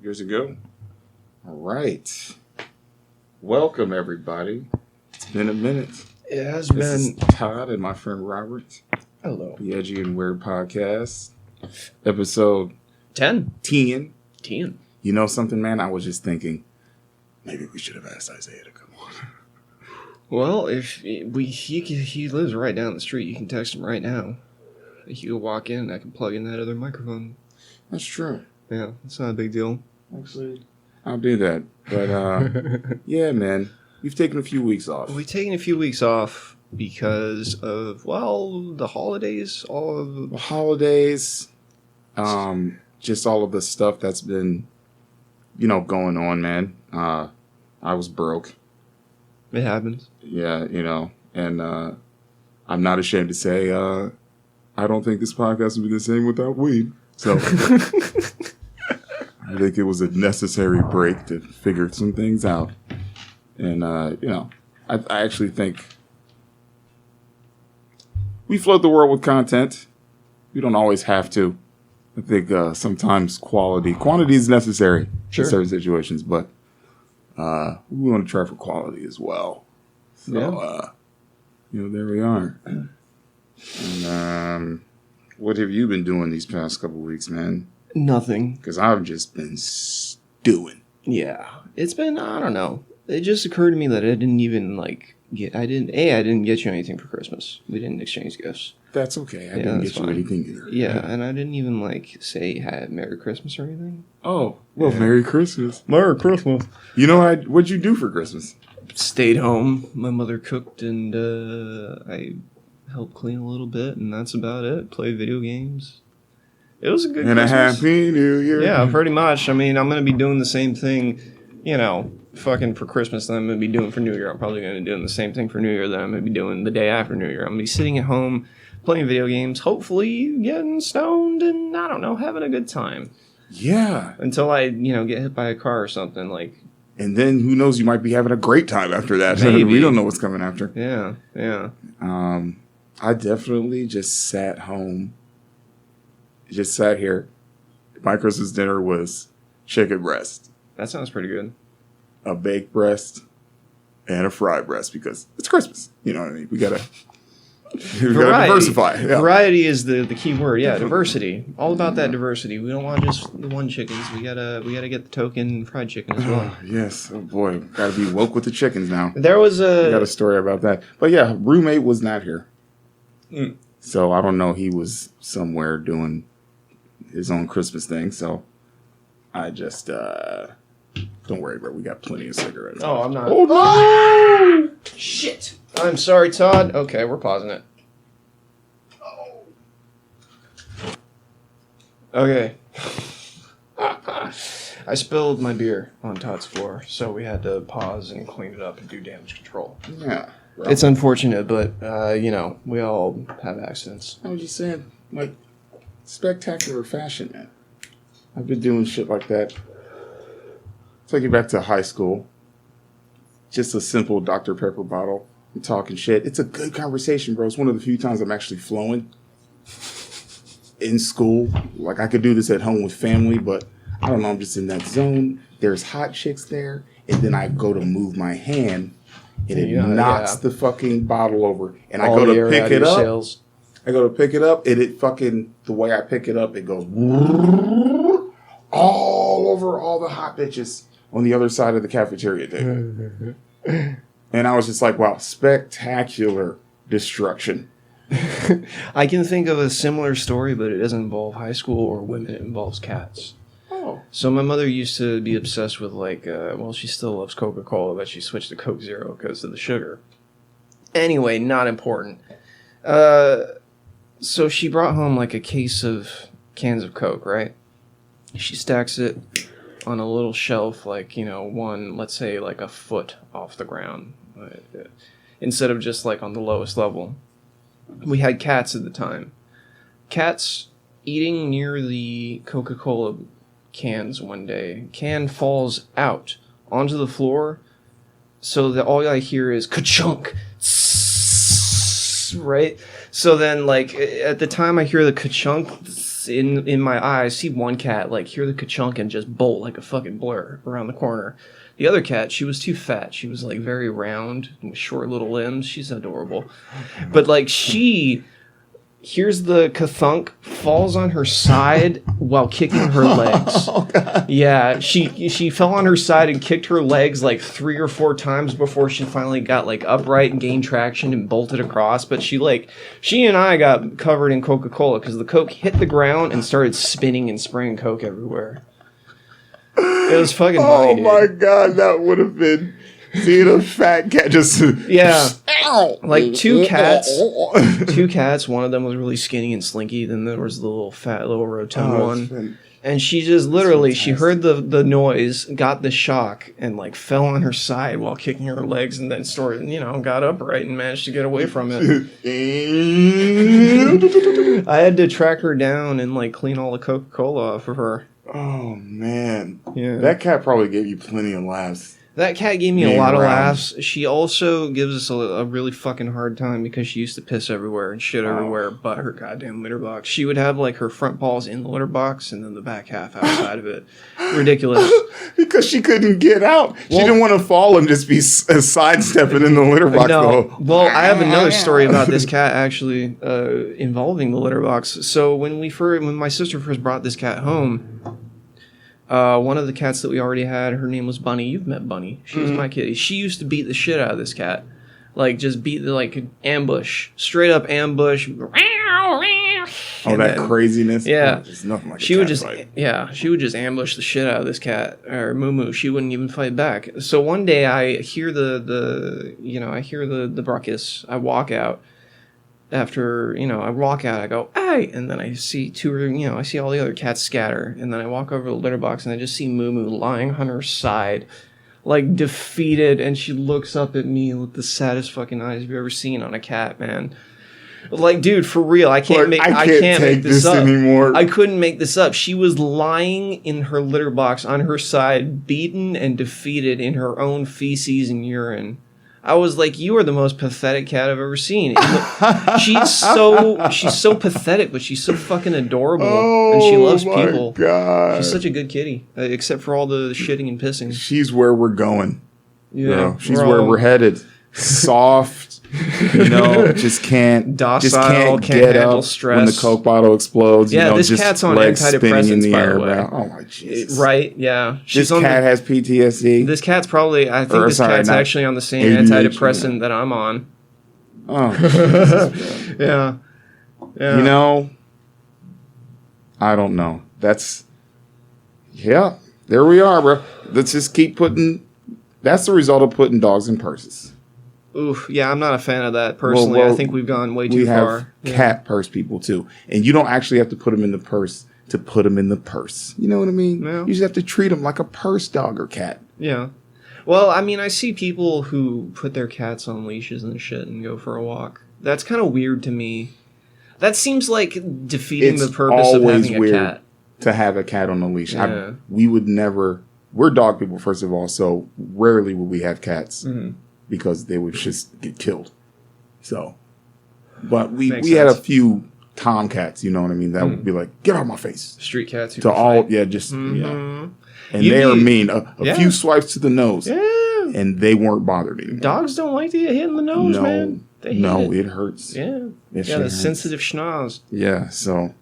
Years ago. All right. Welcome, everybody. It's been a minute. It has This been. is Todd and my friend Robert. Hello. The Edgy and Weird Podcast. Episode 10. 10. 10. You know something, man? I was just thinking, maybe we should have asked Isaiah to come on. Well, if he lives right down the street, you can text him right now. He can walk in, I can plug in that other microphone. That's true. Yeah, it's not a big deal. Actually, I'll do that. But, yeah, man. We've taken a few weeks off. We've taken a few weeks off because of, the holidays. The holidays. Just all of the stuff that's been, going on, man. I was broke. It happens. Yeah, and I'm not ashamed to say I don't think this podcast would be the same without weed. So I think it was a necessary break to figure some things out. And, I actually think we flood the world with content. We don't always have to. I think sometimes quantity is necessary in certain situations, but we want to try for quality as well. So, there we are. And what have you been doing these past couple weeks, man? Nothing. Because I've just been stewing. Yeah. It's been, I don't know. It just occurred to me that I didn't even, I didn't get you anything for Christmas. We didn't exchange gifts. That's okay. I didn't get you anything either. Yeah, and I didn't even, say, Merry Christmas or anything. Oh, well, yeah. Merry Christmas. Merry Christmas. You know, what'd you do for Christmas? Stayed home. My mother cooked, and I helped clean a little bit, and that's about it. Played video games. It was a good Christmas. And a Happy New Year. Yeah, pretty much. I mean, I'm going to be doing the same thing, fucking for Christmas that I'm going to be doing for New Year. I'm probably going to be doing the same thing for New Year that I'm going to be doing the day after New Year. I'm going to be sitting at home, playing video games, hopefully getting stoned, and, I don't know, having a good time. Yeah. Until I, get hit by a car or something, And then, who knows, you might be having a great time after that. Maybe. We don't know what's coming after. Yeah. I definitely just sat home. Just sat here. My Christmas dinner was chicken breast. That sounds pretty good. A baked breast and a fried breast because it's Christmas. You know what I mean? We gotta diversify. Yeah. Variety is the key word. Yeah, diversity. All about that diversity. We don't want just the one chickens. We gotta get the token fried chicken as well. Yes. Oh boy, gotta be woke with the chickens now. There was I got a story about that. But yeah, roommate was not here. So I don't know. He was somewhere doing his own Christmas thing. So I just don't worry, bro. We got plenty of cigarettes. Oh, I'm not. Oh no! Shit. I'm sorry, Todd. Okay, we're pausing it. Oh. Okay. I spilled my beer on Todd's floor, so we had to pause and clean it up and do damage control. Yeah. Bro. It's unfortunate, but, we all have accidents. I was just saying, spectacular fashion, man. I've been doing shit like that. Take you back to high school. Just a simple Dr. Pepper bottle. I'm talking shit. It's a good conversation, bro. It's one of the few times I'm actually flowing in school. I could do this at home with family, but I don't know. I'm just in that zone. There's hot chicks there, and then I go to move my hand, and it knocks the fucking bottle over, and I go to pick it up. Sails. I go to pick it up, and it fucking, the way I pick it up, it goes all over all the hot bitches on the other side of the cafeteria table. And I was just like, wow, spectacular destruction. I can think of a similar story, but it doesn't involve high school or women. It involves cats. Oh. So my mother used to be obsessed with, she still loves Coca-Cola, but she switched to Coke Zero because of the sugar. Anyway, not important. So she brought home, a case of cans of Coke, right? She stacks it on a little shelf, one, let's say, a foot off the ground, instead of just, on the lowest level. We had cats at the time. Cats eating near the Coca-Cola cans one day. Can falls out onto the floor, so that all I hear is ka-chunk, right? So then, at the time I hear the ka-chunk, in my eye, I see one cat like hear the ka-chunk and just bolt like a fucking blur around the corner. The other cat, she was too fat. She was like very round with short little limbs. She's adorable. But like she hears the ka-thunk, falls on her side while kicking her legs. Oh, God. Yeah, she fell on her side and kicked her legs like 3 or 4 times before she finally got like upright and gained traction and bolted across. But she and I got covered in Coca-Cola because the Coke hit the ground and started spinning and spraying Coke everywhere. It was fucking funny, dude. My God, that would have been seeing a fat cat just like two cats. One of them was really skinny and slinky. Then there was the little fat, little rotund one. And she just literally, she heard the noise, got the shock, and like fell on her side while kicking her legs, and then started, got upright and managed to get away from it. I had to track her down and like clean all the Coca-Cola off of her. Oh man, yeah, that cat probably gave you plenty of laughs. That cat gave me a lot of laughs. She also gives us a really fucking hard time because she used to piss everywhere and shit everywhere but her goddamn litter box. She would have like her front paws in the litter box and then the back half outside of it. Ridiculous. Because she couldn't get out. She didn't want to fall and just be sidestepping in the litter box. No. Well, I have another story about this cat actually involving the litter box. So when my sister first brought this cat home, one of the cats that we already had, her name was Bunny. You've met Bunny. She was my kitty. She used to beat the shit out of this cat. Like, just beat ambush. Straight up ambush. Oh, that craziness? Yeah. There's nothing like she would just ambush the shit out of this cat, or Moo. She wouldn't even fight back. So one day I hear the ruckus. I walk out. After, I walk out, I go, hey! And then I see I see all the other cats scatter. And then I walk over to the litter box and I just see Moo lying on her side, like defeated. And she looks up at me with the saddest fucking eyes you've ever seen on a cat, man. Like, dude, for real, I can't make this up anymore. I couldn't make this up. She was lying in her litter box on her side, beaten and defeated in her own feces and urine. I was like, you are the most pathetic cat I've ever seen. She's so pathetic, but she's so fucking adorable, and she loves people. God. She's such a good kitty, except for all the shitting and pissing. She's where we're going. Yeah, she's where we're headed. Soft, just can't get up stress. when the Coke bottle explodes. Yeah, this cat's on antidepressants, by the way. Oh my Jesus! Right? Yeah, this cat has PTSD. This cat's probably. I think this cat's actually on the same antidepressant that I'm on. Oh, Jesus, yeah. I don't know. There we are, bro. Let's just keep putting. That's the result of putting dogs in purses. Oof, yeah, I'm not a fan of that personally. I think we've gone way too far. We have cat purse people too, and you don't actually have to put them in the purse to put them in the purse. You know what I mean? Yeah. You just have to treat them like a purse dog or cat. Yeah. Well, I mean, I see people who put their cats on leashes and shit and go for a walk. That's kind of weird to me. That seems like defeating the purpose of having a cat. To have a cat on a leash. Yeah. We would never. We're dog people, first of all, so rarely would we have cats. Mm-hmm. Because they would just get killed. So, but we had a few tomcats, you know what I mean? That would be like, get out of my face. Street cats. And they are mean. A few swipes to the nose. Yeah. And they weren't bothered anymore. Dogs don't like to get hit in the nose, man. It hurts. Yeah. The sensitive schnoz. Yeah, so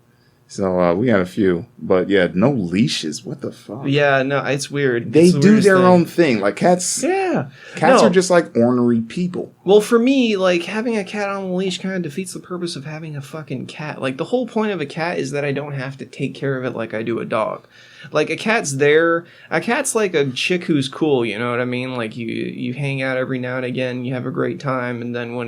we had a few, but no leashes. What the fuck? Yeah, no, it's weird. They do their own thing. Like cats. Yeah, cats are just like ornery people. Well, for me, like having a cat on a leash kind of defeats the purpose of having a fucking cat. Like the whole point of a cat is that I don't have to take care of it like I do a dog. Like a cat's there. A cat's like a chick who's cool. You know what I mean? Like you hang out every now and again. You have a great time, and then when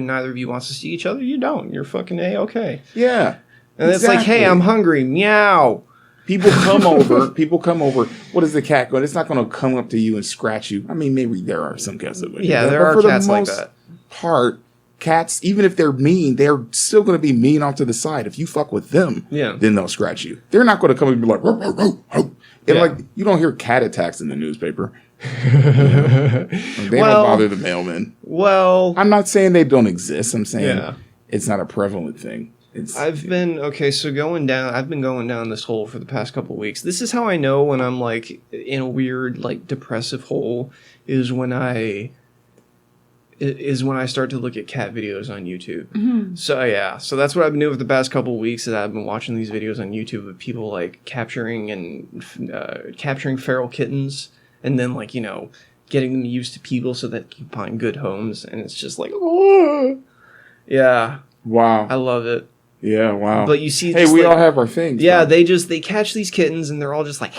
neither of you wants to see each other, you don't. You're fucking okay. Yeah. And it's like, hey, I'm hungry. Meow. People come over. What is the cat going? It's not going to come up to you and scratch you. I mean, maybe there are some cats that would. Yeah, there are cats like that. Cats, even if they're mean, they're still going to be mean off to the side. If you fuck with them, then they'll scratch you. They're not going to come and be like, row, row, row, row. And like, you don't hear cat attacks in the newspaper. They don't bother the mailman. Well, I'm not saying they don't exist. I'm saying it's not a prevalent thing. I've been going down this hole for the past couple weeks. This is how I know when I'm like in a weird like depressive hole is when I start to look at cat videos on YouTube. Mm-hmm. So that's what I've been doing for the past couple of weeks. Is I've been watching these videos on YouTube of people like capturing feral kittens and then like getting them used to people so that they can find good homes, and it's just like, oh, yeah, wow, I love it. Yeah, wow. But you see, hey, we all have our things. Yeah, bro. they catch these kittens and they're all just like,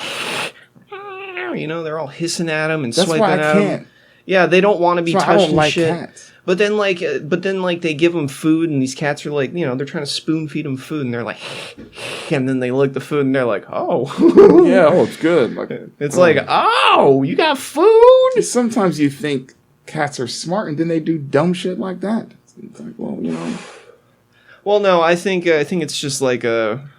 they're all hissing at them and That's swiping why I at can't. them. Yeah, they don't want to be That's why touched I don't and like shit. cats. But then they give them food, and these cats are like, they're trying to spoon feed them food, and they're like, and then they lick the food, and they're like, oh, yeah, it's good. Like, it's like, oh, you got food. Sometimes you think cats are smart, and then they do dumb shit like that. It's like, well, Well, no, I think it's just like or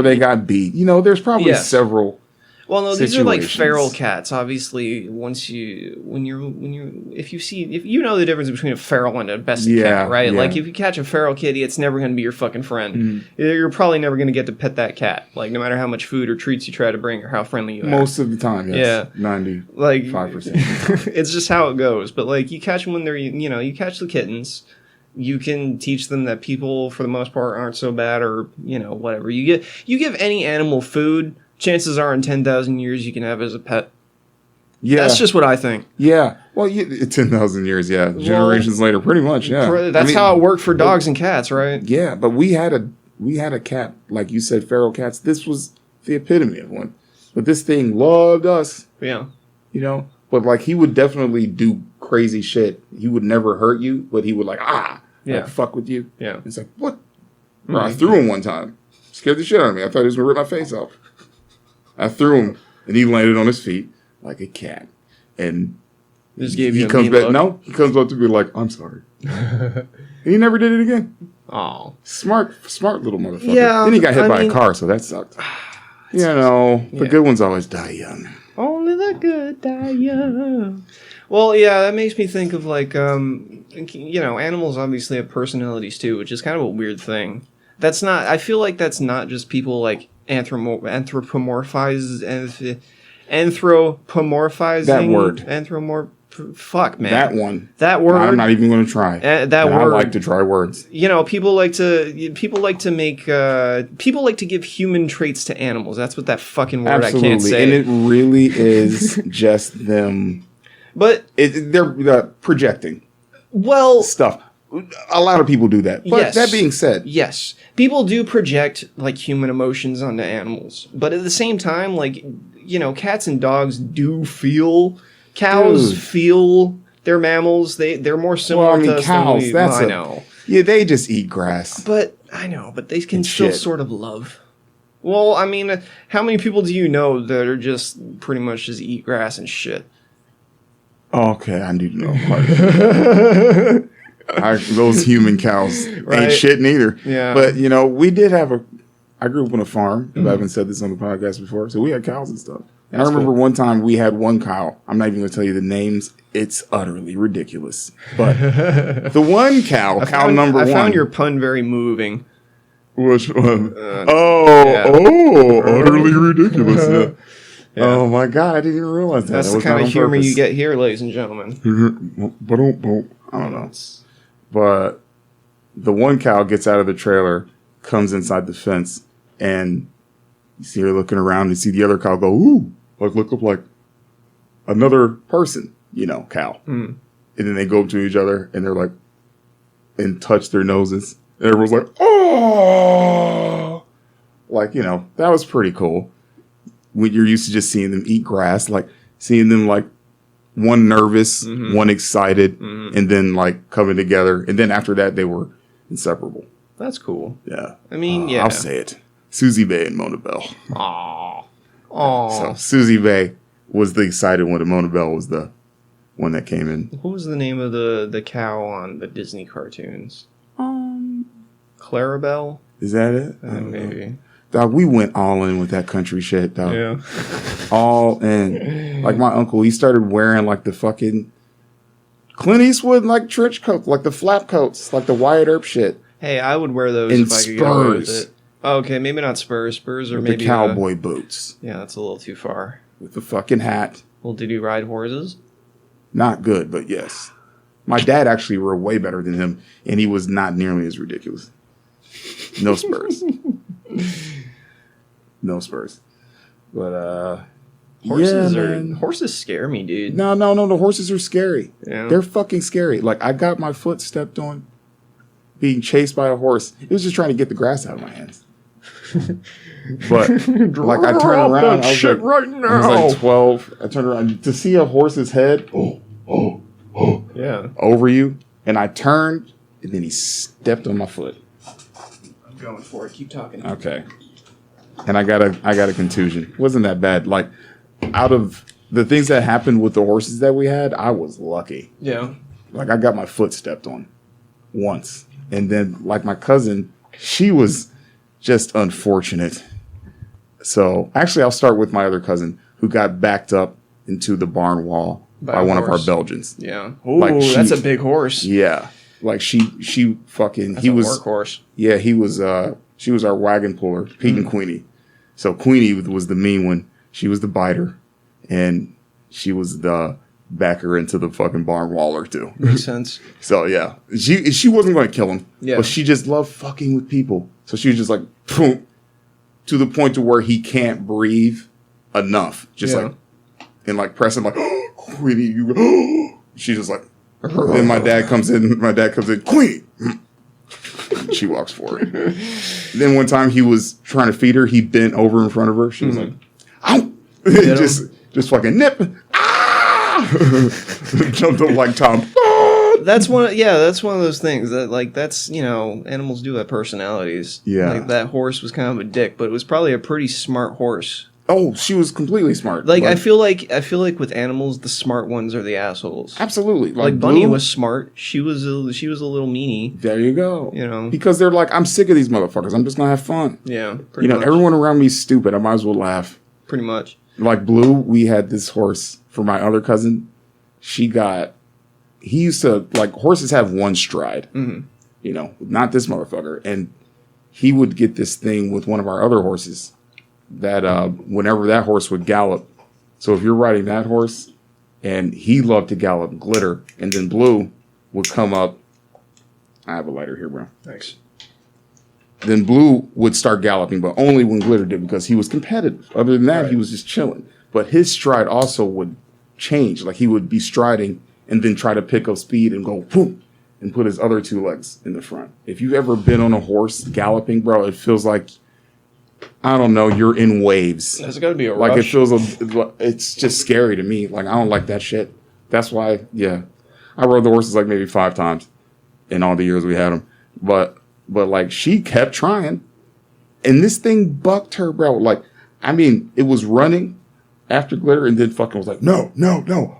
they got beat. There's probably several. Well, no, these are like situations. feral cats. Obviously, if you know the difference between a feral and a domestic cat, right? Yeah. Like if you catch a feral kitty, it's never going to be your fucking friend. Mm-hmm. You're probably never going to get to pet that cat. Like no matter how much food or treats you try to bring or how friendly you are. Most of the time, yes. Yeah, 95%. It's just how it goes. But like you catch them when they're you catch the kittens. You can teach them that people, for the most part, aren't so bad, or whatever. You give any animal food. Chances are in 10,000 years you can have it as a pet. Yeah. That's just what I think. Yeah. Well, 10,000 years, yeah. Generations later, pretty much, yeah. That's how it worked for dogs and cats, right? Yeah, but we had a cat, like you said, feral cats. This was the epitome of one. But this thing loved us. Yeah. But like he would definitely do crazy shit. He would never hurt you, but he would like fuck with you. Yeah. It's like, what? Mm-hmm. Bro, I threw him one time. Scared the shit out of me. I thought he was going to rip my face off. I threw him, and he landed on his feet like a cat. And he comes back. No, he comes up to me like, "I'm sorry." And he never did it again. Oh, smart little motherfucker. Yeah. Then he got hit by a car, so that sucked. The good ones always die young. Only the good die young. Well, yeah, that makes me think of like, animals obviously have personalities too, which is kind of a weird thing. I feel like that's not just people like anthropomorphizing that word. Fuck, man. That one. That word. I'm not even going to try. Word. I like to try words. People like to give human traits to animals. That's what that fucking word Absolutely. I can't say. And it really is just them. But they're projecting. Well, stuff. A lot of people do that. But yes, that being said, yes, people do project like human emotions onto animals. But at the same time, like cats and dogs do feel. Cows feel. They're mammals. They're more similar to us cows. than I know. Yeah, they just eat grass. But I know. But they can still sort of love. Well, I mean, how many people do you know that are just pretty much just eat grass and shit? Okay, I need to know. Those human cows ain't shit neither. Yeah. But, we did have I grew up on a farm. If I haven't said this on the podcast before. So we had cows and stuff. And I remember one time we had one cow. I'm not even going to tell you the names. It's utterly ridiculous. But the one cow, number one. I found your pun very moving. Which one? Utterly ridiculous. Yeah. Yeah. Oh my God, I didn't even realize that. That's the kind of humor you get here, ladies and gentlemen. I don't know. But the one cow gets out of the trailer, comes inside the fence, and you see her looking around and see the other cow go, ooh, like look up like another person, cow. Mm. And then they go up to each other and they're like, and touch their noses. And everyone's like, oh, like, that was pretty cool. When you're used to just seeing them eat grass, like seeing them like one nervous, one excited, and then like coming together. And then after that, they were inseparable. That's cool. Yeah. I mean, yeah. I'll say it. Susie Bay and Mona Bell. Aww. So Susie Bay was the excited one, and Mona Bell was the one that came in. What was the name of the cow on the Disney cartoons? Clarabelle? Is that it? Maybe. Dog, we went all in with that country shit, dog. Yeah. All in. Like my uncle, he started wearing like the fucking Clint Eastwood like trench coats, like the flap coats, like the Wyatt Earp shit. Hey, I would wear those And if I could get away with Spurs. it. Oh, okay, maybe not Spurs. Spurs or With maybe the cowboy boots. yeah, that's a little too far. With the fucking hat. Well, did you ride horses? Not good, but yes. My dad actually rode way better than him, and he was not nearly as ridiculous. No Spurs. No Spurs. But, horses scare me, dude. No, the horses are scary. Yeah. They're fucking scary. Like, I got my foot stepped on being chased by a horse. It was just trying to get the grass out of my hands. But, like, I turned around. I was like 12. I turned around to see a horse's head Yeah. over you, and I turned, and then he stepped on my foot. I'm going for it. Keep talking. Okay. And I got a contusion. It wasn't that bad. Like, out of the things that happened with the horses that we had, I was lucky. Yeah. Like, I got my foot stepped on once. And then, like, my cousin, she was just unfortunate. So, actually, I'll start with my other cousin who got backed up into the barn wall by one of our Belgians. Yeah. Like, Ooh, that's a big horse. Yeah. Like, she fucking, That's he a was, workhorse. yeah, she was our wagon puller, Pete and Queenie. So Queenie was the mean one. She was the biter. And she was the backer into the fucking barn wall or two. Makes sense. So, yeah. She wasn't going to kill him. Yeah. But she just loved fucking with people. So she was just like, boom, to the point to where he can't breathe enough. Just like, and like press him like, oh, Queenie, you, she just like, then my dad comes in, Queenie. She walks forward. Then one time he was trying to feed her, he bent over in front of her. She was like, ow! just fucking nip. Ah! Jumped up like Tom. That's one of those things that, like, that's, you know, animals do have personalities. Yeah. Like, that horse was kind of a dick, but it was probably a pretty smart horse. Oh, she was completely smart. Like, I feel like with animals, the smart ones are the assholes. Absolutely. Like Bunny was smart. She was a little meanie. There you go. You know, because they're like, I'm sick of these motherfuckers. I'm just gonna have fun. Yeah. You know, everyone around me is stupid. I might as well laugh. Pretty much. Like Blue, we had this horse for my other cousin. He used to, like, horses have one stride. Mm-hmm. You know, not this motherfucker. And he would get this thing with one of our other horses that whenever that horse would gallop. So if you're riding that horse, and he loved to gallop Glitter, and then Blue would come up. I have a lighter here, bro. Thanks. Then Blue would start galloping, but only when Glitter did, because he was competitive. Other than that, He was just chilling. But his stride also would change. Like, he would be striding and then try to pick up speed and go, boom, and put his other two legs in the front. If you've ever been on a horse galloping, bro, it feels like, I don't know, you're in waves. There's got to be a like rush. It's just scary to me. Like, I don't like that shit. That's why, yeah, I rode the horses like maybe 5 times in all the years we had them. But like, she kept trying, and this thing bucked her, bro. Like, I mean, it was running after Glitter, and then fucking was like, no,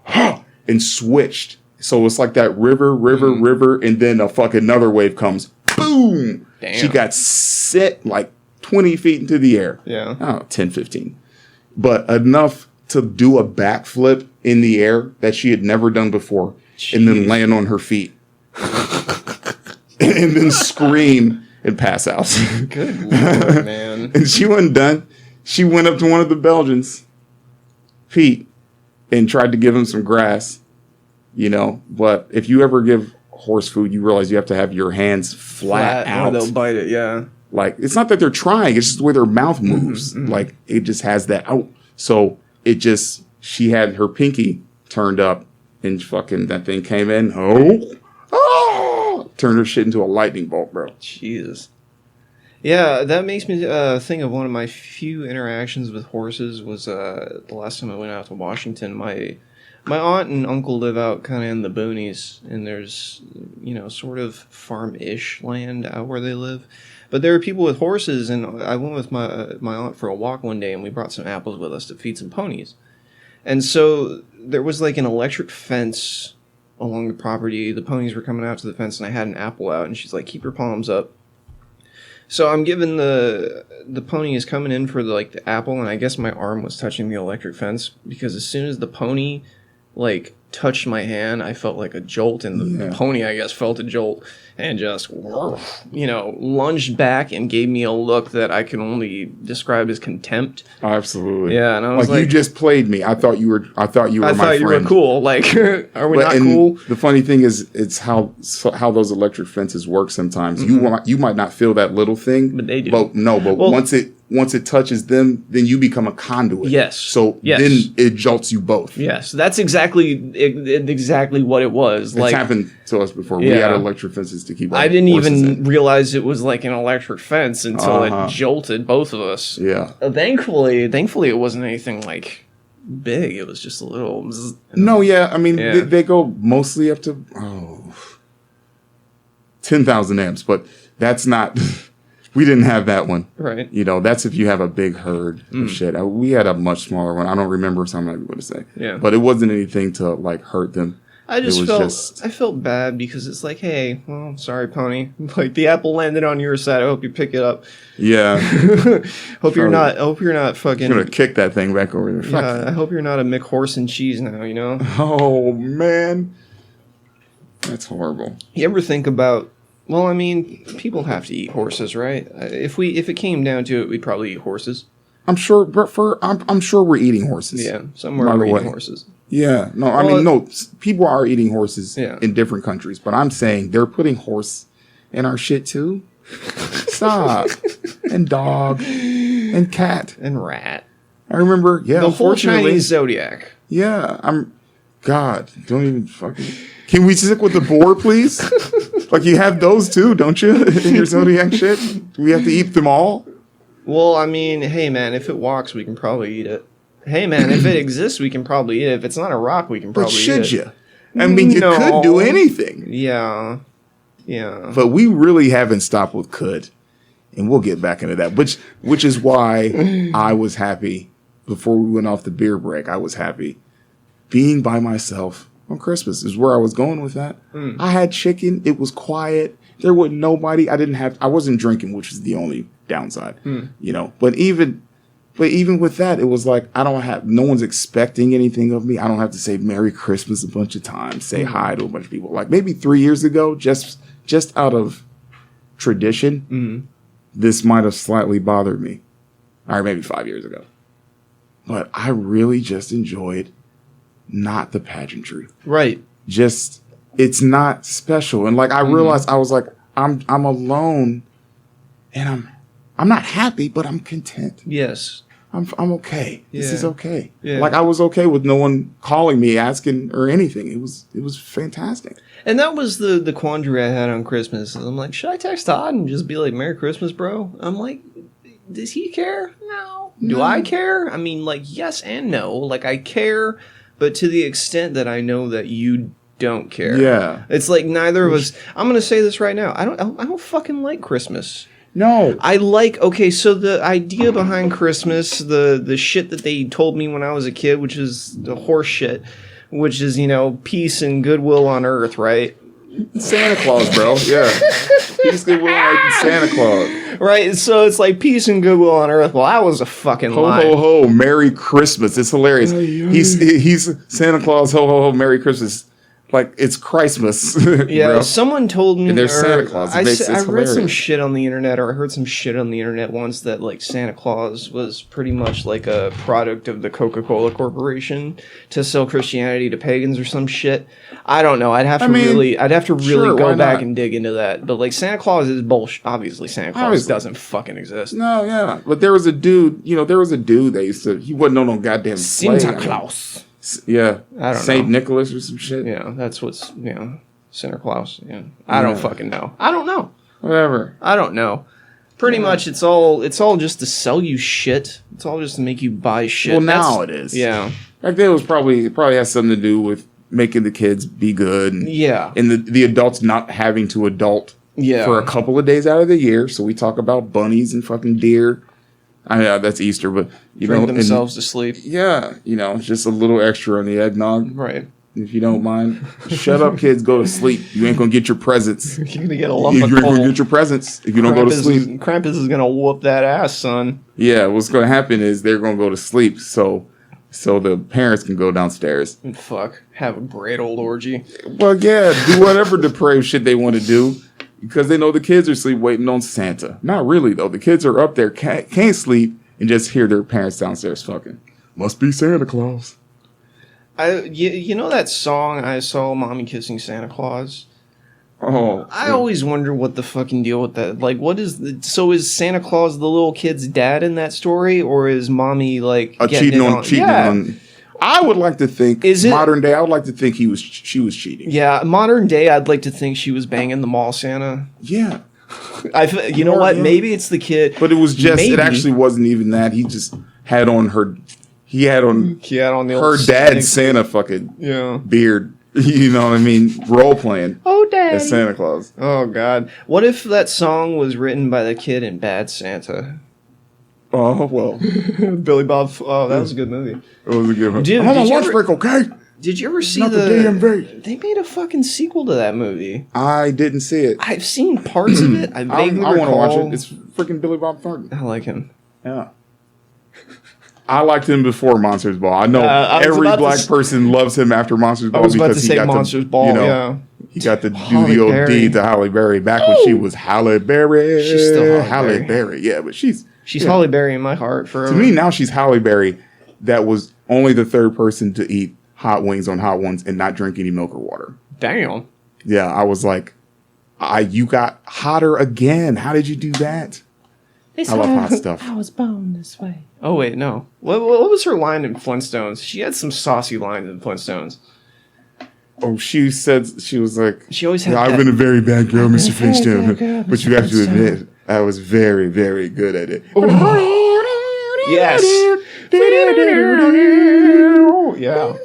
ha, and switched. So it's like that river, and then a fucking another wave comes, boom. Damn. She got set like 20 feet into the air. Yeah. I don't know, 10, 15. But enough to do a backflip in the air that she had never done before. Jeez. And then land on her feet. And then scream and pass out. Good Lord, man. And she wasn't done. She went up to one of the Belgians, Pete, and tried to give him some grass. You know, but if you ever give horse food, you realize you have to have your hands flat out. Or they'll bite it, yeah. Like, it's not that they're trying, it's just the way their mouth moves. Mm-hmm. Like, it just has that out. So she had her pinky turned up, and fucking that thing came in. Turned her shit into a lightning bolt, bro. Jesus. Yeah, that makes me think of one of my few interactions with horses was the last time I went out to Washington. My aunt and uncle live out kind of in the boonies, and there's, you know, sort of farm-ish land out where they live. But there are people with horses, and I went with my aunt for a walk one day, and we brought some apples with us to feed some ponies. And so there was like an electric fence along the property. The ponies were coming out to the fence, and I had an apple out, and she's like, keep your palms up. So I'm giving the pony is coming in for the apple, and I guess my arm was touching the electric fence, because as soon as the pony like touched my hand, I felt like a jolt, and the pony, I guess, felt a jolt, and just, lunged back and gave me a look that I can only describe as contempt. Absolutely. Yeah, and I was like, you just played me. I thought you were my friend. I thought you were cool. Like, are we not cool? The funny thing is, it's how those electric fences work sometimes. You might not feel that little thing. But they do. But once it touches them, then you become a conduit. Yes. So then it jolts you both. Yes, that's exactly what it was. It's happened to us before. We had electric fences to keep. I didn't even realize it was like an electric fence until it jolted both of us. Yeah. Thankfully, it wasn't anything like big. It was just a little. No, yeah. I mean, they go mostly up to 10,000 amps, but that's not. We didn't have that one. Right. That's if you have a big herd of shit. We had a much smaller one. I don't remember, so I'm not going to say. Yeah. But it wasn't anything to, like, hurt them. I felt bad because it's like, hey, well, sorry, pony. Like, the apple landed on your side. I hope you pick it up. Yeah. hope you're not fucking. I'm going to kick that thing back over there. Yeah, I hope you're not a McHorse and cheese now, Oh, man. That's horrible. You ever think about... Well, I mean, people have to eat horses, right? If it came down to it, we'd probably eat horses. I'm sure, but I'm sure we're eating horses. Yeah, somewhere we're eating horses. Yeah, people are eating horses in different countries, but I'm saying they're putting horse in our shit too. Stop. And dog and cat and rat. I remember, the whole Chinese zodiac. Yeah, God, don't even fucking. Can we stick with the boar, please? Like, you have those too, don't you? In your zodiac shit? Do we have to eat them all? Well, I mean, hey, man, if it walks, we can probably eat it. Hey, man, if it exists, we can probably eat it. If it's not a rock, we can probably eat it. But should you? I mean, you could do anything. Yeah. But we really haven't stopped with could. And we'll get back into that, which is why I was happy before we went off the beer break. I was happy being by myself on Christmas is where I was going with that. I had chicken. It was quiet. There wasn't nobody. I wasn't drinking, which is the only downside, but even with that, it was like, no one's expecting anything of me. I don't have to say Merry Christmas a bunch of times, say hi to a bunch of people. Like maybe 3 years ago, just out of tradition, this might have slightly bothered me. Or maybe 5 years ago. But I really just enjoyed not the pageantry. Right. Just, it's not special. And like, I realized, I was like, I'm alone and I'm not happy, but I'm content. Yes. I'm okay. Yeah. This is okay. Yeah. Like I was okay with no one calling me, asking or anything. It was fantastic. And that was the quandary I had on Christmas. I'm like, should I text Todd and just be like, Merry Christmas, bro? I'm like, does he care? No. Do I care? I mean, like, yes and no. Like, I care, but to the extent that I know that you don't care. Yeah. It's like neither of us. I'm going to say this right now. I don't fucking like Christmas. No. I like, okay, so the idea behind Christmas, the shit that they told me when I was a kid, which is the horse shit, which is, peace and goodwill on earth, right? Santa Claus, bro. Yeah. Peace, goodwill, like Santa Claus. Right, so it's like peace and goodwill on earth. Well, that was a fucking lie. Ho, ho, ho, Merry Christmas. It's hilarious. He's Santa Claus, ho, ho, ho, Merry Christmas. Like, it's Christmas. Yeah, bro. Someone told me... And there's Santa Claus. I read some shit on the internet, or I heard some shit on the internet once that, like, Santa Claus was pretty much like a product of the Coca-Cola Corporation to sell Christianity to pagans or some shit. I don't know. I'd have to really go back and dig into that. But, like, Santa Claus is bullshit. Obviously, Santa Claus doesn't fucking exist. No, yeah. But there was a dude, that used to... He wasn't on no goddamn Santa Claus. Yeah. I don't know. Saint Nicholas or some shit. Yeah, that's what's, Santa Claus. Yeah. I don't fucking know. I don't know. Whatever. I don't know. Pretty much it's all just to sell you shit. It's all just to make you buy shit. Well, now it is. Yeah. Back then it probably has something to do with making the kids be good. And, yeah. And the adults not having to adult for a couple of days out of the year. So we talk about bunnies and fucking deer. I know that's Easter, but drink themselves to sleep. Yeah, just a little extra on the eggnog. Right. If you don't mind. Shut up, kids. Go to sleep. You ain't gonna get your presents. You're gonna get a lump of coal. You're gonna get your presents if you don't go to sleep. Krampus is gonna whoop that ass, son. Yeah, what's gonna happen is they're gonna go to sleep. So so the parents can go downstairs. And fuck, have a great old orgy. Well, yeah, do whatever depraved shit they want to do because they know the kids are asleep waiting on Santa. Not really, though. The kids are up there, can't sleep, and just hear their parents downstairs fucking. Must be Santa Claus. You know that song, I Saw Mommy Kissing Santa Claus? Oh. I always wonder what the fucking deal with that. Like, what is so is Santa Claus the little kid's dad in that story, or is mommy like cheating on? I would like to think modern day. I would like to think she was cheating. Yeah, modern day. I'd like to think she was banging the mall Santa. Yeah, you know what? Maybe it's the kid, but it was just. Maybe. It actually wasn't even that. He just had on her. He had on the her dad's Santa fucking beard. You know what I mean? Role playing. Oh, Daddy. As Santa Claus. Oh, God. What if that song was written by the kid in Bad Santa? Oh, well. Billy Bob. Oh, that was a good movie. It was a good movie. I'm on my lunch break, okay? Did you ever see the DMV? They made a fucking sequel to that movie. I didn't see it. I've seen parts of it. I vaguely recall. I want to watch it. It's freaking Billy Bob Thornton. I like him. Yeah. I liked him before Monsters Ball. I know every black person loves him after Monsters Ball because he got Monsters Ball. You know, he got to do the old deed to Halle Berry back when she was Halle Berry. She's still Halle Berry. Yeah, but she's Halle Berry in my heart forever. To me now she's Halle Berry. That was only the third person to eat hot wings on Hot Ones and not drink any milk or water. Damn. Yeah, I was like, you got hotter again. How did you do that? I love hot stuff. I was born this way. Oh, wait, no. What was her line in Flintstones? She had some saucy lines in Flintstones. Oh, she said, she was like, she always had I've been a very bad girl, Mr. Flintstone. But you have to admit, I was very, very good at it. Yes. Yeah.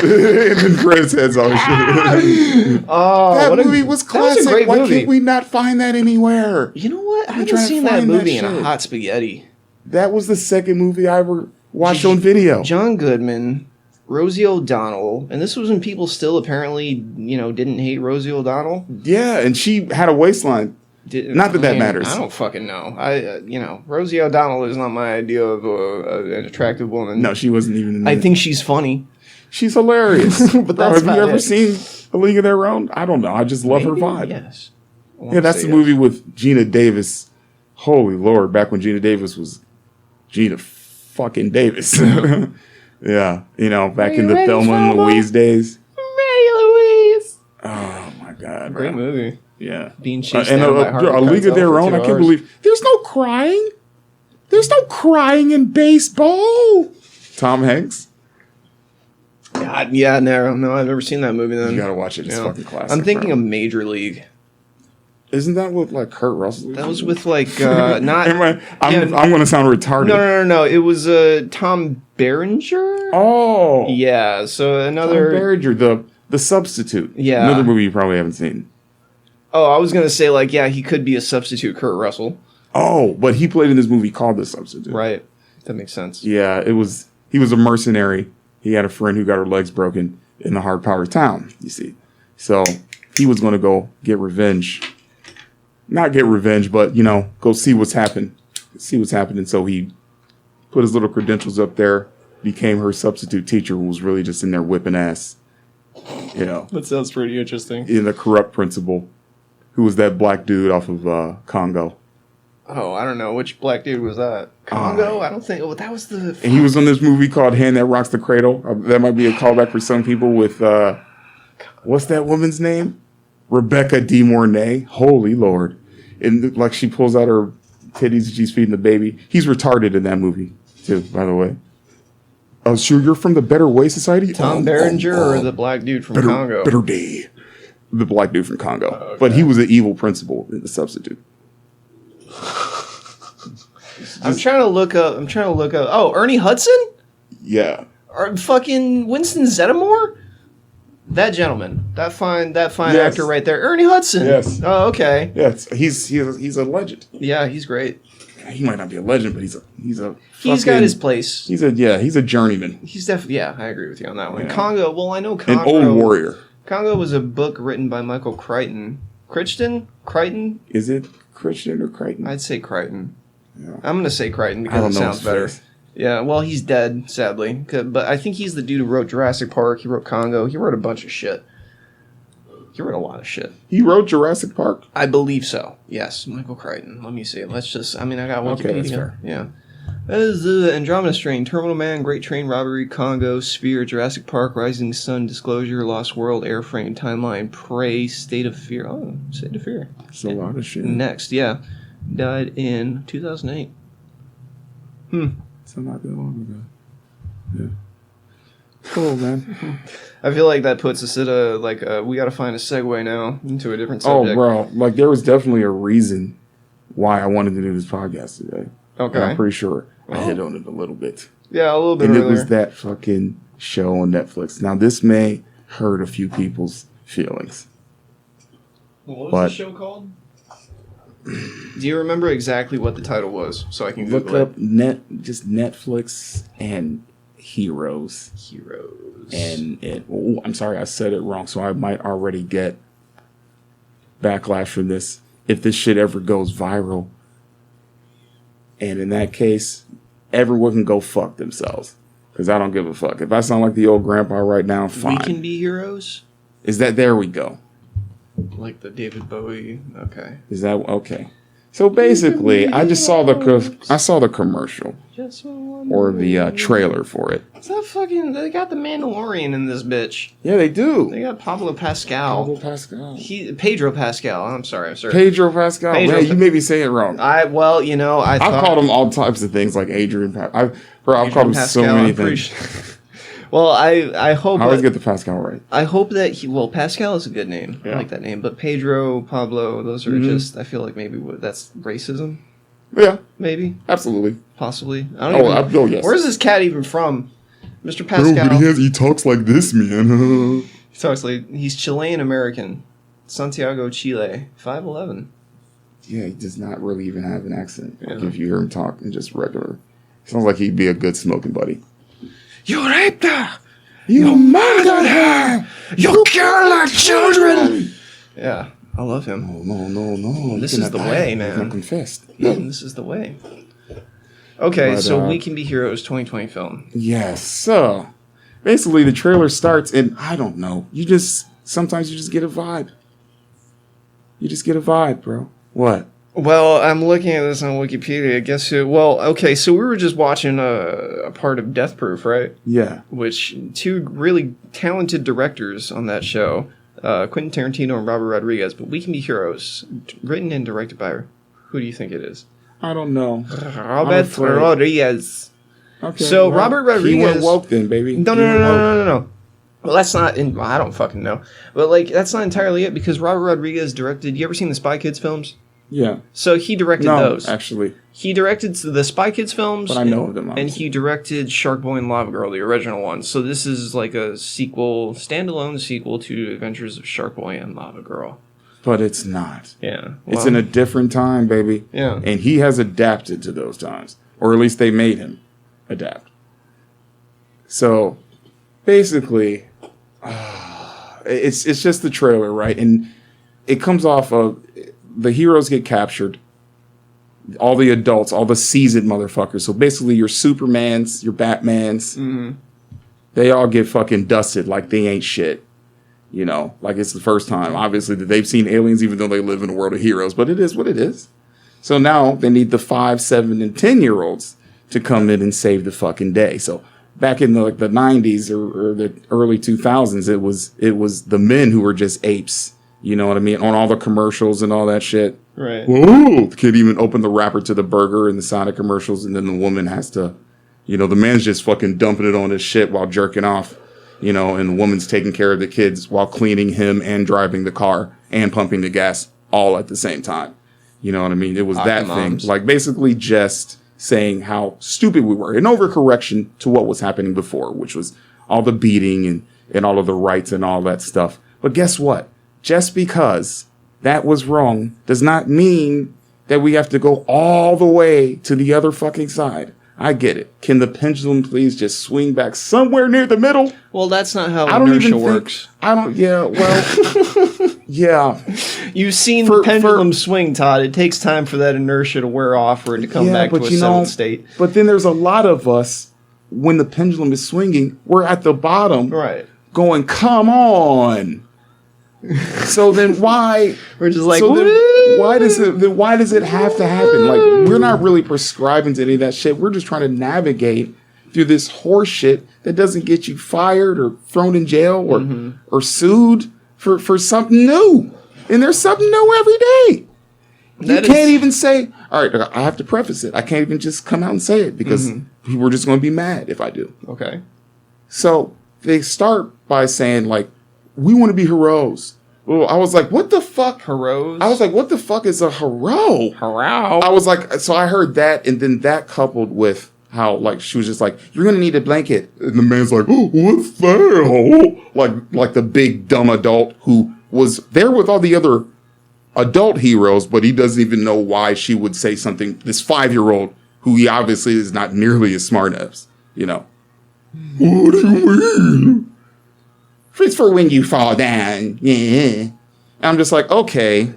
And then credits heads all shit. Oh, that movie was classic. That was a great Why movie. can't we not find that anywhere? You know what? I haven't seen that movie in a hot spaghetti. That was the second movie I ever watched on video. John Goodman, Rosie O'Donnell, and this was when people still apparently, didn't hate Rosie O'Donnell. Yeah, and she had a waistline. Not that matters. I don't fucking know. Rosie O'Donnell is not my idea of an attractive woman. No, she wasn't even. I think she's funny. She's hilarious. But that's have you ever seen A League of Their Own? I don't know. I just love her vibe. Yes. Yeah, that's the movie with Gina Davis. Holy Lord, back when Gina Davis was Gina fucking Davis. Yeah, back in the Thelma and Louise days. Ray Louise. Oh my God, great movie. Yeah, being chased down by A League of Their Own. I can't believe there's no crying. There's no crying in baseball. Tom Hanks. God, yeah, no, I've never seen that movie. Then you gotta watch it. It's fucking classic. I'm thinking of Major League. Isn't that with like Kurt Russell? That was with like not. I'm going to sound retarded. No. It was Tom Berenger. Oh, yeah. So another Tom Berenger, the substitute. Yeah, another movie you probably haven't seen. Oh, I was going to say like he could be a substitute Kurt Russell. Oh, but he played in this movie called The Substitute. Right, that makes sense. Yeah, he was a mercenary. He had a friend who got her legs broken in a hard-powered town. You see, so he was going to go get revenge. Not get revenge, but, go see what's happened. See what's happening. So he put his little credentials up there, became her substitute teacher, who was really just in there whipping ass. That sounds pretty interesting. In the corrupt principal, who was that black dude off of Congo. Oh, I don't know. Which black dude was that? Congo? I don't think. Oh, that was the... And he was on this movie called Hand That Rocks the Cradle. That might be a callback for some people with... what's that woman's name? Rebecca De Mornay. Holy Lord. And like she pulls out her titties and she's feeding the baby. He's retarded in that movie, too, by the way. Oh, sure, you're from the Better Way Society? Tom Berenger or the black dude from Congo? Better Day. The black dude from Congo. Okay. But he was an evil principal in The Substitute. I'm trying to look up. Oh, Ernie Hudson? Yeah. Or fucking Winston Zeddemore? That gentleman, that fine yes. actor right there, Ernie Hudson. Yes. Oh, okay. Yes, he's a legend. Yeah, he's great. He might not be a legend, but he's got his place. He's a journeyman. He's definitely I agree with you on that one. Yeah. Congo. Well, I know Congo. An old warrior. Congo was a book written by Michael Crichton. Crichton? Is it Crichton or Crichton? I'd say Crichton. Yeah. I'm gonna say Crichton because it sounds better. Yeah, well, he's dead, sadly. But I think he's the dude who wrote Jurassic Park. He wrote Congo. He wrote a bunch of shit. He wrote a lot of shit. He wrote Jurassic Park? I believe so. Yes, Michael Crichton. Let me see. I got Wikipedia. Okay, that's fair. Yeah. That is the Andromeda Strain, Terminal Man, Great Train Robbery, Congo, Sphere, Jurassic Park, Rising Sun, Disclosure, Lost World, Airframe, Timeline, Prey, State of Fear. Oh, State of Fear. It's a lot of shit. Next, yeah. Died in 2008. It's not that long ago. Yeah. Cool, man. I feel like that puts us at we got to find a segue now into a different subject. Oh, bro. Like, there was definitely a reason why I wanted to do this podcast today. Okay. And I'm pretty sure I hit on it a little bit. Yeah, a little bit And earlier. it was that fucking show on Netflix. Now, this may hurt a few people's feelings. What was But- the show called? Do you remember exactly what the title was, so I can Look Google up just Netflix and Heroes. Heroes. And I'm sorry, I said it wrong, so I might already get backlash from this if this shit ever goes viral. And in that case, everyone can go fuck themselves. Because I don't give a fuck. If I sound like the old grandpa right now, fine. We Can Be Heroes? There we go. Like the David Bowie. Okay. Is that okay? So basically, I just saw the commercial Just or the trailer for it. Is that fucking? They got the Mandalorian in this bitch. Yeah, they do. They got Pablo Pascal. Pedro Pascal. Pedro Pascal. I'm sorry. Pedro Pascal. Pedro Man, you may be saying it wrong. I I've called him all types of things like Adrian. I've called him so many things. Well, I hope. I always get the Pascal right. I hope that Pascal is a good name. Yeah. I like that name. But Pedro, Pablo, those are just. I feel like maybe that's racism. Yeah, Maybe, absolutely. possibly. I don't even know. Yes. Where's this cat even from, Mr. Pascal? he talks like this, man. He's Chilean American, Santiago, Chile, 5'11". Yeah, he does not really even have an accent. Like Yeah. if you hear him talk in just regular, sounds like he'd be a good smoking buddy. You raped her. You murdered her. You killed our children. Yeah, I love him. No. This is the way, man. I confessed. Yeah, this is the way. Okay, But, so We Can Be Heroes 2020 film. Yes. So basically, the trailer starts, and I don't know. Sometimes you just get a vibe. You just get a vibe, bro. What? Well, I'm looking at this on Wikipedia. Guess who? Well, okay, so we were just watching a part of Death Proof, right? Yeah. Which two really talented directors on that show, Quentin Tarantino and Robert Rodriguez. But We Can Be Heroes, written and directed by who do you think it is? I don't know. Robert afraid. Rodriguez. Okay. So, Robert Rodriguez- He went woke then, baby. No. Well, that's not. I don't fucking know. But that's not entirely it because Robert Rodriguez directed. You ever seen the Spy Kids films? Yeah. So he directed those. Actually. He directed the Spy Kids films. But I know of them, And obviously. he directed Shark Boy and Lava Girl, the original one. So this is like a standalone sequel to Adventures of Shark Boy and Lava Girl. But it's not. Yeah. It's in a different time, baby. Yeah. And he has adapted to those times. Or at least they made him adapt. So, basically, it's just the trailer, right? And it comes off of the heroes get captured. All the adults, all the seasoned motherfuckers. So basically your Supermans, your Batmans, they all get fucking dusted like they ain't shit. You know, like it's the first time, obviously, that they've seen aliens, even though they live in a world of heroes. But it is what it is. So now they need the 5, 7, and 10-year-olds to come in and save the fucking day. So back in the 90s or the early 2000s, it was the men who were just apes. You know what I mean? On all the commercials and all that shit. Right. Whoa! The kid even opened the wrapper to the burger in the Sonic commercials, and then the woman has to, the man's just fucking dumping it on his shit while jerking off, and the woman's taking care of the kids while cleaning him and driving the car and pumping the gas all at the same time. You know what I mean? It was that thing. Like, basically just saying how stupid we were. An overcorrection to what was happening before, which was all the beating and all of the rights and all that stuff. But guess what? Just because that was wrong does not mean that we have to go all the way to the other fucking side. I get it. Can the pendulum please just swing back somewhere near the middle? Well, that's not how I don't inertia even works. Yeah, well, yeah. You've seen the pendulum swing, Todd. It takes time for that inertia to wear off for it to come back to a settled state. But then there's a lot of us, when the pendulum is swinging, we're at the bottom going, come on. So then why? We're just like, why does it have to happen? Like, we're not really prescribing to any of that shit. We're just trying to navigate through this horse shit that doesn't get you fired or thrown in jail or sued for something new. And there's something new every day. You can't even say, all right, I have to preface it. I can't even just come out and say it because people are just going to be mad if I do. Okay. So they start by saying, like, we want to be heroes. Well, I was like, what the fuck? Heroes? I was like, what the fuck is a hero? Hero? I was like, so I heard that, and then that coupled with how, like, she was just like, you're going to need a blanket. And the man's like, oh, what's that? Like the big dumb adult who was there with all the other adult heroes, but he doesn't even know why she would say something. This 5-year-old who he obviously is not nearly as smart as, you know. What do you mean? It's for when you fall down. Yeah. And I'm just like, okay.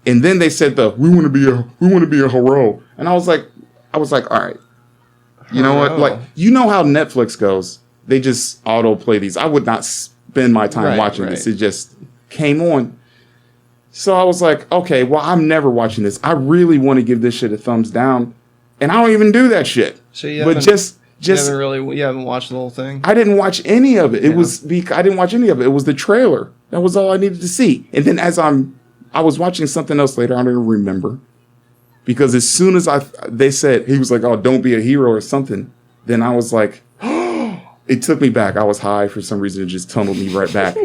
And then they said we want to be a hero. And I was like, all right. You know what? Like, you know how Netflix goes. They just autoplay these. I would not spend my time watching this. It just came on. So I was like, okay, well, I'm never watching this. I really want to give this shit a thumbs down. And I don't even do that shit. So you haven't watched the whole thing? I didn't watch any of it. I didn't watch any of it. It was the trailer. That was all I needed to see. And then as I was watching something else later, I don't even remember. Because as soon as they said, he was like, oh, don't be a hero or something. Then I was like, it took me back. I was high for some reason. It just tunneled me right back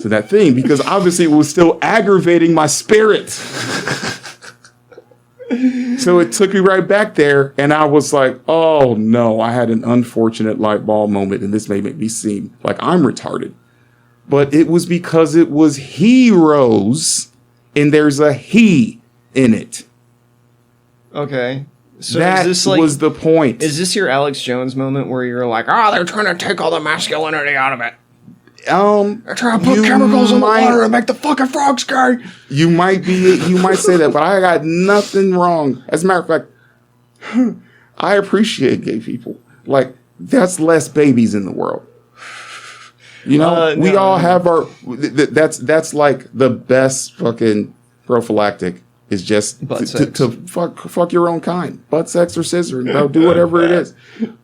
to that thing. Because obviously it was still aggravating my spirit. So it took me right back there, and I was like, oh, no, I had an unfortunate light bulb moment, and this may make me seem like I'm retarded. But it was because it was heroes, and there's a he in it. Okay. So that was the point. Is this your Alex Jones moment where you're like, they're trying to take all the masculinity out of it? They're trying to put chemicals in the water and make the fucking frogs gay. You might say that, but I got nothing wrong. As a matter of fact, I appreciate gay people. Like, that's less babies in the world. You know, we all have our. That's like the best fucking prophylactic is just to fuck your own kind. Butt sex or scissoring. Do whatever it is.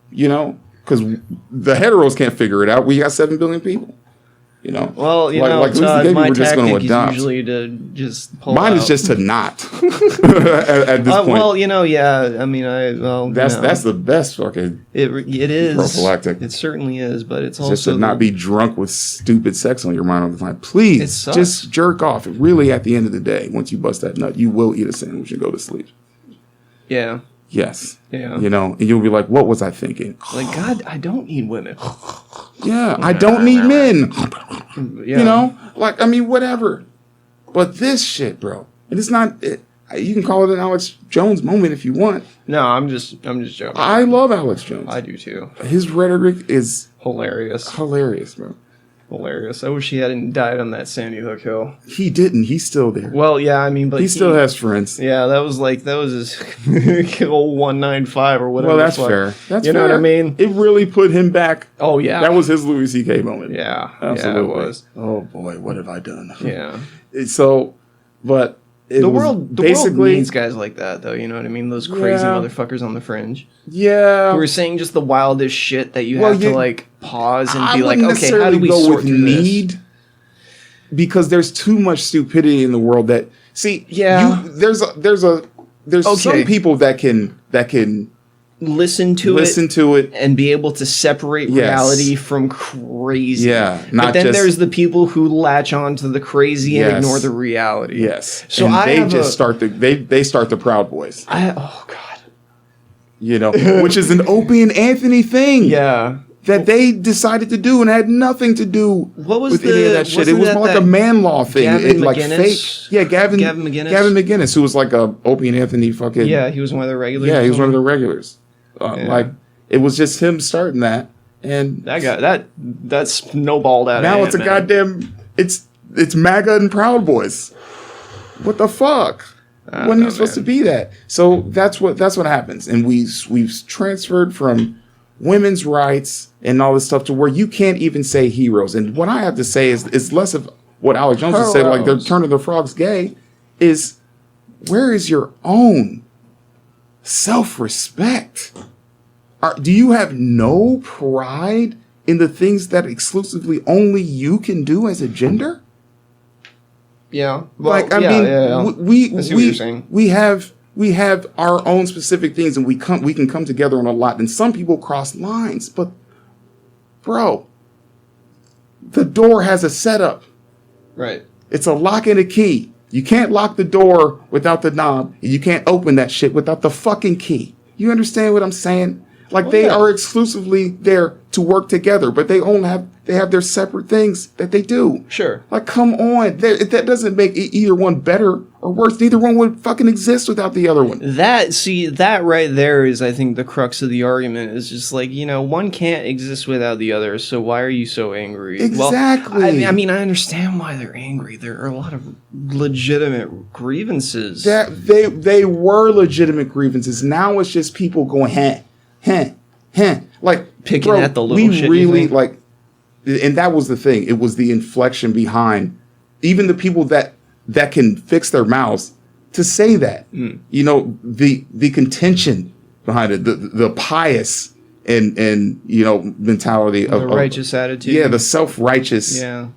You know, because the heteros can't figure it out. We got 7 billion people. You know, well, Todd, my tactic is usually to just pull Mine out. is just to not at this point. Well, I mean, that's the best fucking. It is prophylactic. It certainly is, but it's also just to not be drunk with stupid sex on your mind all the time. Please, just jerk off. Really, at the end of the day, once you bust that nut, you will eat a sandwich and go to sleep. Yeah. Yes. Yeah. You know, and you'll be like, what was I thinking? Like, God, I don't need women. Yeah, I don't need men. Yeah. You know? Like, I mean, whatever. But this shit, bro. And it's not... you can call it an Alex Jones moment if you want. No, I'm just joking. I love Alex Jones. I do, too. His rhetoric is... Hilarious, bro. Hilarious. I wish he hadn't died on that Sandy Hook Hill. He didn't. He's still there. Well, yeah, I mean, but he still has friends. Yeah, that was his kill 195 or whatever. Well, that's fair. That's you know fair. what I mean? It really put him back. Oh, yeah. That was his Louis C.K. moment. Yeah. Absolutely. Yeah, it was. Oh, boy, what have I done? Yeah. So, but... The world needs guys like that, though. You know what I mean? Those crazy motherfuckers on the fringe. Yeah. Who are saying just the wildest shit that you have to, like, pause and be like, okay, how do we go sort with through need? This? Because there's too much stupidity in the world that... See, there's some people that can listen to it and be able to separate reality from crazy. Yeah, but then there's the people who latch on to the crazy and ignore the reality. Yes. So and they start the Proud Boys. Oh God. You know, which is an Opie and Anthony thing. Yeah. That they decided to do and had nothing to do with any of that shit. It was more like a man law thing. Gavin like McGinnis? fake. Yeah, Gavin McGinnis, who was like a Opie and Anthony fucking... Yeah, he was one of the regulars. Yeah, he was one of the regulars. Like, it was just him starting that. And that snowballed out. Now it's a goddamn... It's MAGA and Proud Boys. What the fuck? When you're supposed to be that. So that's what happens. And we've transferred from women's rights and all this stuff to where you can't even say heroes. And what I have to say is less of what Alex Jones would say, like they're turning the frogs gay, is where is your own self-respect? Do you have no pride in the things that exclusively only you can do as a gender? Yeah. Well, like, I mean, I see what you're saying. we have our own specific things, and we can come together on a lot. And some people cross lines, but bro, the door has a setup. Right. It's a lock and a key. You can't lock the door without the knob. And you can't open that shit without the fucking key. You understand what I'm saying? Like, they are exclusively there to work together, but they have their separate things that they do. Sure. Like, come on. That doesn't make either one better or worse. Neither one would fucking exist without the other one. That right there is, I think, the crux of the argument, is just like, one can't exist without the other, so why are you so angry? Exactly. Well, I mean, I understand why they're angry. There are a lot of legitimate grievances. They were legitimate grievances. Now it's just people going, like, picking at the little shit. We really, like, and that was the thing. It was the inflection behind even the people that can fix their mouths to say that. The contention behind it, the pious and mentality of the righteous attitude. Yeah, the self-righteous. Yeah.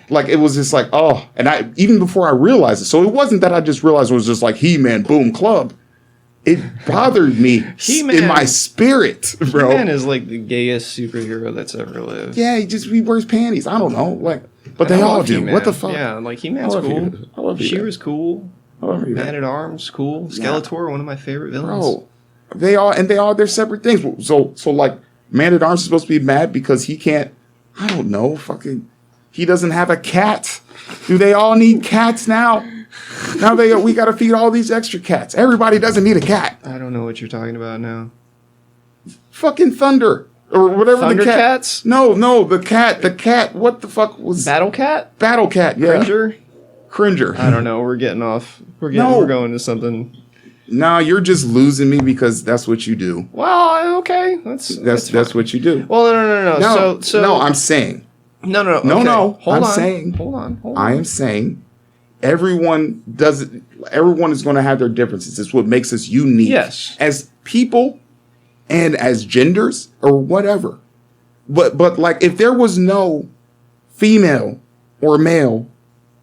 Like, it was just like, oh, and I, even before I realized it. So it wasn't that I just realized it was just like He-Man Boom Club. It bothered me in my spirit, bro. He-Man is like the gayest superhero that's ever lived. Yeah, he wears panties. I don't know, like, but they all do. He-Man. What the fuck? Yeah, like, He-Man's cool. I love you. She-Ra's cool. I love you. Man-at-Arms, cool. Skeletor, one of my favorite villains. Bro, they all have their separate things. So like, Man-at-Arms is supposed to be mad because he can't. I don't know. Fucking, he doesn't have a cat. Do they all need cats now? Now we got to feed all these extra cats. Everybody doesn't need a cat. I don't know what you're talking about now. Fucking Thunder or whatever. Thundercats? No, the cat. What the fuck was Battle Cat? Yeah. Cringer. I don't know. We're getting off. We're going to something. No, you're just losing me because that's what you do. Well, okay, that's what you do. Well, no. No, I'm saying. No. Okay. No. Hold on. I am saying. Everyone does it. Everyone is going to have their differences. It's what makes us unique. Yes. As people and as genders or whatever. But like, if there was no female or male,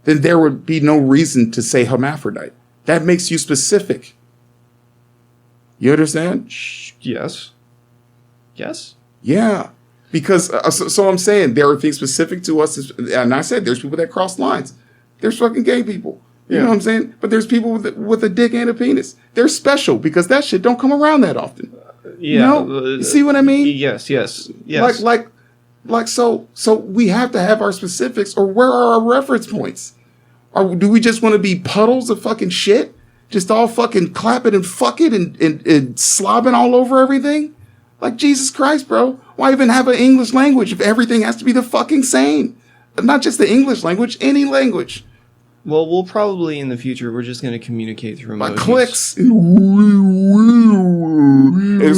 then there would be no reason to say hermaphrodite. That makes you specific. You understand? Yes. Yeah. Because, so I'm saying there are things specific to us. And I said there's people that cross lines. There's fucking gay people. You know what I'm saying? But there's people with a dick and a penis. They're special because that shit don't come around that often. Yeah. You see what I mean? Yes. Like, so we have to have our specifics, or where are our reference points? Or do we just want to be puddles of fucking shit? Just all fucking clapping and fucking and slobbing all over everything? Like, Jesus Christ, bro. Why even have an English language if everything has to be the fucking same? Not just the English language, any language. Well, we'll probably in the future, we're just going to communicate through emojis. By clicks. It's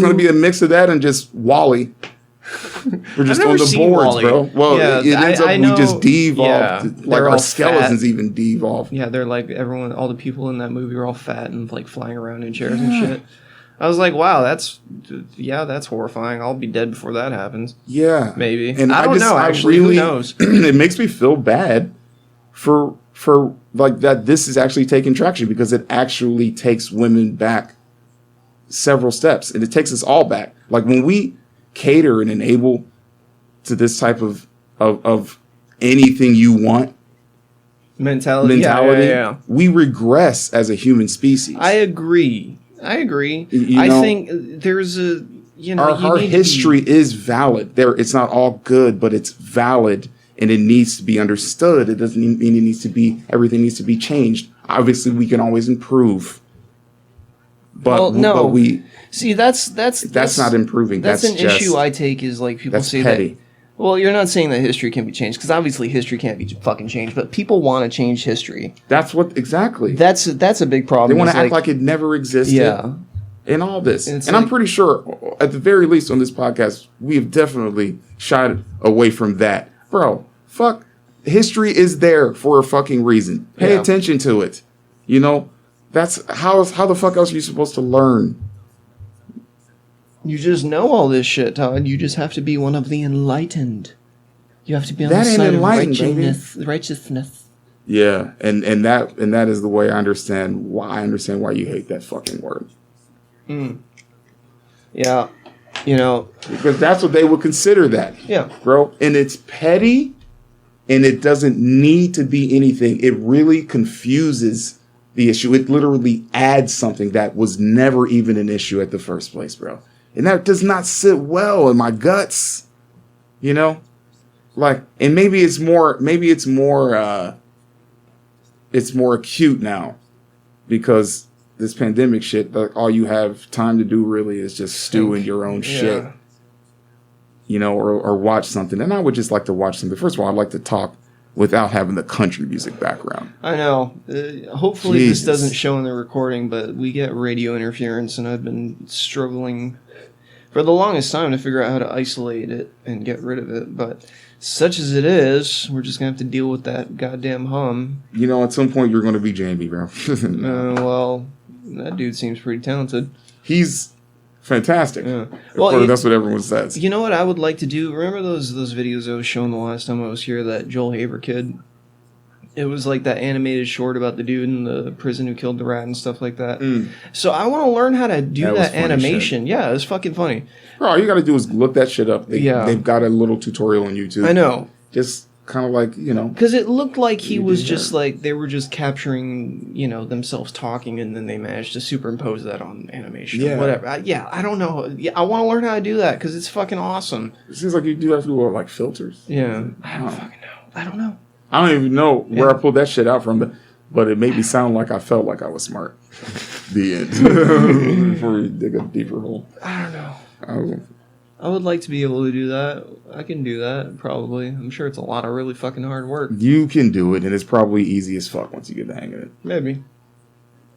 going to be a mix of that and just Wally. We're just on the boards, Wally. bro. Well, yeah, it ends up we just Yeah, devolved. Like, our skeletons fat. even devolved. Yeah, they're like all the people in that movie are all fat and like flying around in chairs and shit. I was like, wow, that's horrifying. I'll be dead before that happens. Yeah. Maybe. And I don't know, actually. Who knows? It makes me feel bad for like that this is actually taking traction, because it actually takes women back several steps. And it takes us all back. Like, when we cater and enable to this type of anything you want mentality, yeah. We regress as a human species. I agree. I think there's a, our history is valid. It's not all good, but it's valid, and it needs to be understood. It doesn't mean it needs to be, everything needs to be changed. Obviously, we can always improve. But see, that's not improving. That's an issue I take, is like, people say petty. Well, you're not saying that history can be changed, because obviously history can't be fucking changed, but people want to change history. That's what, exactly. That's a big problem. They want to act like it never existed. Yeah. And all this. And like, I'm pretty sure, at the very least on this podcast, we have definitely shied away from that. Bro, fuck. History is there for a fucking reason. Pay attention to it. You know? That's how the fuck else are you supposed to learn? You just know all this shit, Todd. You just have to be one of the enlightened. You have to be on the side of righteousness. Yeah, and that is the way I understand why you hate that fucking word. Yeah, you know, because that's what they would consider that. Yeah, bro, and it's petty, and it doesn't need to be anything. It really confuses the issue. It literally adds something that was never even an issue at the first place, bro. And that does not sit well in my guts, you know? Like, and maybe it's more acute now because this pandemic shit, like, all you have time to do really is just stew in your own shit, you know, or watch something. And I would just like to watch something. First of all, I'd like to talk without having the country music background. I know. Hopefully this doesn't show in the recording, but we get radio interference, and I've been struggling for the longest time to figure out how to isolate it and get rid of it. But such as it is, we're just going to have to deal with that goddamn hum. You know, at some point you're going to be Jamie, bro. Well, that dude seems pretty talented. He's fantastic. Yeah. Well, that's what everyone says. You know what I would like to do? Remember those videos I was showing the last time I was here, that Joel Haver kid? It was like that animated short about the dude in the prison who killed the rat and stuff like that. So I want to learn how to do that animation. Shit. Yeah, it was fucking funny. Bro, all you got to do is look that shit up. They've got a little tutorial on YouTube. I know. Just kind of like, you know. Because it looked like he was just like, they were just capturing, you know, themselves talking, and then they managed to superimpose that on animation. Yeah. Whatever. I don't know. Yeah, I want to learn how to do that because it's fucking awesome. It seems like you do have to do like filters. Yeah. I don't fucking know. I don't know. I don't even know where I pulled that shit out from, but it made me sound like I felt like I was smart. The end. Before we dig a deeper hole. I don't know. I would like to be able to do that. I can do that, probably. I'm sure it's a lot of really fucking hard work. You can do it, and it's probably easy as fuck once you get the hang of it. Maybe.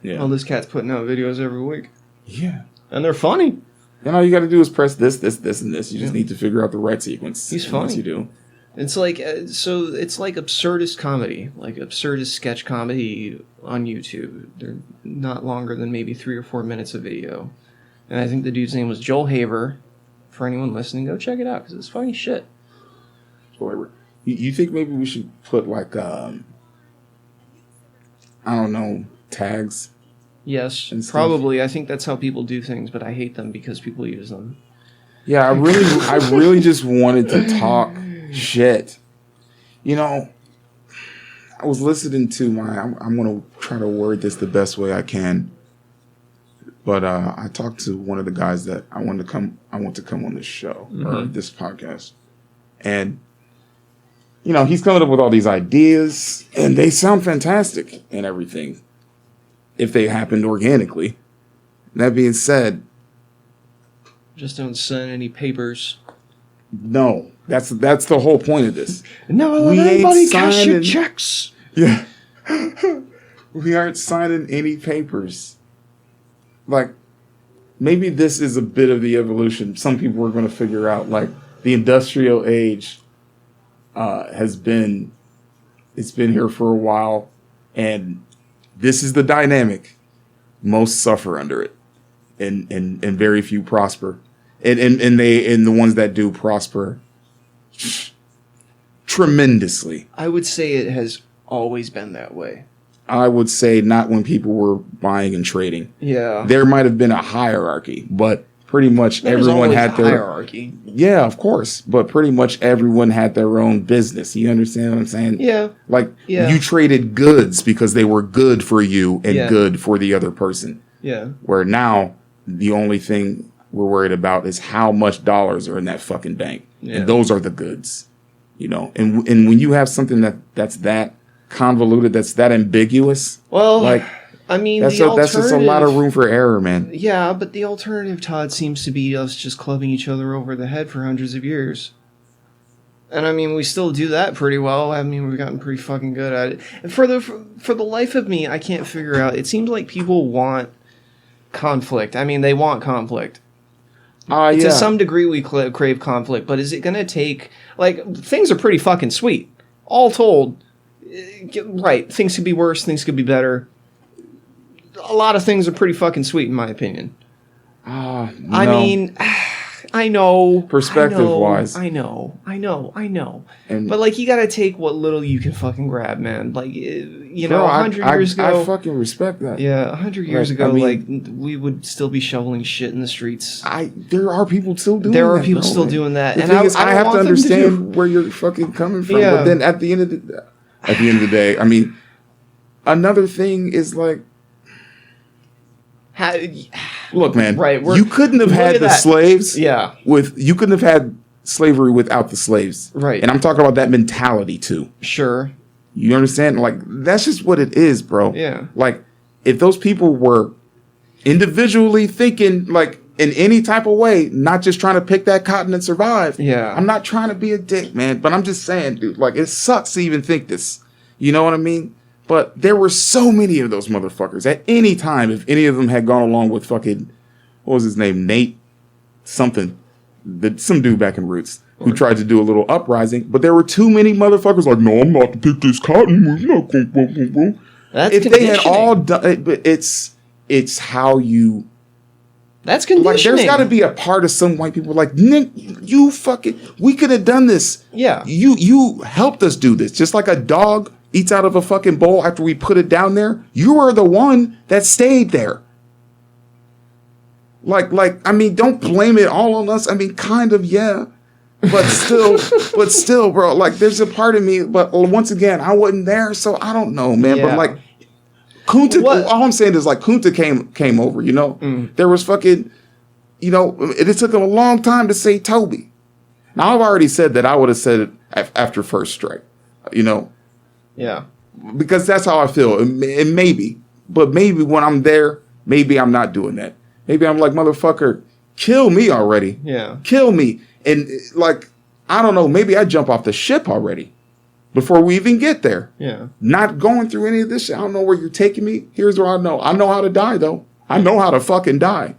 Yeah. Well, this cat's putting out videos every week. Yeah. And they're funny. And all you got to do is press this, and this. You just need to figure out the right sequence. He's funny. Once you do. It's like, so it's like absurdist comedy, like absurdist sketch comedy on YouTube. They're not longer than maybe 3 or 4 minutes of video. And I think the dude's name was Joel Haver. For anyone listening, go check it out, because it's funny shit. Joel Haver. You think maybe we should put like, I don't know, tags? Yes, probably. I think that's how people do things, but I hate them because people use them. Yeah, I really just wanted to talk shit. You know, I was listening to I'm going to try to word this the best way I can. But I talked to one of the guys that I want to come on this show, or this podcast. And, you know, he's coming up with all these ideas, and they sound fantastic and everything, if they happened organically. That being said, just don't sign any papers. No, that's the whole point of this. Never let anybody cash your checks. Yeah. We aren't signing any papers. Like, maybe this is a bit of the evolution. Some people are going to figure out, like, the industrial age it's been here for a while, and this is the dynamic. Most suffer under it, and very few prosper. And the ones that do prosper tremendously. I would say it has always been that way. I would say not when people were buying and trading. Yeah. There might have been a hierarchy, but pretty much everyone had their hierarchy. Yeah, of course. But pretty much everyone had their own business. You understand what I'm saying? Yeah. Like, you traded goods because they were good for you and good for the other person. Yeah. Where now the only thing we're worried about is how much dollars are in that fucking bank. Yeah. And those are the goods. You know? And when you have something that's that convoluted, that's that ambiguous. Well, like, I mean, that's just a lot of room for error, man. Yeah, but the alternative, Todd, seems to be us just clubbing each other over the head for hundreds of years. And I mean, we still do that pretty well. I mean, we've gotten pretty fucking good at it. And for the life of me, I can't figure out. It seems like people want conflict. I mean, they want conflict. Yeah. To some degree, we crave conflict, but is it going to take... Like, things are pretty fucking sweet. All told, right, things could be worse, things could be better. A lot of things are pretty fucking sweet, in my opinion. No. I mean... I know. Perspective-wise. I know. And but, like, you gotta take what little you can fucking grab, man. Like, you know, bro, 100 years ago... I fucking respect that. Yeah, 100 years Like, ago, I mean, like, we would still be shoveling shit in the streets. There are people still doing that. There are people still doing that. The And thing is, I I have to want them understand where you're fucking coming from. Yeah. But then at the end of the day, I mean, another thing is like, look, man, right, you couldn't have had the slaves. Yeah. You couldn't have had slavery without the slaves. Right. And I'm talking about that mentality too. Sure. You understand? Like, that's just what it is, bro. Yeah. Like, if those people were individually thinking, like, in any type of way, not just trying to pick that cotton and survive. Yeah. I'm not trying to be a dick, man, but I'm just saying, dude, like, it sucks to even think this. You know what I mean? But there were so many of those motherfuckers at any time. If any of them had gone along with fucking, what was his name? Nate something. Some dude back in Roots who tried to do a little uprising. But there were too many motherfuckers like, no, I'm not to pick this cotton. That's if they had all done, but it's how you. That's conditioning. Like, there's got to be a part of some white people like, Nick, you fucking, we could have done this. Yeah. You helped us do this. Just like a dog eats out of a fucking bowl after we put it down there. You were the one that stayed there. Like, I mean, don't blame it all on us. I mean, kind of, yeah. But still, bro, like, there's a part of me, but once again, I wasn't there, so I don't know, man. Yeah. But like, Kunta, all I'm saying is like Kunta came over, you know? There was fucking, you know, it took him a long time to say Toby. Now, I've already said that I would have said it after first strike, you know? Yeah. Because that's how I feel. And maybe when I'm there, maybe I'm not doing that. Maybe I'm like, motherfucker, kill me already. Yeah. Kill me. And like, I don't know, maybe I jump off the ship already before we even get there. Yeah. Not going through any of this shit. I don't know where you're taking me. Here's what I know. I know how to die, though. I know how to fucking die.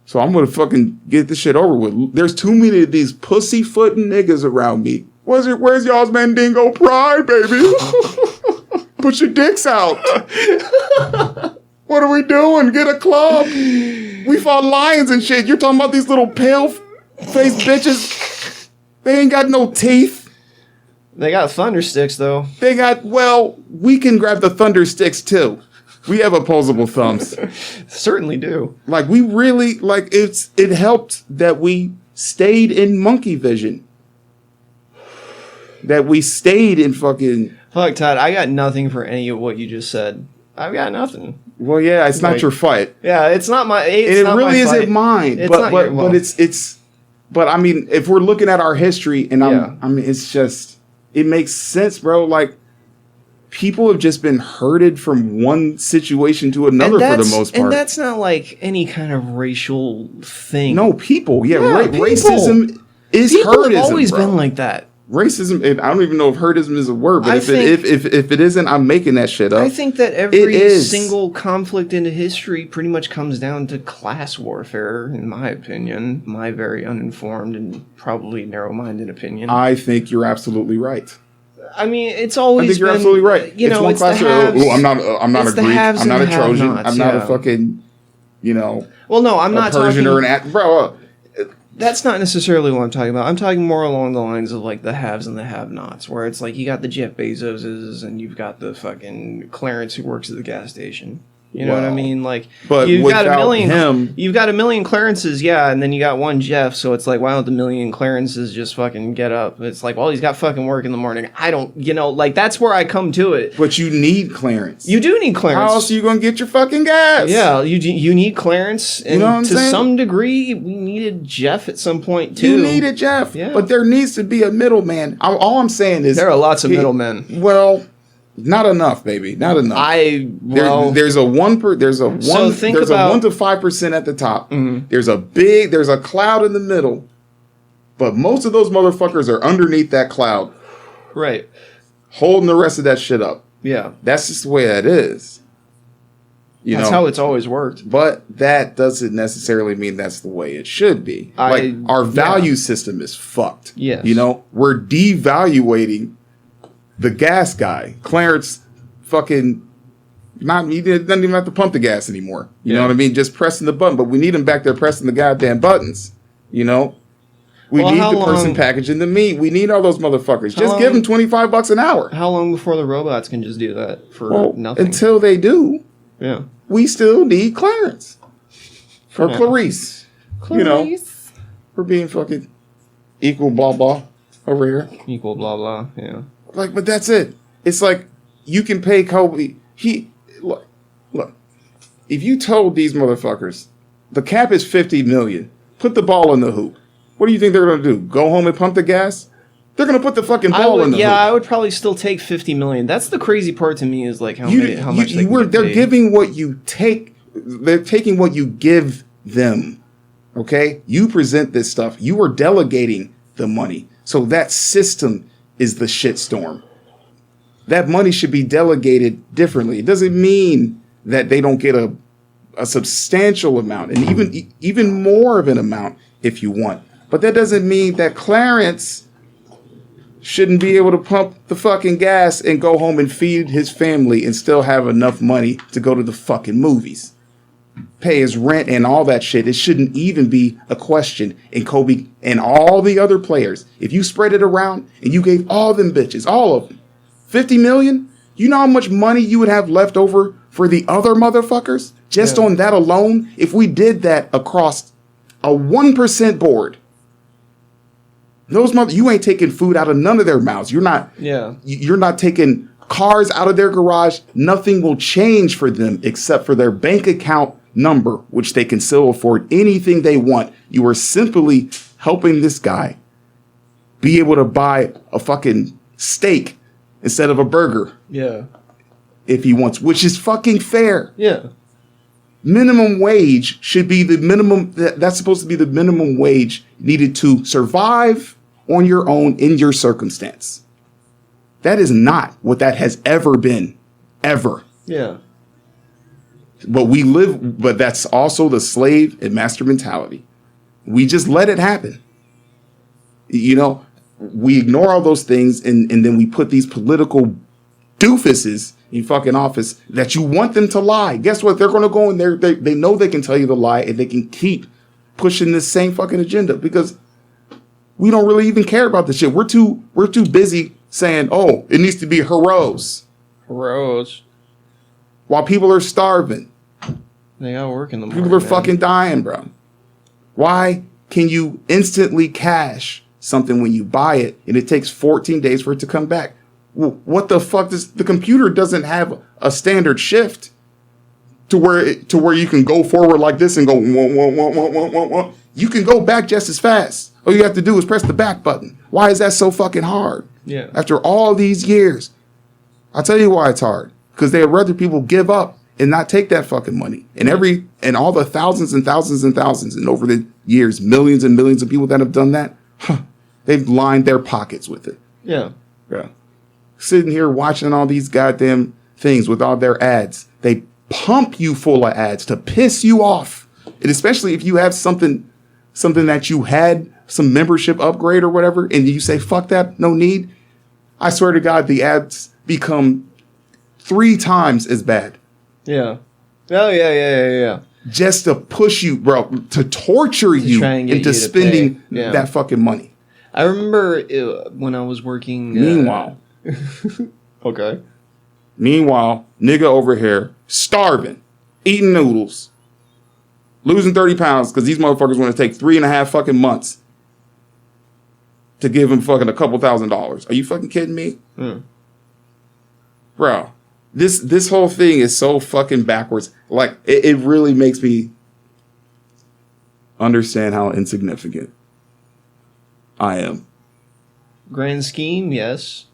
So I'm going to fucking get this shit over with. There's too many of these pussyfooting niggas around me. Where's y'all's Mandingo pride, baby? Put your dicks out. What are we doing? Get a club. We fought lions and shit. You're talking about these little pale-faced bitches. They ain't got no teeth. They got thunder sticks, though. We can grab the thunder sticks, too. We have opposable thumbs. Certainly do. Like, we really, like, it helped that we stayed in monkey vision. That we stayed in fucking... Fuck, Todd, I got nothing for any of what you just said. I've got nothing. Well, yeah, it's not your fight. Yeah, it's not my... It really isn't mine. It's but not your, well, but it's... But, I mean, if we're looking at our history, and I mean, it's just... It makes sense, bro. Like, people have just been herded from one situation to another for the most part. And that's not, like, any kind of racial thing. No, people. Yeah, people. Racism is people herdism, have always bro. been like that. Racism, and I don't even know if herdism is a word, but if it isn't, I'm making that shit up. I think that every single conflict in history pretty much comes down to class warfare, in my opinion, my very uninformed and probably narrow-minded opinion. I think you're absolutely right. I mean, it's always I think you're absolutely right. You know, it's one class. I'm not a Greek. I'm not a Trojan. I'm not a fucking, you know. Well, no, I'm not Persian talking, or an bro. That's not necessarily what I'm talking about. I'm talking more along the lines of like the haves and the have-nots, where it's like you got the Jeff Bezoses and you've got the fucking Clarence who works at the gas station. You know what I mean? Like, but you've got a million Clarences, yeah, and then you got one Jeff, so it's like, why don't the million Clarences just fucking get up? It's like, well, he's got fucking work in the morning. I don't, you know, like, that's where I come to it. But you need Clarence. You do need Clarence. How else are you going to get your fucking gas? Yeah, you need Clarence, and you know what I'm saying? some degree, we needed Jeff at some point, too. You needed Jeff, yeah. But there needs to be a middleman. All I'm saying is... There are lots of middlemen. Well... Not enough, baby. Not enough. There's a 1 to 5% at the top. Mm-hmm. There's a cloud in the middle But most of those motherfuckers are underneath that cloud, Right. holding the rest of that shit up. Yeah. That's just the way that is. That's how it's always worked. But that doesn't necessarily mean that's the way it should be. Our value system is fucked. Yes. We're devaluating the gas guy. Clarence fucking he doesn't even have to pump the gas anymore. You know what I mean? Just pressing the button. But we need him back there pressing the goddamn buttons. We need the person packaging the meat. We need all those motherfuckers. Just give them $25 an hour. How long before the robots can just do that for nothing? Until they do. Yeah. We still need Clarence. Or Clarice. Clarice. We're being fucking equal blah blah over here. Equal blah blah, yeah. But that's it. It's like you can pay Kobe. Look. If you told these motherfuckers the cap is $50 million, put the ball in the hoop. What do you think they're gonna do? Go home and pump the gas? They're gonna put the fucking ball in the hoop. Yeah, I would probably still take $50 million. That's the crazy part to me is like how much they're giving what you take. They're taking what you give them. Okay, you present this stuff. You are delegating the money, so that system is the shitstorm. That money should be delegated differently. It doesn't mean that they don't get a substantial amount, and even more of an amount if you want. But that doesn't mean that Clarence shouldn't be able to pump the fucking gas and go home and feed his family and still have enough money to go to the fucking movies, pay his rent and all that shit. It shouldn't even be a question. And Kobe and all the other players, if you spread it around and you gave all them bitches, all of them, $50 million, you know how much money you would have left over for the other motherfuckers? Just on that alone, if we did that across a 1% board, you ain't taking food out of none of their mouths. You're not taking cars out of their garage. Nothing will change for them except for their bank account number, which they can still afford anything they want. You are simply helping this guy be able to buy a fucking steak instead of a burger. Yeah. If he wants, which is fucking fair. Yeah. Minimum wage should be the minimum. That's supposed to be the minimum wage needed to survive on your own in your circumstance. That is not what that has ever been. Ever. Yeah. But that's also the slave and master mentality. We just let it happen. We ignore all those things and then we put these political doofuses in fucking office that you want them to lie. Guess what? They're going to go in there. They know they can tell you the lie and they can keep pushing this same fucking agenda because we don't really even care about this shit. We're too busy saying, oh, it needs to be heroes. Heroes. While people are starving. They got work in the morning. People are fucking dying, bro. Why can you instantly cash something when you buy it and it takes 14 days for it to come back? Well, what the fuck the computer doesn't have a standard shift to where you can go forward like this and go wah. You can go back just as fast. All you have to do is press the back button. Why is that so fucking hard? Yeah. After all these years, I'll tell you why it's hard. Because they'd rather people give up and not take that fucking money. And all the thousands and thousands and thousands and over the years, millions and millions of people that have done that, they've lined their pockets with it. Yeah. Yeah. Sitting here watching all these goddamn things with all their ads. They pump you full of ads to piss you off. And especially if you have something that you had, some membership upgrade or whatever, and you say, fuck that, no need. I swear to God, the ads become 3 times as bad. Yeah. Oh, yeah. Just to push you, bro, to torture you into spending that fucking money. I remember when I was working. Meanwhile. Okay. Meanwhile, nigga over here, starving, eating noodles, losing 30 pounds because these motherfuckers want to take 3.5 fucking months to give him fucking a couple $1,000s. Are you fucking kidding me? Bro, this whole thing is so fucking backwards. Like, it really makes me understand how insignificant I am. Grand scheme, yes.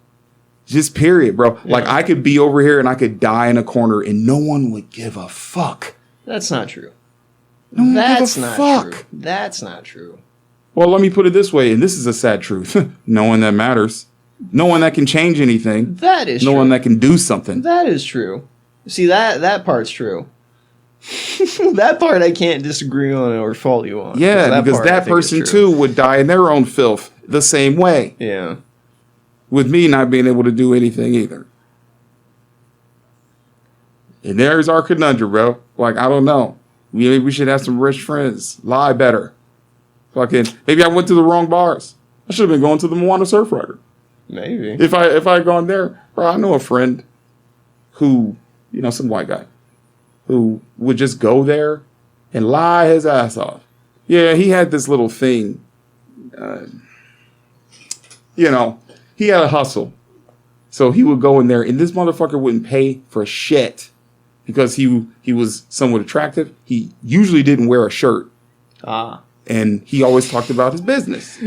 Just period, bro. Yeah. Like, I could be over here and I could die in a corner and no one would give a fuck. That's not true. No one That's give a not fuck. true. That's not true. Well, let me put it this way, and this is a sad truth. No one that matters. No one that can change anything. That is no true. one that can do something. That is true. See, that part's true. That part I can't disagree on or fault you on. Yeah, because that person too would die in their own filth the same way. Yeah. With me not being able to do anything either. And there's our conundrum, bro. Like, I don't know. Maybe we should have some rich friends. Lie better. Fucking, maybe I went to the wrong bars. I should have been going to the Moana Surf Rider. Maybe. If I had gone there, bro, I know a friend who, some white guy, who would just go there and lie his ass off. Yeah, he had this little thing. He had a hustle. So he would go in there, and this motherfucker wouldn't pay for shit because he was somewhat attractive. He usually didn't wear a shirt. And he always talked about his business.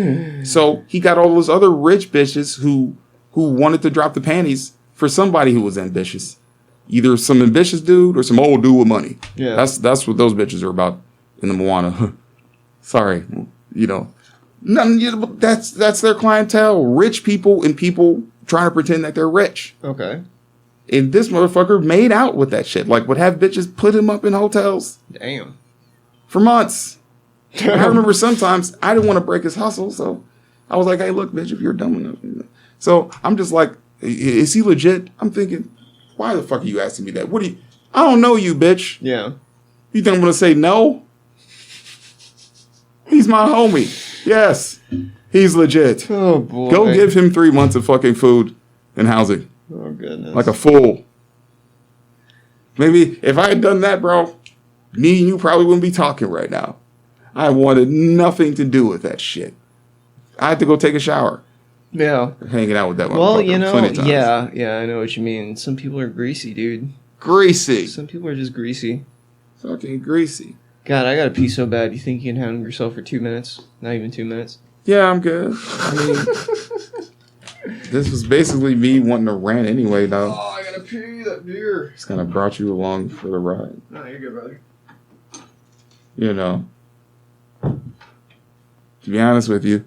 So he got all those other rich bitches who wanted to drop the panties for somebody who was ambitious. Either some ambitious dude or some old dude with money. Yeah. That's what those bitches are about in the Moana. Sorry. That's their clientele. Rich people and people trying to pretend that they're rich. Okay. And this motherfucker made out with that shit. Like, would have bitches put him up in hotels. Damn. For months. I remember sometimes I didn't want to break his hustle, so I was like, hey, look, bitch, if you're dumb enough. So I'm just like, is he legit? I'm thinking, why the fuck are you asking me that? I don't know you, bitch. Yeah. You think I'm going to say no? He's my homie. Yes, he's legit. Oh, boy. Go give him 3 months of fucking food and housing. Oh, goodness. Like a fool. Maybe if I had done that, bro, me and you probably wouldn't be talking right now. I wanted nothing to do with that shit. I had to go take a shower. Yeah. Hanging out with that Well, motherfucker plenty of times. yeah, I know what you mean. Some people are greasy, dude. Greasy. Some people are just greasy. Fucking greasy. God, I gotta pee so bad. You think you can handle yourself for 2 minutes? Not even 2 minutes? Yeah, I'm good. I mean, this was basically me wanting to rant anyway, though. Oh, I gotta pee that beer. Just kind of brought you along for the ride. No, you're good, brother. To be honest with you,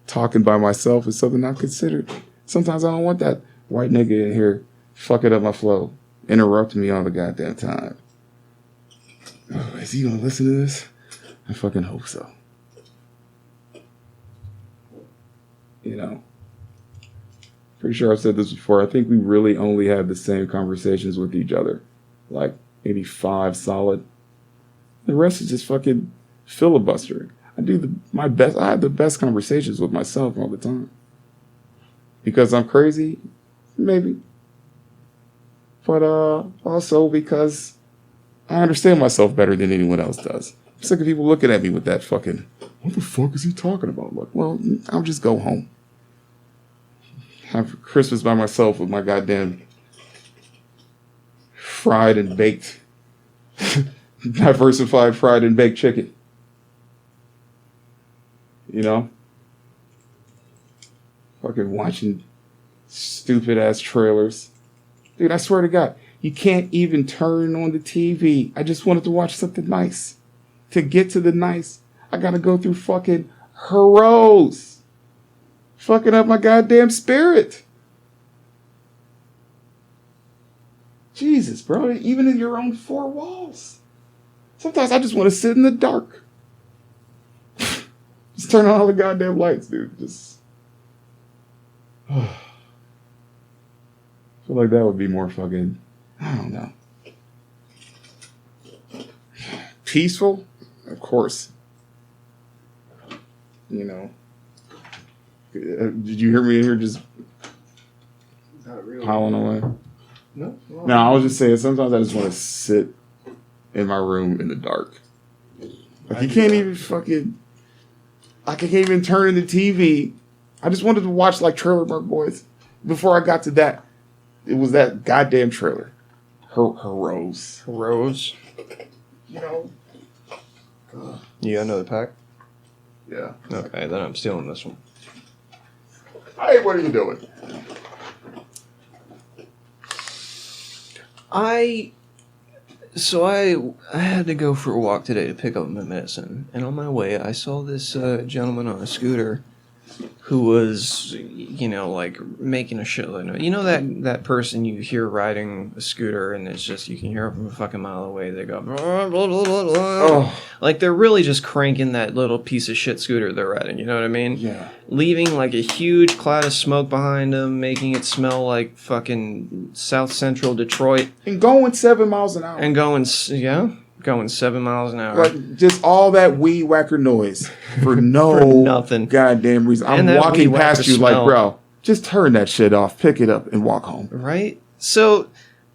talking by myself is something I've considered. Sometimes I don't want that white nigga in here fucking up my flow, interrupting me all the goddamn time. Oh, is he gonna listen to this? I fucking hope so. Pretty sure I've said this before. I think we really only have the same conversations with each other. Like, maybe 5 solid. The rest is just fucking filibustering. I do my best. I have the best conversations with myself all the time. Because I'm crazy, maybe. But also because I understand myself better than anyone else does. I'm sick of people looking at me with that fucking, what the fuck is he talking about? Like, well, I'll just go home. Have Christmas by myself with my goddamn fried and baked, diversified fried and baked chicken. Fucking watching stupid ass trailers. Dude, I swear to God, you can't even turn on the TV. I just wanted to watch something nice. To get to the nice, I gotta go through fucking heroes. Fucking up my goddamn spirit. Jesus, bro, even in your own 4 walls. Sometimes I just want to sit in the dark. Just turn on all the goddamn lights, dude. Just. I feel like that would be more fucking. I don't know. Peaceful? Of course. Did you hear me in here just Not really. howling away? No. No, I was just saying, sometimes I just want to sit in my room in the dark. Like, you can't even fucking... I can't even turn in the TV. I just wanted to watch, like, Trailer Park Boys. Before I got to that, it was that goddamn trailer. Heroes. Rose. You got another pack? Yeah. Okay, then I'm stealing this one. Hey, what are you doing? So I had to go for a walk today to pick up my medicine, and on my way I saw this gentleman on a scooter who was, like making a shitload of noise. You know that person you hear riding a scooter, and it's just you can hear it from a fucking mile away. They go, blah, blah, blah, blah, blah. Oh. Like they're really just cranking that little piece of shit scooter they're riding. You know what I mean? Yeah. Leaving like a huge cloud of smoke behind them, making it smell like fucking South Central Detroit. And going 7 miles an hour. And going 7 miles an hour. Like, just all that weed whacker noise for no For nothing. goddamn reason. And I'm that walking weed past whacker you like, smell. bro, just turn that shit off, pick it up, and walk home. Right? So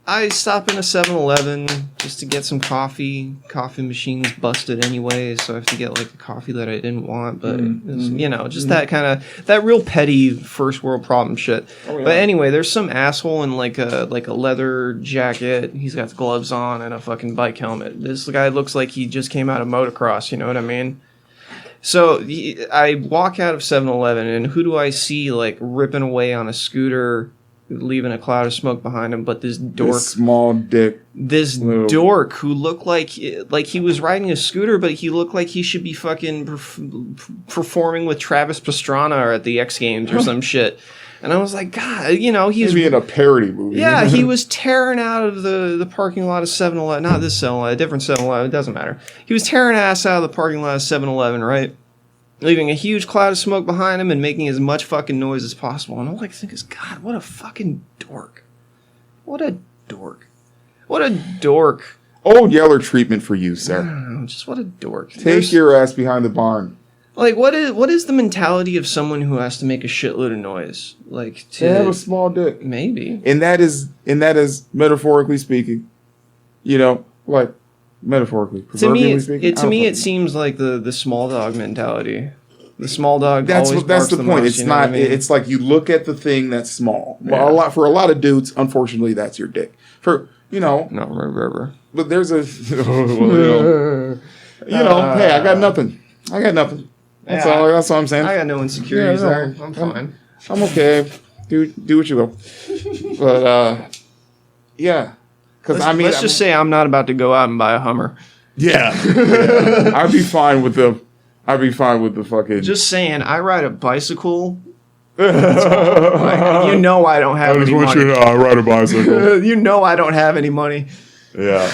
I stop in a 7-Eleven just to get some coffee. Coffee machine's busted anyway, so I have to get like the coffee that I didn't want. But it's, just that kind of that real petty first world problem shit. Oh, yeah. But anyway, there's some asshole in like a leather jacket. He's got gloves on and a fucking bike helmet. This guy looks like he just came out of motocross. You know what I mean? So I walk out of 7-Eleven, and who do I see like ripping away on a scooter, leaving a cloud of smoke behind him? But this dork, This small dick. this little- dork who looked like he was riding a scooter, but he looked like he should be fucking performing with Travis Pastrana at the X Games or some shit. And I was like, God, he's Maybe in a parody movie. yeah, he was tearing out of the parking lot of 7-Eleven. Not this 7-Eleven, a different 7-Eleven. It doesn't matter. He was tearing ass out of the parking lot of 7-Eleven, right? Leaving a huge cloud of smoke behind him and making as much fucking noise as possible. And all I can think is, God, what a fucking dork. What a dork. What a dork. Old Yeller treatment for you, I sir. don't know, just what a dork. Take your ass behind the barn. Like, what is the mentality of someone who has to make a shitload of noise? Like, They have a small dick. maybe. And that is metaphorically speaking, like metaphorically, To me, proverbially speaking. I don't it fucking- seems like the small dog mentality. The small dog That's always that's barks the point. most, It's you know not. what I mean? It's like you look at the thing that's small. Yeah. Well, for a lot of dudes, unfortunately, that's your dick. No, remember. But there's a, hey, I got nothing. That's Yeah. all. That's all I'm saying. I got no insecurities Yeah, no, there. I'm fine. I'm okay. Do what you will. But yeah, because Let's just say I'm not about to go out and buy a Hummer. yeah. I'd be fine with the fucking. Just saying, I ride a bicycle. I don't have any money. to ride a bicycle. I don't have any money. Yeah.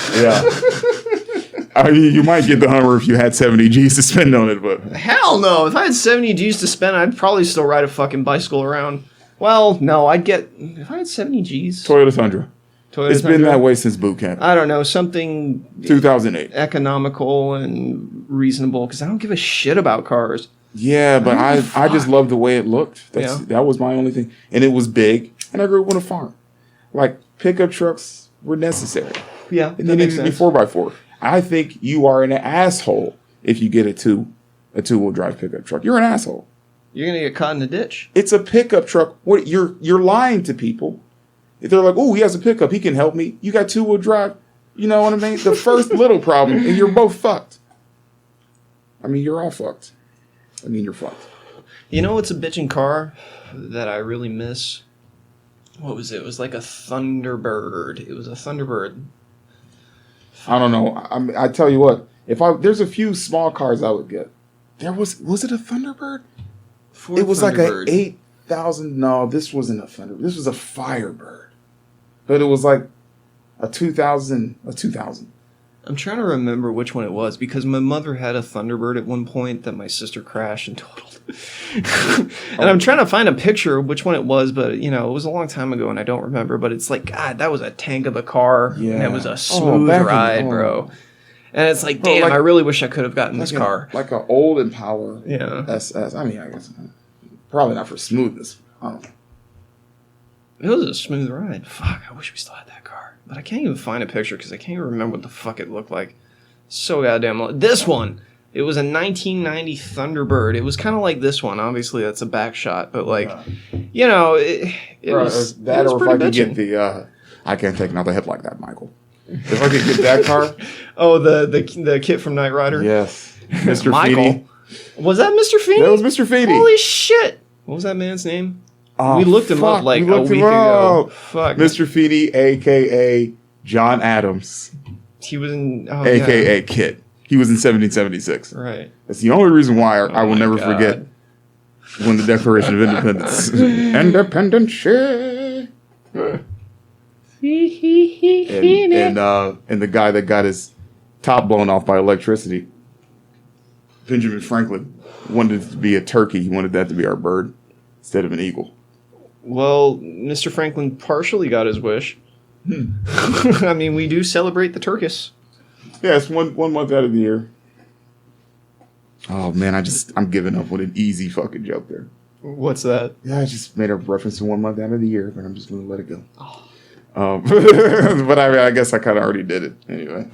I mean, you might get the Hummer if you had 70 G's to spend on it, but Hell no. If I had 70 G's to spend, I'd probably still ride a fucking bicycle around. Well, no, if I had 70 G's. Toyota Tundra. It's been Tundra, that way since boot camp. I don't know, something 2008. economical and reasonable, because I don't give a shit about cars. Yeah, but I just loved the way it looked. Yeah. That was my only thing. And it was big, and I grew up on a farm. Like, pickup trucks were necessary. Yeah, And they needed to be 4x4. I think you are an asshole if you get a two-wheel drive pickup truck. You're an asshole. You're going to get caught in the ditch. It's a pickup truck. What you're lying to people. If they're like, oh, he has a pickup, he can help me. You got two-wheel drive. You know what I mean? The first little problem, and you're both fucked. I mean, you're all fucked. I mean, you're fucked. You know what's a bitchin' car that I really miss? What was it? It was like a Thunderbird. It was a Thunderbird. I don't know. I tell you what. There's a few small cars I would get. Was it a Thunderbird? Ford It was Thunderbird. like a 8,000. No, this wasn't a Thunderbird. This was a Firebird. But it was like a 2000. I'm trying to remember which one it was, because my mother had a Thunderbird at one point that my sister crashed and totaled. And I'm trying to find a picture of which one it was, but it was a long time ago and I don't remember. But it's like, God, that was a tank of a car. Yeah. And it was a smooth ride, bro. And it's like, damn, I really wish I could have gotten this car. Like an old Impala Yeah. SS. I mean, I guess probably not for smoothness. I don't know. It was a smooth ride. Fuck, I wish we still had that car. But I can't even find a picture because I can't even remember what the fuck it looked like. So goddamn low. This one! It was a 1990 Thunderbird. It was kind of like this one. Obviously, that's a back shot. But, like, it was that, it was or if I pretty could get bitchin'. the... I can't take another hit like that, Michael. If I could get that car... Oh, the kid from Knight Rider? Yes. Mr. Michael. Feedy. Was that Mr. Feedy? That was Mr. Feedy. Holy shit! What was that man's name? Oh, we looked him up fuck, like we a looked week him ago. up. Fuck. Mr. Feedy, a.k.a. John Adams. He was in... Oh, a.k.a. yeah. Kit. He was in 1776. Right. That's the only reason why I will my never God. forget when the Declaration of Independence. Independence. And the guy that got his top blown off by electricity, Benjamin Franklin, wanted it to be a turkey. He wanted that to be our bird instead of an eagle. Well, Mr. Franklin partially got his wish. I mean, we do celebrate the turkis. Yeah, it's one month out of the year. Oh man, I'm giving up with an easy fucking joke there. What's that? Yeah, I just made a reference to 1 month out of the year, but I'm just gonna let it go. But I guess I kind of already did it anyway.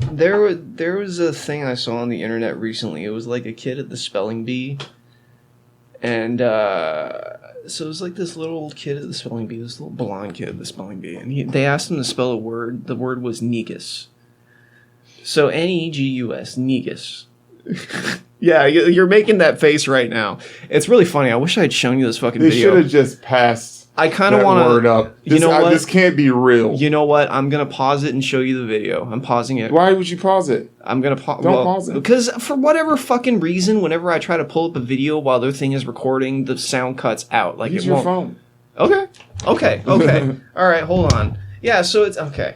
There was a thing I saw on the internet recently. It was like a kid at the spelling bee, and so it was like this little kid at the spelling bee, this little blonde kid at the spelling bee, and they asked him to spell a word. The word was negus. So Negus, negus. Yeah, you're making that face right now. It's really funny. I wish I had shown you this fucking They video. should have just passed. I kind of that want word up. You know what? This can't be real. You know what? I'm gonna pause it and show you the video. I'm pausing it. Why would you pause it? I'm gonna pause. Don't pause it. Because for whatever fucking reason, whenever I try to pull up a video while their thing is recording, the sound cuts out. Like Use it your won't. phone. Okay. All right, hold on. Yeah, so it's okay.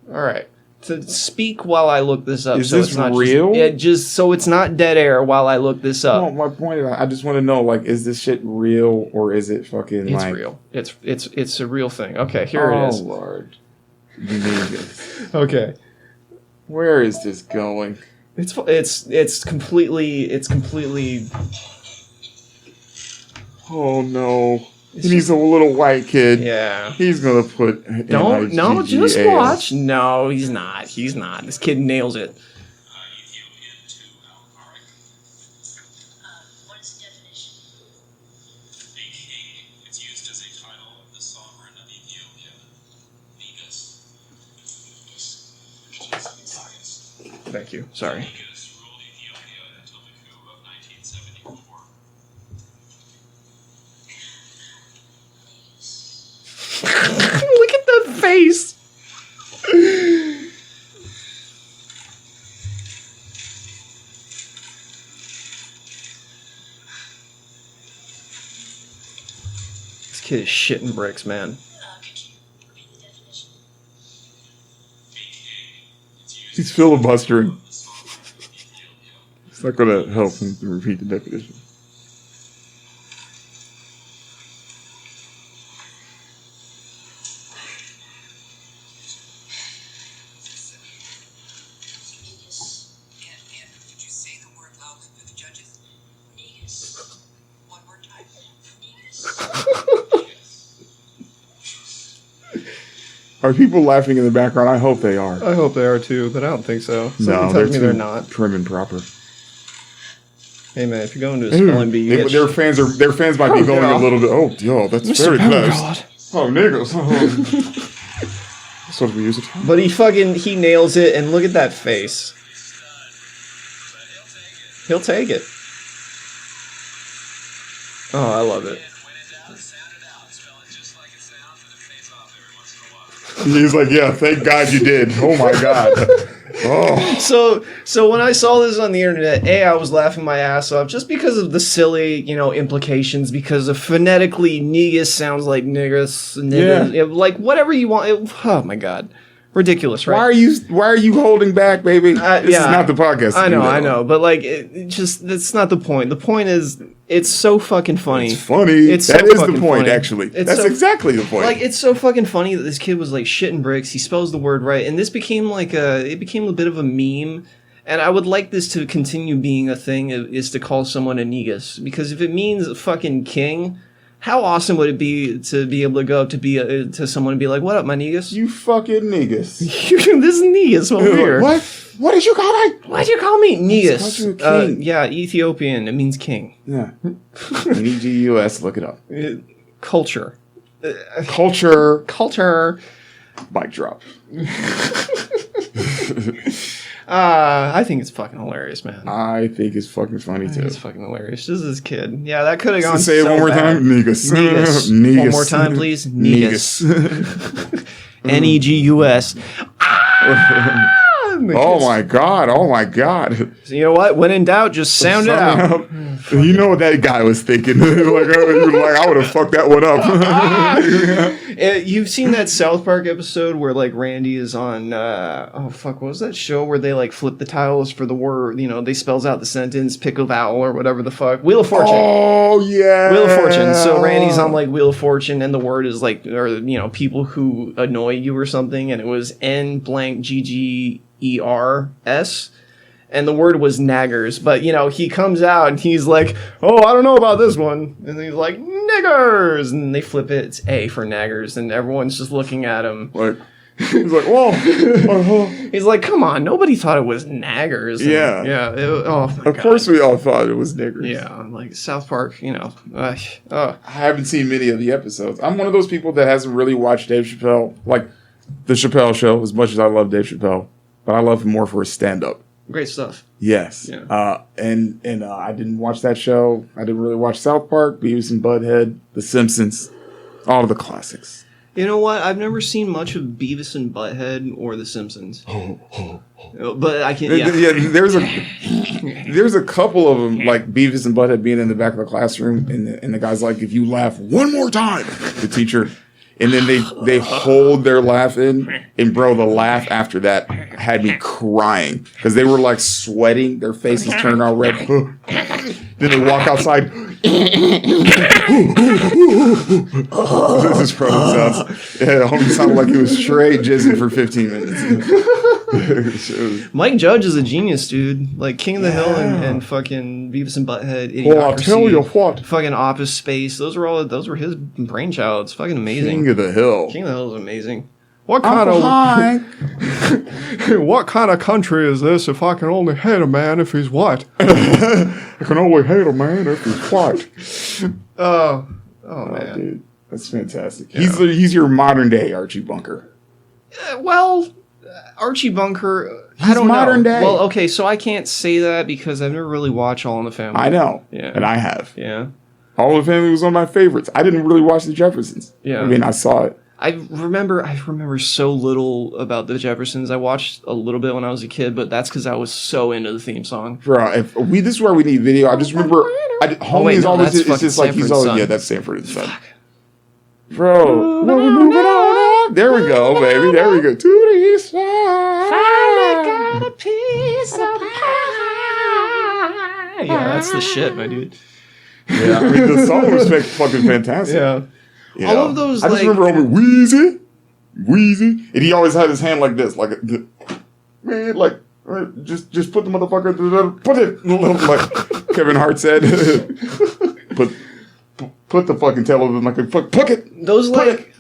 All right. To speak while I look this up. Is so this it's not real? Just so it's not dead air while I look this up. No, my point is, I just want to know, like, is this shit real or is it fucking It's like... real. It's a real thing. Okay, here it is. Oh, Lord. Negus. Okay. Where is this going? It's completely Oh, no. He's a little white kid. yeah. He's going to put... Just watch. No, he's not. This kid nails it. Ethiopian to Algoric. What is the definition? A king. It's used as a title of the sovereign of Ethiopia. Negus. Thank you. Sorry. Negus ruled Ethiopia until the coup of 1974. Look at the face. This kid is shitting bricks, man. Could you repeat the definition? A king. It's used He's filibustering. as the sovereign of Ethiopia. It's not going to help him to repeat the definition. Negus. And did you say the word loudly for the judges? Negus. One more time. Negus. Are people laughing in the background? I hope they are. I hope they are too, but I don't think so. No, they're not. prim and proper. Hey man, if you're going to a spelling bee, you get Their fans might be going a little bit. Oh, yo, that's very close. Oh, niggas. That's what we use it. But he nails it, and look at that face. He'll take it. Oh, I love it. When in doubt, sound it out. Spell it just like it sounds and it pays off every once in a while. He's like, yeah, thank God you did. Oh my God. Oh, So when I saw this on the internet, I was laughing my ass off just because of the silly, implications. Because of phonetically, negus sounds like niggas, like whatever you want. Oh my god, ridiculous, right? why are you holding back, baby? This is not the podcast. to I do that know, on. but like, that's not the point. The point is, it's so fucking funny. It's funny. It's That so is the fucking point, funny. actually. It's That's so- exactly the point. Like, it's so fucking funny that this kid was like shitting bricks. He spells the word right, and this became it became a bit of a meme. And I would like this to continue being a thing, is to call someone a negus, because if it means fucking king, how awesome would it be to be able to go up to someone and be like, "What up, my negus? you fucking niggas. This is negus over here. What? What did you call me? Why'd you call me negus? called you a king. Yeah, Ethiopian. It means king. Yeah. Negus, look it up. Culture. Culture. Mic drop. I think it's fucking hilarious, man. I think it's fucking funny I think too. it's fucking hilarious. Just this kid. Yeah, that could have gone. Say it so one more bad. time. Negus. Negus. Negus. One more time, please. Negus. Negus. Negus. The Oh kids- my god! Oh my god! You know what? When in doubt, just sound it out. You know what that guy was thinking? I would have fucked that one up. You've seen that South Park episode where like Randy is on what was that show where they like flip the tiles for the word, they spells out the sentence, pick a vowel or whatever the fuck. Wheel of Fortune. Oh yeah, Wheel of Fortune. So Randy's on like Wheel of Fortune and the word is like, or people who annoy you or something, and it was N blank GGERS. And the word was naggers, but he comes out and he's like, "Oh, I don't know about this one," and he's like, "Niggers," and they flip it. It's A for naggers, and everyone's just looking at him. Like he's like, "Whoa!" He's like, "Come on, nobody thought it was naggers." And, Yeah. yeah. Of course, we all thought it was niggers. Yeah, like South Park. I haven't seen many of the episodes. I'm one of those people that hasn't really watched Dave Chappelle, like the Chappelle Show, as much as I love Dave Chappelle, but I love him more for his stand-up. Great stuff. Yes. Yeah. And I didn't watch that show. I didn't really watch South Park, Beavis and Butthead, The Simpsons, all of the classics. You know what? I've never seen much of Beavis and Butthead or The Simpsons. But I can. Yeah. There's a couple of them, like Beavis and Butthead being in the back of the classroom, and the guy's like, "If you laugh one more time," the teacher, and then they hold their laugh in, and bro, the laugh after that had me crying because they were like sweating, their faces turned all red. Then they walk outside. This is probably sounds. Yeah, it only sounded like it was straight jizzing for 15 minutes. Mike Judge is a genius, dude. Like King of the Hill and fucking Beavis and Butthead. Well, I'll tell you what. Fucking Office Space. Those were his brainchild. It's fucking amazing. King of the Hill. King of the Hill is amazing. What kind of country is this if I can only hate a man if he's white? I can only hate a man if he's white. Oh man. Dude, that's fantastic. Yeah. He's your modern day Archie Bunker. Archie Bunker, He's I don't modern know. day. Well, okay, so I can't say that because I've never really watched All in the Family. I know. Yeah. And I have. Yeah. All in the Family was one of my favorites. I didn't really watch The Jeffersons. Yeah. I mean, I saw it. I remember so little about the Jeffersons. I watched a little bit when I was a kid, but that's because I was so into the theme song. Bro, this is where we need video. I just remember, homie is always, it's just like he's always, that's Sanford and Son. Bro, we're moving on. There we go, baby. There we go. To the east side. Finally got a piece of pie. Yeah, that's the shit, my dude. Yeah, I mean, the song was fucking fantastic. Yeah. You All know? of those, I just remember over Wheezy, and he always had his hand like this, like, man, like, just put the motherfucker, put it, like Kevin Hart said, put the fucking television, like, put it. Those, like,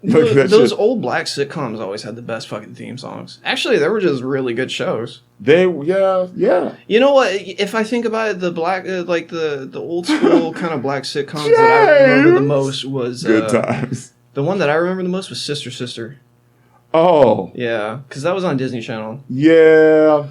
those shit. old black sitcoms always had the best fucking theme songs. Actually, they were just really good shows. Yeah. You know what? If I think about it, the black, like the old school kind of black sitcoms that I remember the most was Good times. The one that I remember the most was Sister Sister. Oh. Yeah, because that was on Disney Channel. Yeah.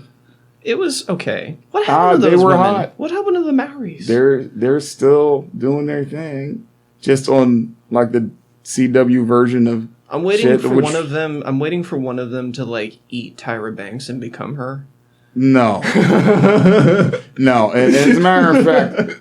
It was okay. What happened to they those were women? hot. What happened to the Maoris? They're still doing their thing, just on like the CW version of. I'm waiting shit, for which- one of them. I'm waiting for one of them to like eat Tyra Banks and become her. No. No. And as a matter of fact,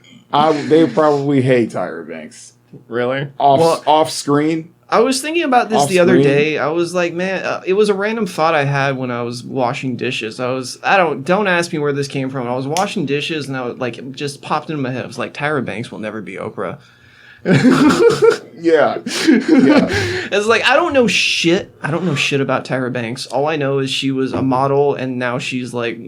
they probably hate Tyra Banks. Really? Off screen. I was thinking about this Off the other screen? day. I was like, man, it was a random thought I had when I was washing dishes. Don't ask me where this came from. I was washing dishes and I was like, it just popped into my head. I was like, Tyra Banks will never be Oprah. Yeah. It's like, I don't know shit about Tyra Banks. All I know is she was a model and now she's like,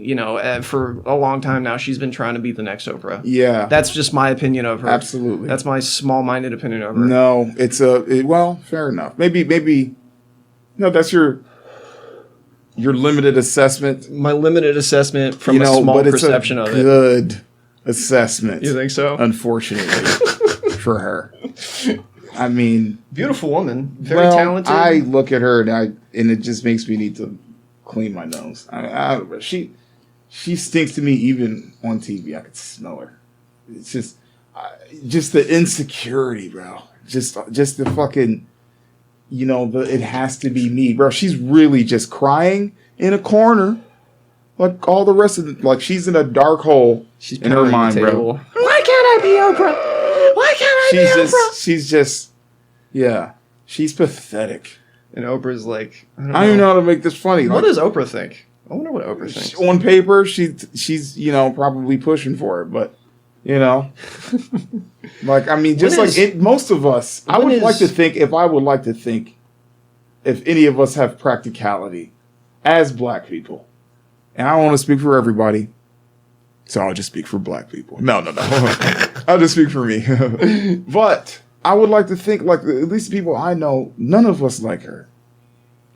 for a long time now, she's been trying to be the next Oprah. Yeah. That's just my opinion of her. Absolutely. That's my small-minded opinion of her. No, it's well, fair enough. Maybe. No, that's your limited assessment. My limited assessment from a small perception of it. Good assessment. You think so? Unfortunately, for her. I mean, Beautiful woman. Very talented. I look at her and it just makes me need to clean my nose. She stinks to me even on TV. I could smell her. It's just the insecurity, bro. Just the fucking, it has to be me, bro. She's really just crying in a corner like all the rest of the, like she's in a dark hole She's in her mind, bro. Why can't I be Oprah? Why can't I be Oprah? She's just, yeah, she's pathetic. And Oprah's like, I I don't even know how to make this funny. What Like, does Oprah think? I wonder what Oprah thinks. on paper, she's probably pushing for it, but like I mean, just When like is- most of us, I when would like to is- think if any of us have practicality as black people, and I don't want to speak for everybody, so I'll just speak for black people. No. I'll just speak for me. But I would like to think, like, at least the people I know, none of us like her.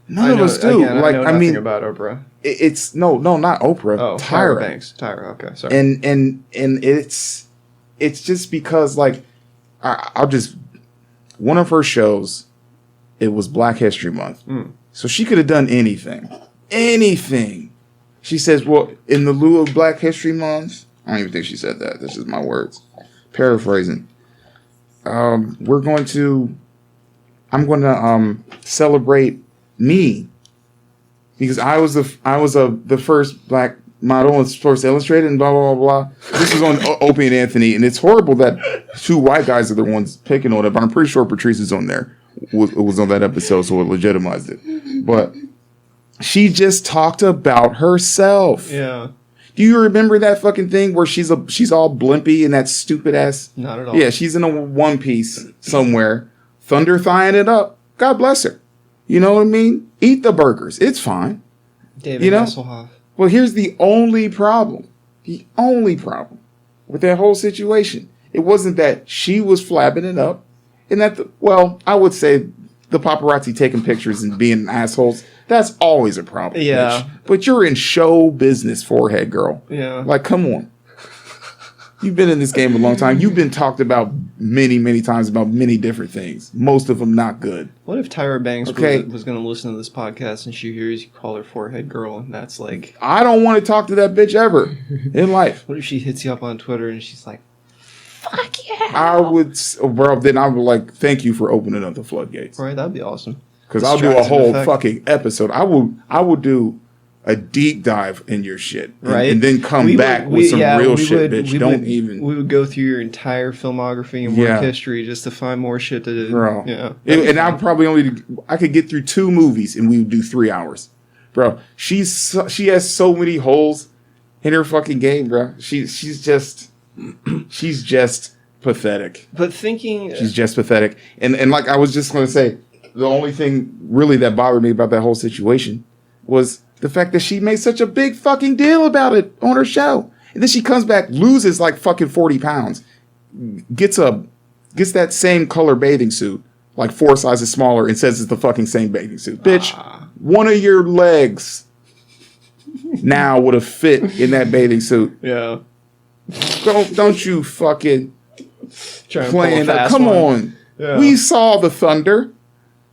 None of us do. Again, Like, I know I nothing mean, about Oprah. it's no, not Oprah. Oh, Tyra. Tyra Banks. Tyra, okay, sorry. And it's just because, like, I'll just, one of her shows, it was Black History Month. So she could have done anything. She says, well, in the lieu of Black History Month, I don't even think she said that. That's just my words. Paraphrasing. I'm going to celebrate me because I was the first black model in Sports Illustrated and blah blah blah blah. This was on Opie and Anthony, and it's horrible that two white guys are the ones picking on it. But I'm pretty sure Patrice is on there. Was on that episode, so it legitimized it. But she just talked about herself. Yeah, Do you remember that fucking thing where she's all blimpy and that stupid ass? not at all. Yeah, she's in a one piece somewhere, thunder thighing it up. God bless her. You know what I mean? Eat the burgers. It's fine. David You know? Hasselhoff. Well, here's the only problem. The only problem with that whole situation. It wasn't that she was flabbing it up, and that I would say the paparazzi taking pictures and being assholes. That's always a problem. Yeah. bitch. But you're in show business, forehead girl. Yeah. Like, come on. You've been in this game a long time. You've been talked about many, many times about many different things. Most of them not good. What if Tyra Banks Okay. was going to listen to this podcast and she hears you call her forehead girl, and that's like, I don't want to talk to that bitch ever in life. what if she hits you up on Twitter and she's like, I would, then I would like, thank you for opening up the floodgates. right, that'd be awesome. Because I'll do a Distracting whole effect. fucking episode. I will do a deep dive in your shit. Right. And then come back with some real shit, bitch. We would go through your entire filmography and Yeah. work history just to find more shit to do. Bro. Yeah. And I could get through 2 movies and we would do 3 hours. Bro, she has so many holes in her fucking game, bro. She's just pathetic. But thinking, She's just pathetic. And like I was just going to say, the only thing really that bothered me about that whole situation was the fact that she made such a big fucking deal about it on her show. And then she comes back, loses like fucking 40 pounds, gets that same color bathing suit, like 4 sizes smaller, and says it's the fucking same bathing suit. Bitch, one of your legs now would have fit in that bathing suit. yeah, Don't you fucking trying to playing pull a that. fast Come one. on. Yeah. We saw the thunder.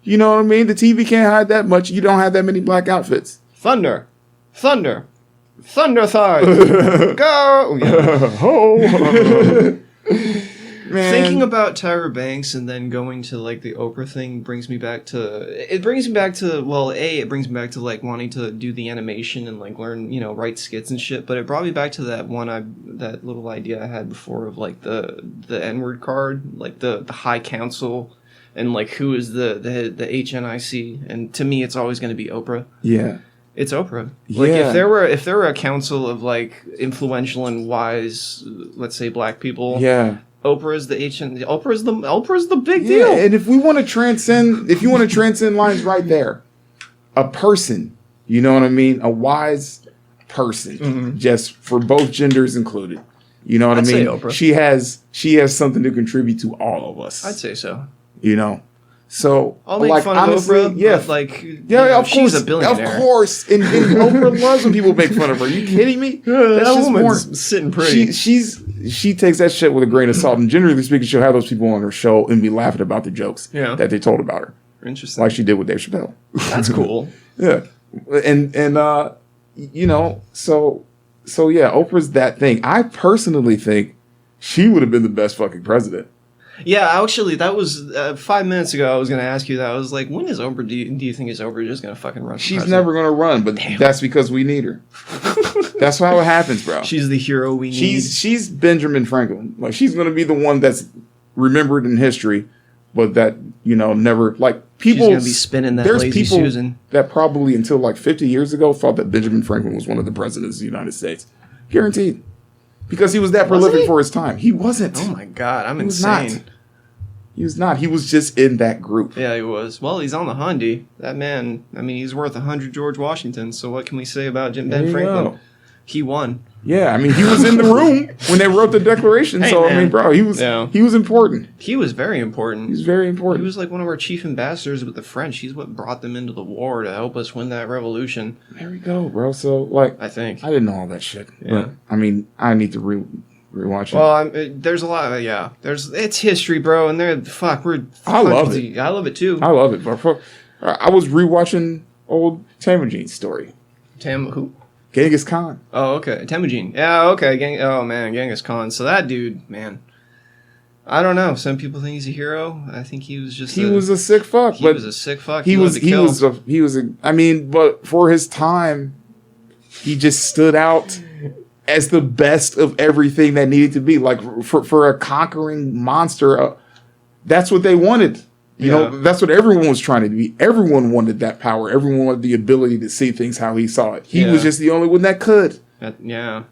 You know what I mean? The TV can't hide that much. You don't have that many black outfits. Thunder thighs, go. Yeah. Oh. Man. Thinking about Tyra Banks and then going to like the Oprah thing brings me back to it brings me back to like wanting to do the animation and like learn, write skits and shit, but it brought me back to that little idea I had before of like the N-word card, like the High Council and like who is the HNIC, and to me it's always going to be Oprah. Yeah. It's Oprah. Like Yeah. if there were a council of like influential and wise, let's say black people, Yeah. Oprah's the big Yeah. deal. And if you want to transcend lines right there, a person, you know what I mean? A wise person, just for both genders included. You know what I'd I say mean? Oprah. She has something to contribute to all of us. I'd say so. You know? So, I'll make like, fun honestly, of Oprah, yeah. but like, Yeah, of course. she's a billionaire. Of course. And Oprah loves when people make fun of her. Are you kidding me? That just woman's sitting pretty. She takes that shit with a grain of salt. And generally speaking, she'll have those people on her show and be laughing about the jokes that they told about her. Interesting. Like she did with Dave Chappelle. That's cool. Yeah. And so yeah, Oprah's that thing. I personally think she would have been the best fucking president. Yeah, actually, that was 5 minutes ago. I was going to ask you that. I was like, when is Oprah? Do you think is Oprah just going to fucking run? For She's president? never gonna run, but that's because we need her. That's how it happens, bro. She's the hero we need. She's Benjamin Franklin. Like she's gonna be the one that's remembered in history, but that never like people. She's going to be spinning that there's lazy people Susan. that probably until like 50 years ago thought that Benjamin Franklin was one of the presidents of the United States. Guaranteed, because he was that prolific for his time. He wasn't. Oh my god, I'm He was insane. not. He was not. He was just in that group. Yeah, he was. Well, he's on the Hyundai. That man, I mean, he's worth 100 George Washingtons. So what can we say about There Ben you Franklin? go. He won. Yeah, I mean, he was in the room when they wrote the Declaration. Hey, so I man. mean, bro, he was important. He was very important. He was very He important. was like one of our chief ambassadors with the French. He's what brought them into the war to help us win that revolution, There we go, bro. So like, I think. I didn't know all that shit. Yeah. But I mean, I need to rewatch it. Well, there's a lot of, yeah. It's history, bro, and I love it. I love it too. I love it, bro. I was rewatching old Temujin's story. Who? Genghis Khan. Oh, okay. Temujin. Yeah, okay. Genghis Khan. So that dude, man. I don't know. Some people think he's a hero. I think he was just He was a sick fuck, he but was a sick fuck. he loved was to kill. I mean, but for his time, he just stood out as the best of everything that needed to be. Like for a conquering monster, that's what they wanted. You know, that's what everyone was trying to be. Everyone wanted that power. Everyone wanted the ability to see things how he saw it. He was just the only one that could. Yeah.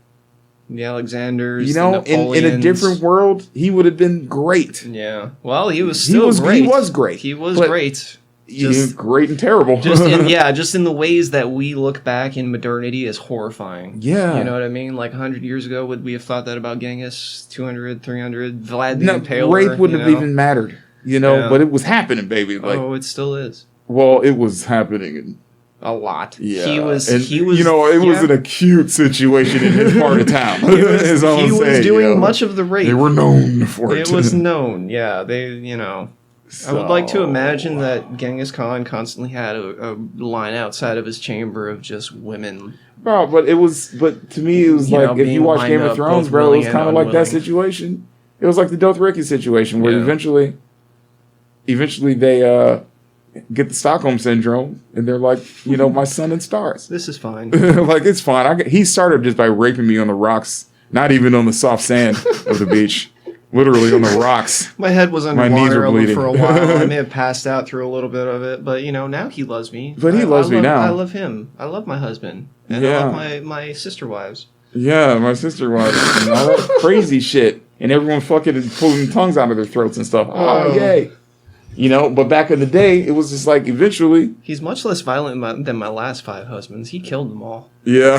The Alexanders, You know, the in a Napoleons. different world, he would have been great. Yeah. Well, he was still great. He was great. He was But great. He was great and terrible. just in the ways that we look back in modernity as horrifying. Yeah. You know what I mean? Like 100 years ago, would we have thought that about Genghis? 200, 300? Vlad the No, Impaler? rape wouldn't have even mattered. You know, Yeah. but it was happening, baby. Like, Oh, it still is. well, it was happening. And, A lot. yeah. He was. And, He was. You know, it was yeah. an acute situation in his part of town. He was, is all he I'm was saying, doing you know. much of the rape. They were known for it. It was known. Yeah, they. You know. I would like to imagine So- that Genghis Khan constantly had a line outside of his chamber of just women. Bro, but to me, it was You like, know, if you being watch lined Game of up, Thrones, both bro, it willing was and kind of like that unwilling. situation. It was like the Dothraki situation where Yeah. eventually they get the Stockholm syndrome and they're like, you know, my sun and stars. This is fine. Like, it's fine. He started just by raping me on the rocks, not even on the soft sand of the beach. Literally on the rocks. My head was My knees underwater were bleeding. for a while. I may have passed out through a little bit of it, but you know, now he loves me. But he loves me now. I love him. I love my husband, and I Yeah. love my sister wives. Yeah, my sister was. And all that crazy shit. And everyone fucking is pulling tongues out of their throats and stuff. Oh, yay. You know, but back in the day, it was just like eventually. He's much less violent than my last 5 husbands. He killed them all. Yeah.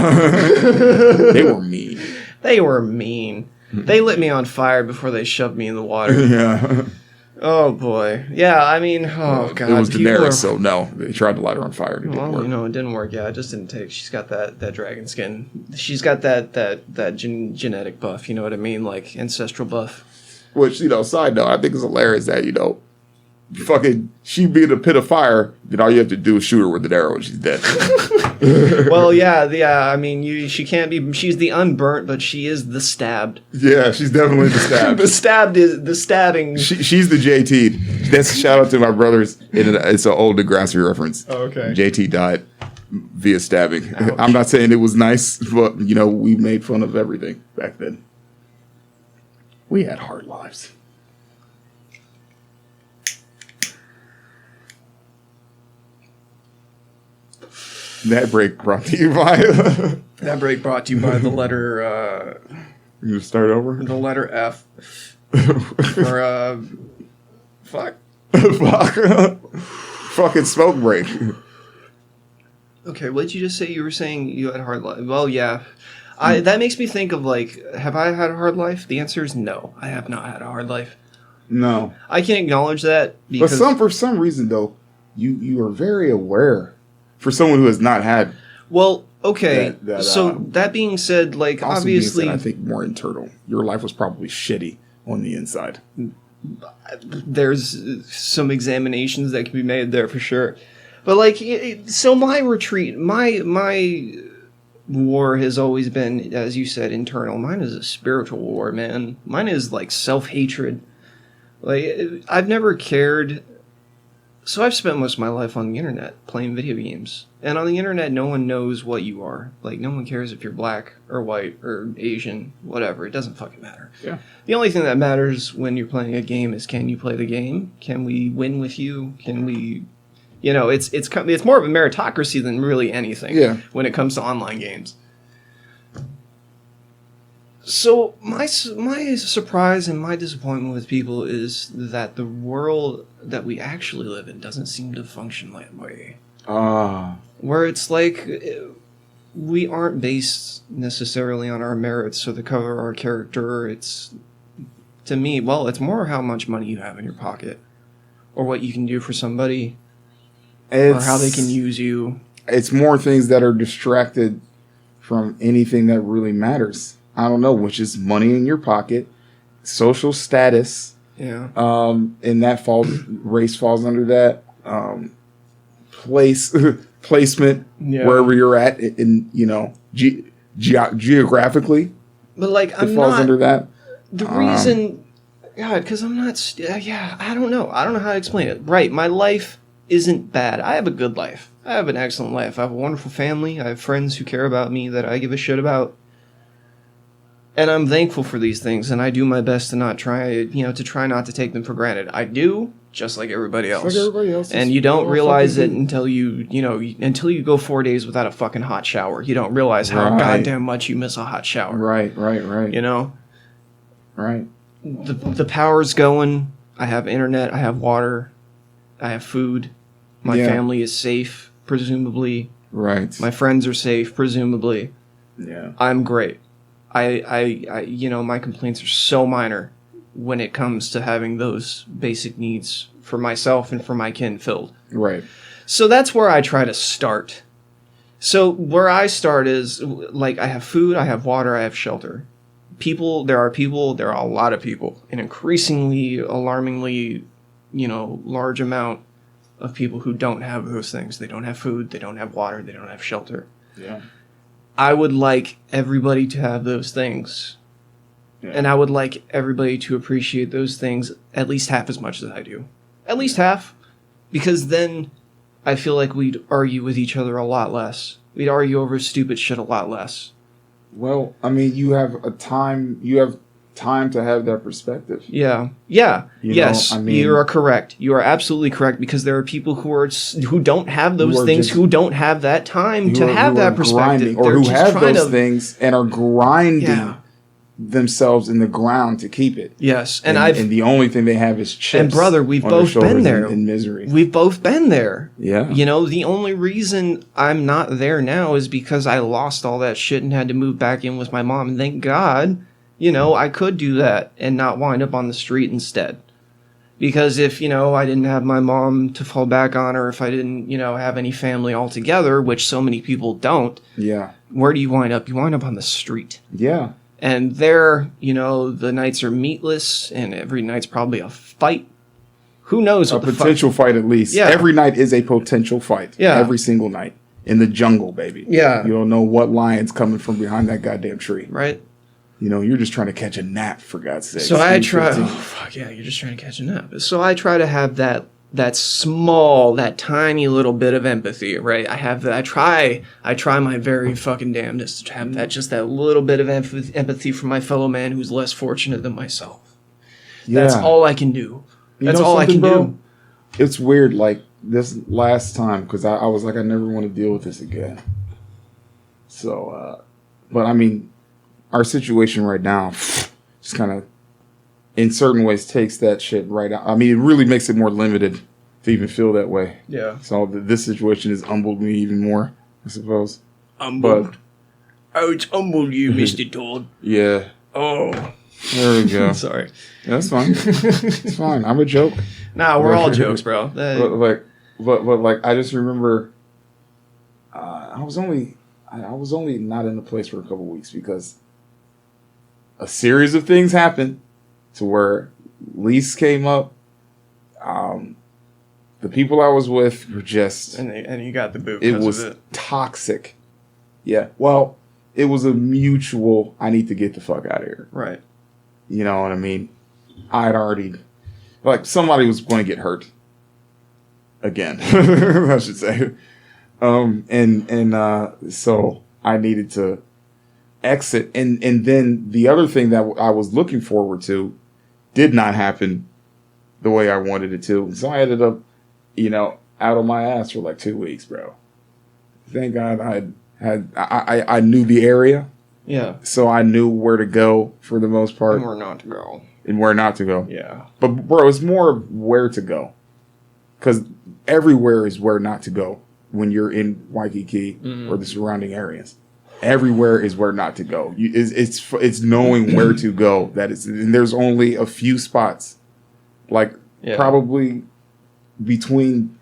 They were mean. They were mean. They lit me on fire before they shoved me in the water. Yeah. Oh boy. Yeah, I mean, oh god. It was people Daenerys, are- so no. They tried to light her on fire. It didn't Well, work. you know, it didn't work. Yeah, it just didn't take. She's got that dragon skin. She's got that genetic buff. You know what I mean? Like ancestral buff. Which, you know, side note, I think it's hilarious that, you know, fucking she be in a pit of fire, then all you have to do is shoot her with an arrow and she's dead. Well, yeah. I mean, she can't be. She's the unburnt, but she is the stabbed. Yeah, she's definitely the stab. The stabbed is the stabbing. She's the JT. That's a shout out to my brothers. It's an old Degrassi reference. Oh, okay. JT died via stabbing. Ouch. I'm not saying it was nice, but, you know, we made fun of everything back then. We had hard lives. That break brought to you by... That break brought to you by the letter You gonna start over? the letter F for fuck. Fuck. Fucking smoke break. Okay, what did you just say? You were saying you had a hard life. Well, yeah. That makes me think of, like, have I had a hard life? The answer is no. I have not had a hard life. No. I can acknowledge that But because for some reason, though, you are very aware. For someone who has not had... well, okay. That, that being said, like, also obviously, being said, I think more internal. Your life was probably shitty on the inside. there's some examinations that can be made there for sure. But like, so my retreat, my war has always been, as you said, internal. Mine is a spiritual war, man. Mine is like self-hatred. Like, I've never cared. So I've spent most of my life on the internet playing video games. And on the internet, no one knows what you are. Like, no one cares if you're black or white or Asian, whatever. It doesn't fucking matter. Yeah. The only thing that matters when you're playing a game is, can you play the game? Can we win with you? Can we... You know, it's more of a meritocracy than really anything when it comes to online games. So my surprise and my disappointment with people is that the world that we actually live in doesn't seem to function that way. Where it's like we aren't based necessarily on our merits or the cover of our character. It's, to me, well, it's more how much money you have in your pocket or what you can do for somebody or how they can use you. It's more things that are distracted from anything that really matters. I don't know, which is money in your pocket, social status. Yeah. And that race falls under that. Placement, wherever you're at in you know, geographically. But like, it falls under that. The reason, God, because I'm not, I don't know. I don't know how to explain it. Right, my life isn't bad. I have a good life. I have an excellent life. I have a wonderful family. I have friends who care about me that I give a shit about. And I'm thankful for these things, and I do my best to not try not to take them for granted. I do, just like everybody else. Like everybody else. And you don't realize it until you go 4 days without a fucking hot shower. You don't realize how goddamn much you miss a hot shower. Right. You know? Right. The power's going. I have internet. I have water. I have food. My family is safe, presumably. Right. My friends are safe, presumably. Yeah. I'm great. I my complaints are so minor when it comes to having those basic needs for myself and for my kin filled. Right. So that's where I try to start. So where I start is, like, I have food, I have water, I have shelter. There are a lot of people, an increasingly, alarmingly, large amount of people who don't have those things. They don't have food, they don't have water, they don't have shelter. Yeah. I would like everybody to have those things. Yeah. And I would like everybody to appreciate those things at least half as much as I do. At least half. Because then I feel like we'd argue with each other a lot less. We'd argue over stupid shit a lot less. Well, I mean, you have time to have that perspective. Yeah. Yes, you are correct. You are absolutely correct, because there are people who don't have those things, who don't have that time to have that perspective. Or who have those things and are grinding themselves in the ground to keep it. Yes. And the only thing they have is chips. And brother, we've both been there. In misery. We've both been there. Yeah. The only reason I'm not there now is because I lost all that shit and had to move back in with my mom. And thank God, I could do that and not wind up on the street instead. Because if, I didn't have my mom to fall back on, or if I didn't, have any family altogether, which so many people don't. Yeah. Where do you wind up? You wind up on the street. Yeah. And there, the nights are meatless, and every night's probably a fight. Who knows? A potential fight, at least. Yeah. Every night is a potential fight. Yeah. Every single night. In the jungle, baby. Yeah. You don't know what lion's coming from behind that goddamn tree. Right. You're just trying to catch a nap, for God's sake. So I try... Oh, fuck yeah, you're just trying to catch a nap. So I try to have that tiny little bit of empathy, right? I try my very fucking damnedest to have that little bit of empathy for my fellow man who's less fortunate than myself. Yeah. That's all I can do. That's all I can do. It's weird, like, this last time, because I was like, I never want to deal with this again. So, but I mean, our situation right now just kind of, in certain ways, takes that shit right out. I mean, it really makes it more limited to even feel that way. Yeah. So this situation has humbled me even more, I suppose. Humbled? It's humbled you, Mr. Todd. Yeah. Oh. There we go. Sorry. Yeah, that's fine. It's fine. I'm a joke. Nah, we're all jokes, bro. But I just remember I was only not in the place for a couple weeks because a series of things happened to where lease came up. The people I was with were just... And you got the boot. It was toxic. Yeah. Well, it was a mutual, I need to get the fuck out of here. Right. You know what I mean? I'd already... like somebody was going to get hurt again, I should say. So I needed to exit. And then the other thing that I was looking forward to did not happen the way I wanted it to. So I ended up, out on my ass for like 2 weeks, bro. Thank God I knew the area. Yeah. So I knew where to go for the most part. And where not to go. And where not to go. Yeah. But, bro, it's more of where to go. Because everywhere is where not to go when you're in Waikiki or the surrounding areas. Everywhere is where not to go. It's knowing where to go. And there's only a few spots. Like, probably between,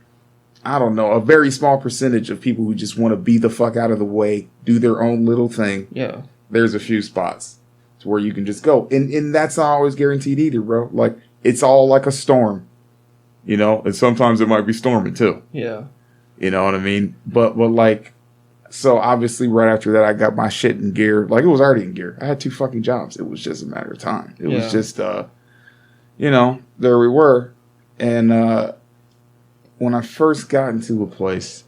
I don't know, a very small percentage of people who just want to be the fuck out of the way, do their own little thing. Yeah. There's a few spots to where you can just go. And that's not always guaranteed either, bro. Like, it's all like a storm. And sometimes it might be storming too. Yeah. You know what I mean? But like, so obviously right after that, I got my shit in gear. Like, it was already in gear. I had 2 fucking jobs. It was just a matter of time. It was just, there we were. And when I first got into a place,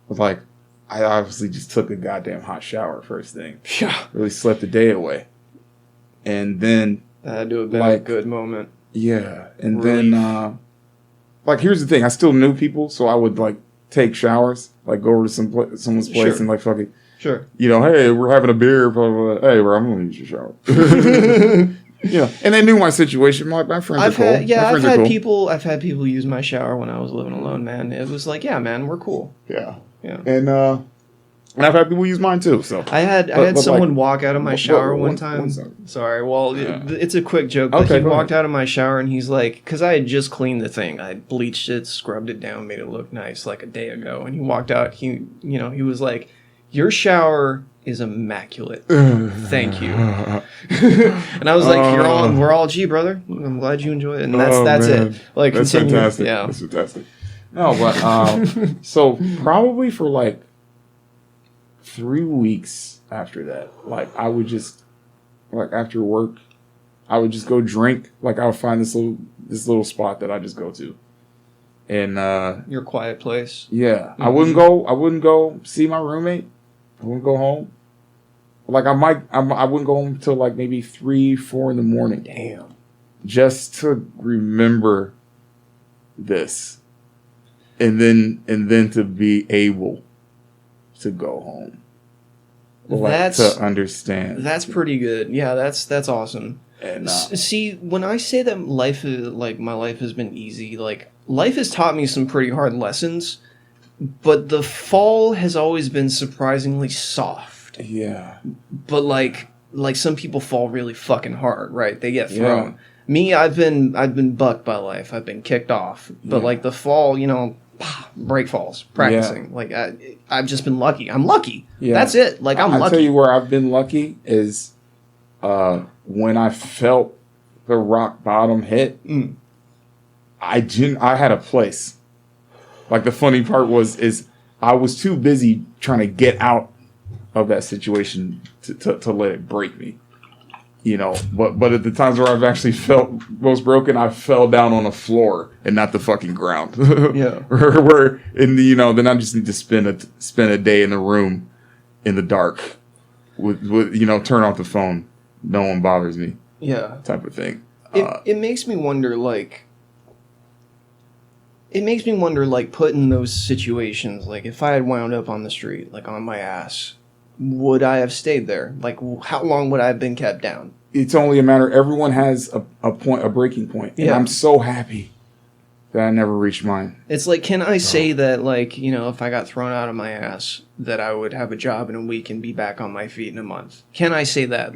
I obviously just took a goddamn hot shower first thing. Yeah. Really slept the day away. And then, That had to have been a good moment. Yeah. And Relief. then, here's the thing. I still knew people, so I would, take showers. Like, go over to someone's place and, fucking, Sure. hey, we're having a beer, blah, blah, blah. Hey, bro, I'm going to use your shower. And they knew my situation. My friends are cool. I've had people use my shower when I was living alone, man. It was like, yeah, man, we're cool. Yeah. Yeah. And I've had people use mine, too, so. I had someone walk out of my shower one time. Sorry, well, it's a quick joke, but he walked out of my shower and he's like, because I had just cleaned the thing. I bleached it, scrubbed it down, made it look nice like a day ago. And he walked out, he was like, your shower is immaculate. Thank you. And I was like, we're all G, brother. I'm glad you enjoyed it. And that's it. Like, that's continue. fantastic. Yeah. That's fantastic. No, but, so probably for 3 weeks after that, I would just, after work, I would just go drink. I would find this little spot that I just go to. And, your quiet place. Yeah. Mm-hmm. I wouldn't go see my roommate. I wouldn't go home. I wouldn't go home until maybe 3, 4 in the morning. Damn. Just to remember this. And then to be able to go home. To understand. That's pretty good. Yeah, that's awesome. And see, when I say that my life has been easy, life has taught me some pretty hard lessons, but the fall has always been surprisingly soft. Yeah. But some people fall really fucking hard, right? They get thrown. Yeah. Me, I've been bucked by life. I've been kicked off. But the fall, break falls, practicing. Yeah. I've just been lucky. I'm lucky. Yeah. That's it. I'm lucky. I'll tell you where I've been lucky is when I felt the rock bottom hit. I had a place. The funny part is I was too busy trying to get out of that situation to let it break me. But at the times where I've actually felt most broken, I fell down on the floor and not the fucking ground. Yeah. Where then I just need to spend a day in the room in the dark with turn off the phone. No one bothers me. Yeah. Type of thing. It makes me wonder, put in those situations, if I had wound up on the street, on my ass, would I have stayed there? How long would I have been kept down? It's only a matter. Everyone has a breaking point. And I'm so happy that I never reached mine. It's can I say that, if I got thrown out of my ass, that I would have a job in a week and be back on my feet in a month? Can I say that?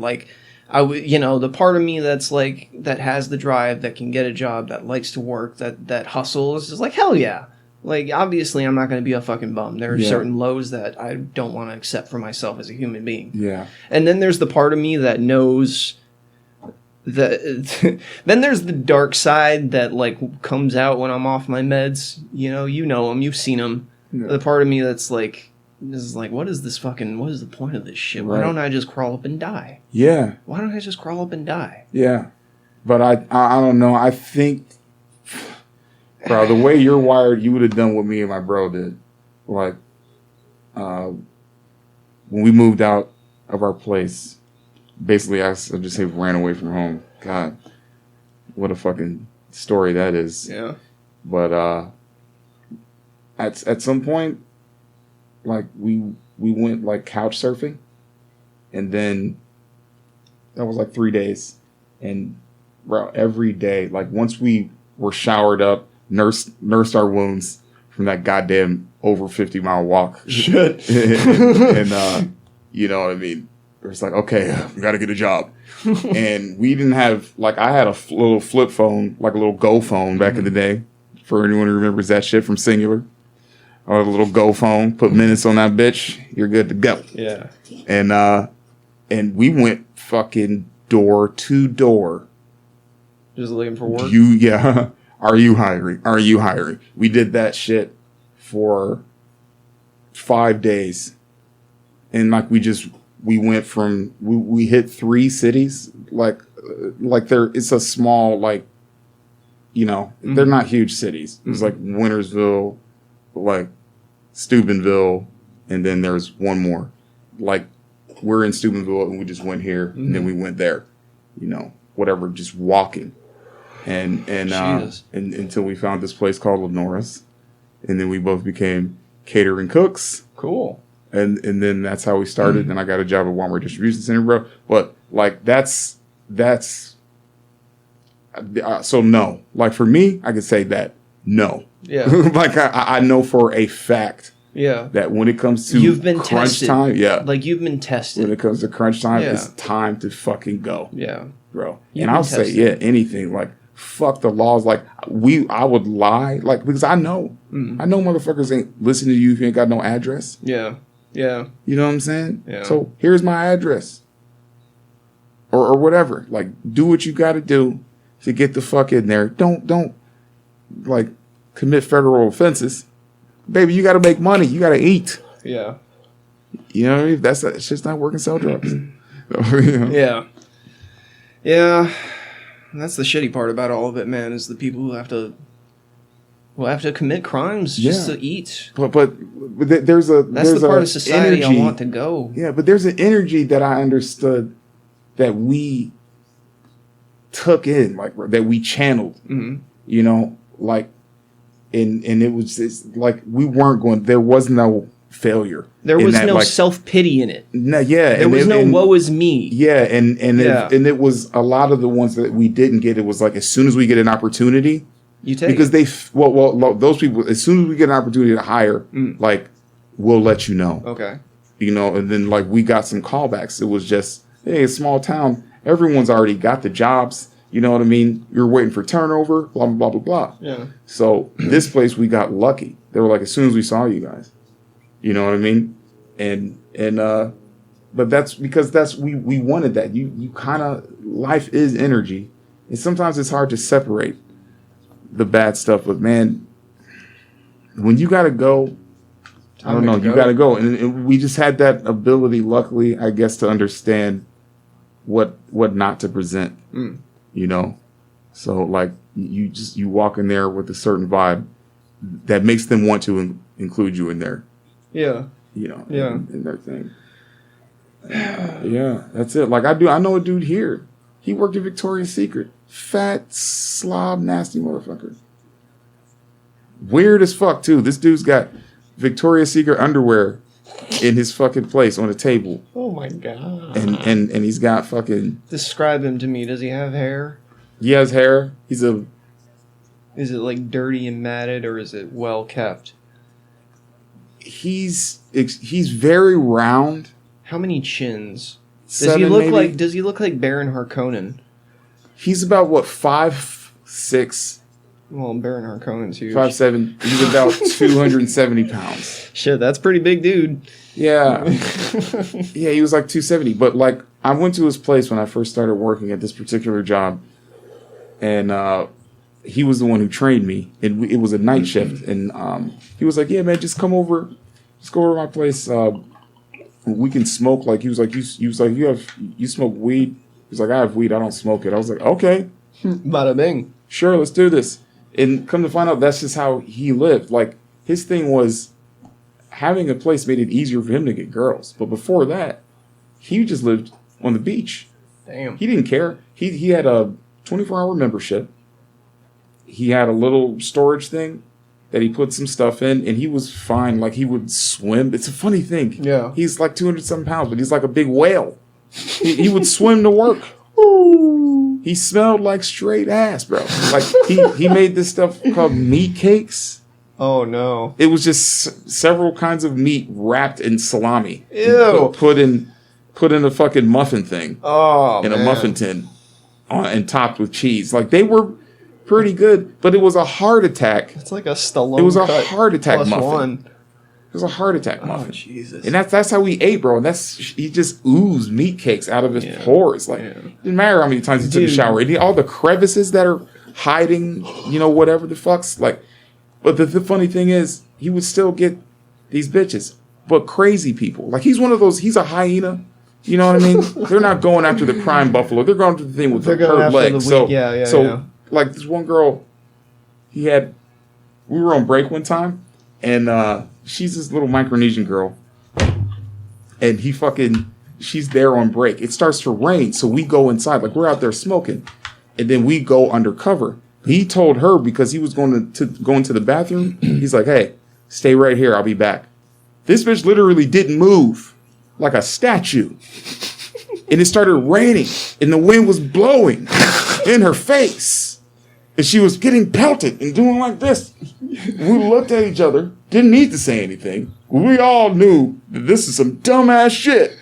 I would, the part of me that's that has the drive, that can get a job, that likes to work, that hustles, is hell yeah. Obviously, I'm not going to be a fucking bum. There are certain lows that I don't want to accept for myself as a human being. Yeah. And then there's the part of me that knows that. Then there's the dark side that comes out when I'm off my meds. You know them. You've seen them. Yeah. The part of me that's what is the point of this shit? Why don't I just crawl up and die? Yeah. Why don't I just crawl up and die? Yeah. But I don't know. I think Bro, the way you're wired, you would have done what me and my bro did. Like, when we moved out of our place, basically, I'll just say ran away from home. God, what a fucking story that is. Yeah. But at some point, like we went like couch surfing, and then that was like 3 days, and bro, every day, like once we were showered up, nursed our wounds from that goddamn over 50-mile walk. Shit. and you know what I mean? It's like, okay, we got to get a job. And we didn't have, like, I had a little flip phone, like a little Go phone back in the day. For anyone who remembers that shit from Singular. Or a little Go phone, put minutes on that bitch, you're good to go. Yeah. And we went fucking door to door. Just looking for work? Yeah. Are you hiring? Are you hiring? We did that shit for 5 days. And like we went from, we hit 3 cities. Like it's a small, like, you know, they're not huge cities. It's like Wintersville, like Steubenville, and then there's one more. Like, we're in Steubenville and we just went here and then we went there, you know, whatever, just walking. And until we found this place called Lenora's, and then we both became catering cooks. Cool. And then that's how we started. And I got a job at Walmart Distribution Center, bro. But like that's so no. Like for me, I could say that no. Yeah. Like I know for a fact. Yeah. That when it comes to you've been crunch tested. time, yeah. Like you've been tested. When it comes to crunch time, it's time to fucking go. Yeah. Bro. And I'll say, anything. Like, fuck the laws. Like, I would lie. Like, because I know. I know motherfuckers ain't listening to you if you ain't got no address. Yeah. Yeah. You know what I'm saying? Yeah. So here's my address. Or whatever. Like, do what you gotta do to get the fuck in there. Don't like commit federal offenses. Baby, you gotta make money. You gotta eat. Yeah. You know what I mean? It's just not working, sell drugs. You know? Yeah. Yeah. That's the shitty part about all of it, man, is the people who have to commit crimes just to eat. But there's the part of society energy, I want to go. Yeah, but there's an energy that I understood that we took in, like that we channeled. You know, like, and it was just, like we weren't going. There was no failure. There was no self-pity in it. No, yeah. There was no woe is me. Yeah, and it was a lot of the ones that we didn't get. It was like as soon as we get an opportunity, you take because it. Those people, as soon as we get an opportunity to hire, like we'll let you know. Okay. You know, and then like we got some callbacks. It was just, hey, a small town. Everyone's already got the jobs. You know what I mean? You're waiting for turnover. Blah blah blah blah blah. Yeah. So this place we got lucky. They were like, as soon as we saw you guys. You know what I mean? And but that's because we wanted that. You kind of, life is energy. And sometimes it's hard to separate the bad stuff. But man, when you got to go, I don't know, you got to go. And we just had that ability, luckily, I guess, to understand what not to present, you know? So like you walk in there with a certain vibe that makes them want to include you in there. Yeah. You know, in their thing. Yeah, that's it. Like I know a dude here. He worked at Victoria's Secret. Fat, slob, nasty motherfucker. Weird as fuck, too. This dude's got Victoria's Secret underwear in his fucking place on a table. Oh my God. And he's got fucking... Describe him to me. Does he have hair? He has hair. Is it like dirty and matted, or is it well kept? He's very round. How many chins? Does he look like Baron Harkonnen? He's about 5'6". Well, Baron Harkonnen's huge. 5'7". He's about 270 pounds. Shit, that's pretty big, dude. Yeah. Yeah, he was like 270. But like, I went to his place when I first started working at this particular job, and he was the one who trained me. It was a night shift, and he was like, "Yeah, man, just come over, just go over to my place. We can smoke." Like he was like, "You smoke weed?" He's like, "I have weed. I don't smoke it." I was like, "Okay, bada bing. Sure, let's do this." And come to find out, that's just how he lived. Like, his thing was having a place made it easier for him to get girls. But before that, he just lived on the beach. Damn. He didn't care. He had a 24-hour membership. He had a little storage thing that he put some stuff in, and he was fine. Like, he would swim. It's a funny thing. Yeah. He's like 200-something pounds, but he's like a big whale. He would swim to work. He smelled like straight ass, bro. Like, he made this stuff called meat cakes. Oh, no. It was just several kinds of meat wrapped in salami. Ew. Put in a fucking muffin thing. Oh, in man. a muffin tin. And topped with cheese. Like, they were pretty good, but it was a heart attack. It's like a Stallone. It was a cut heart attack plus muffin. one. It was a heart attack Oh, muffin. Jesus. And that's how he ate, bro. And he just oozed meat cakes out of his Yeah. pores. Like, it didn't matter how many times he took a Dude. shower. All the crevices that are hiding, whatever the fuck's like. But the funny thing is, he would still get these bitches, but crazy people. Like, he's one of those. He's a hyena. You know what I mean? They're not going after the prime buffalo. They're going after the thing with the They're going curved after the legs. weak- yeah. Like, this one girl, we were on break one time, and she's this little Micronesian girl, and she's there on break. It starts to rain, so we go inside. Like, we're out there smoking, and then we go undercover. He told her, because he was going to go into the bathroom, he's like, hey, stay right here. I'll be back. This bitch literally didn't move. Like a statue. And it started raining, and the wind was blowing in her face. And she was getting pelted and doing like this. We looked at each other, didn't need to say anything. We all knew that this is some dumbass shit.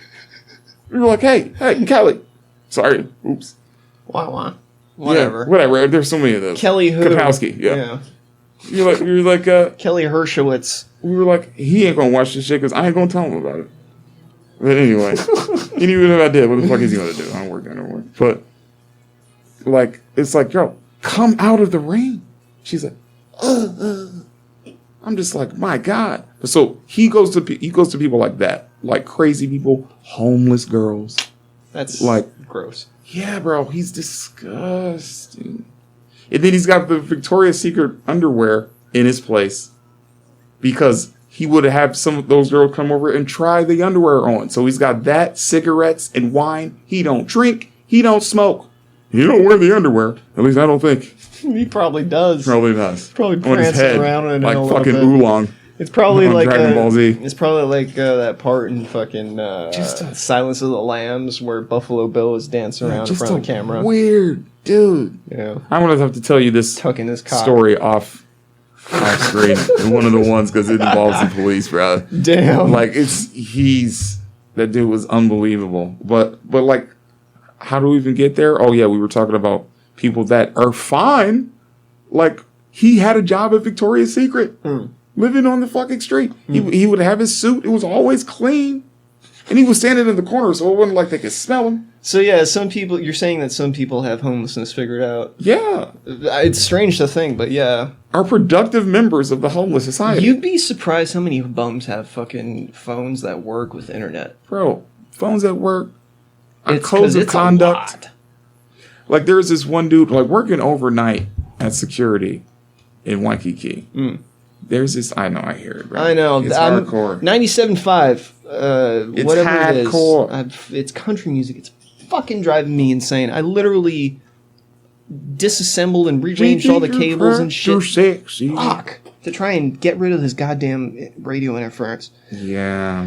We were like, hey, Kelly. Sorry, oops. Wow. Whatever. Yeah, whatever. There's so many of those. Kelly who? Kapowski, yeah. You're like, Kelly Hershowitz. we were like, he ain't gonna watch this shit because I ain't gonna tell him about it. But anyway, and even if I did, what the fuck is he gonna do? I don't work there no more. But like, it's like, girl, come out of the rain. She's like, I'm just like, my God. So he goes to people like that, like crazy people, homeless girls. That's Like, gross. yeah, bro, he's disgusting. And then he's got the Victoria's Secret underwear in his place because he would have some of those girls come over and try the underwear on. So he's got that, cigarettes, and wine. He don't drink. He don't smoke. He don't wear the underwear. At least I don't think. He probably does. Probably does. Probably on his prancing head, around in it like a little fucking bit. oolong. It's probably on like Dragon Ball Z. It's probably like that part in fucking Silence of the Lambs where Buffalo Bill is dancing around in Just front a of the camera. weird dude. Yeah, I'm gonna have to tell you this tucking his cock. story off screen. And one of the ones because it involves the police, bro. Damn. Like that dude was unbelievable. But like, how do we even get there? Oh yeah, we were talking about people that are fine. Like, he had a job at Victoria's Secret, living on the fucking street. He would have his suit. It was always clean. And he was standing in the corner, so it wasn't like they could smell him. So yeah, you're saying that some people have homelessness figured out. Yeah. It's strange to think, but yeah. Are productive members of the homeless society. You'd be surprised how many bums have fucking phones that work with internet. Bro, phones at work, It's codes 'cause of it's a conduct. lot. Like, there's this one dude, like, working overnight at security in Waikiki. There's this, I know, I hear it, bro. I know. It's hardcore. 97.5, It's whatever it hardcore. is. It's country music. It's fucking driving me insane. I literally disassembled and rearranged all the cables and shit. Sexy. Fuck. To try and get rid of this goddamn radio interference. Yeah.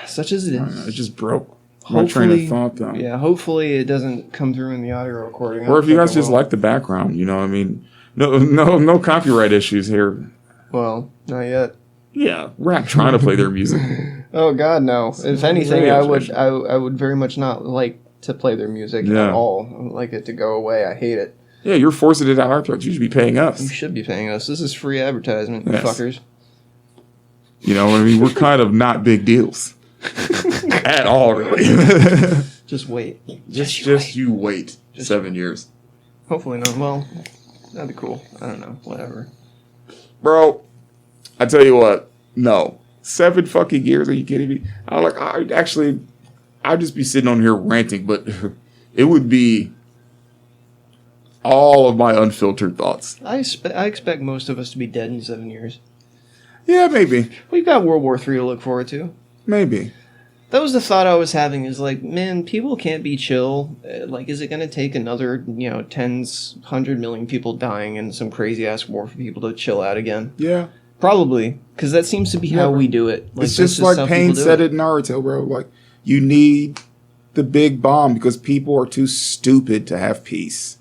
Such as it is. It just broke my train of thought, though. Yeah, hopefully it doesn't come through in the audio recording. Or if you guys just will. like the background, you know what I mean? No copyright issues here. Well, not yet. Yeah, we're not trying to play their music. Oh God, no! If anything, radio I would very much not like to play their music Yeah. at all. I would like it to go away. I hate it. Yeah, you're forcing it down our throats. You should be paying You us. should be paying us. This is free advertisement, you Yes. fuckers. You know what I mean? We're kind of not big deals. At all, really. Just wait. Just you wait 7 years. Hopefully not. Well, that'd be cool. I don't know. Whatever. Bro, I tell you what, no. 7 fucking years, are you kidding me? I'd just be sitting on here ranting, but it would be all of my unfiltered thoughts. I expect most of us to be dead in 7 years. Yeah, maybe. We've got World War III to look forward to. Maybe. That was the thought I was having, is like, man, people can't be chill. Like, is it going to take another, tens, 100 million people dying in some crazy-ass war for people to chill out again? Yeah. Probably, because that seems to be how we do it. Like, it's just like Pain said it in Naruto, bro. Like, you need the big bomb because people are too stupid to have peace.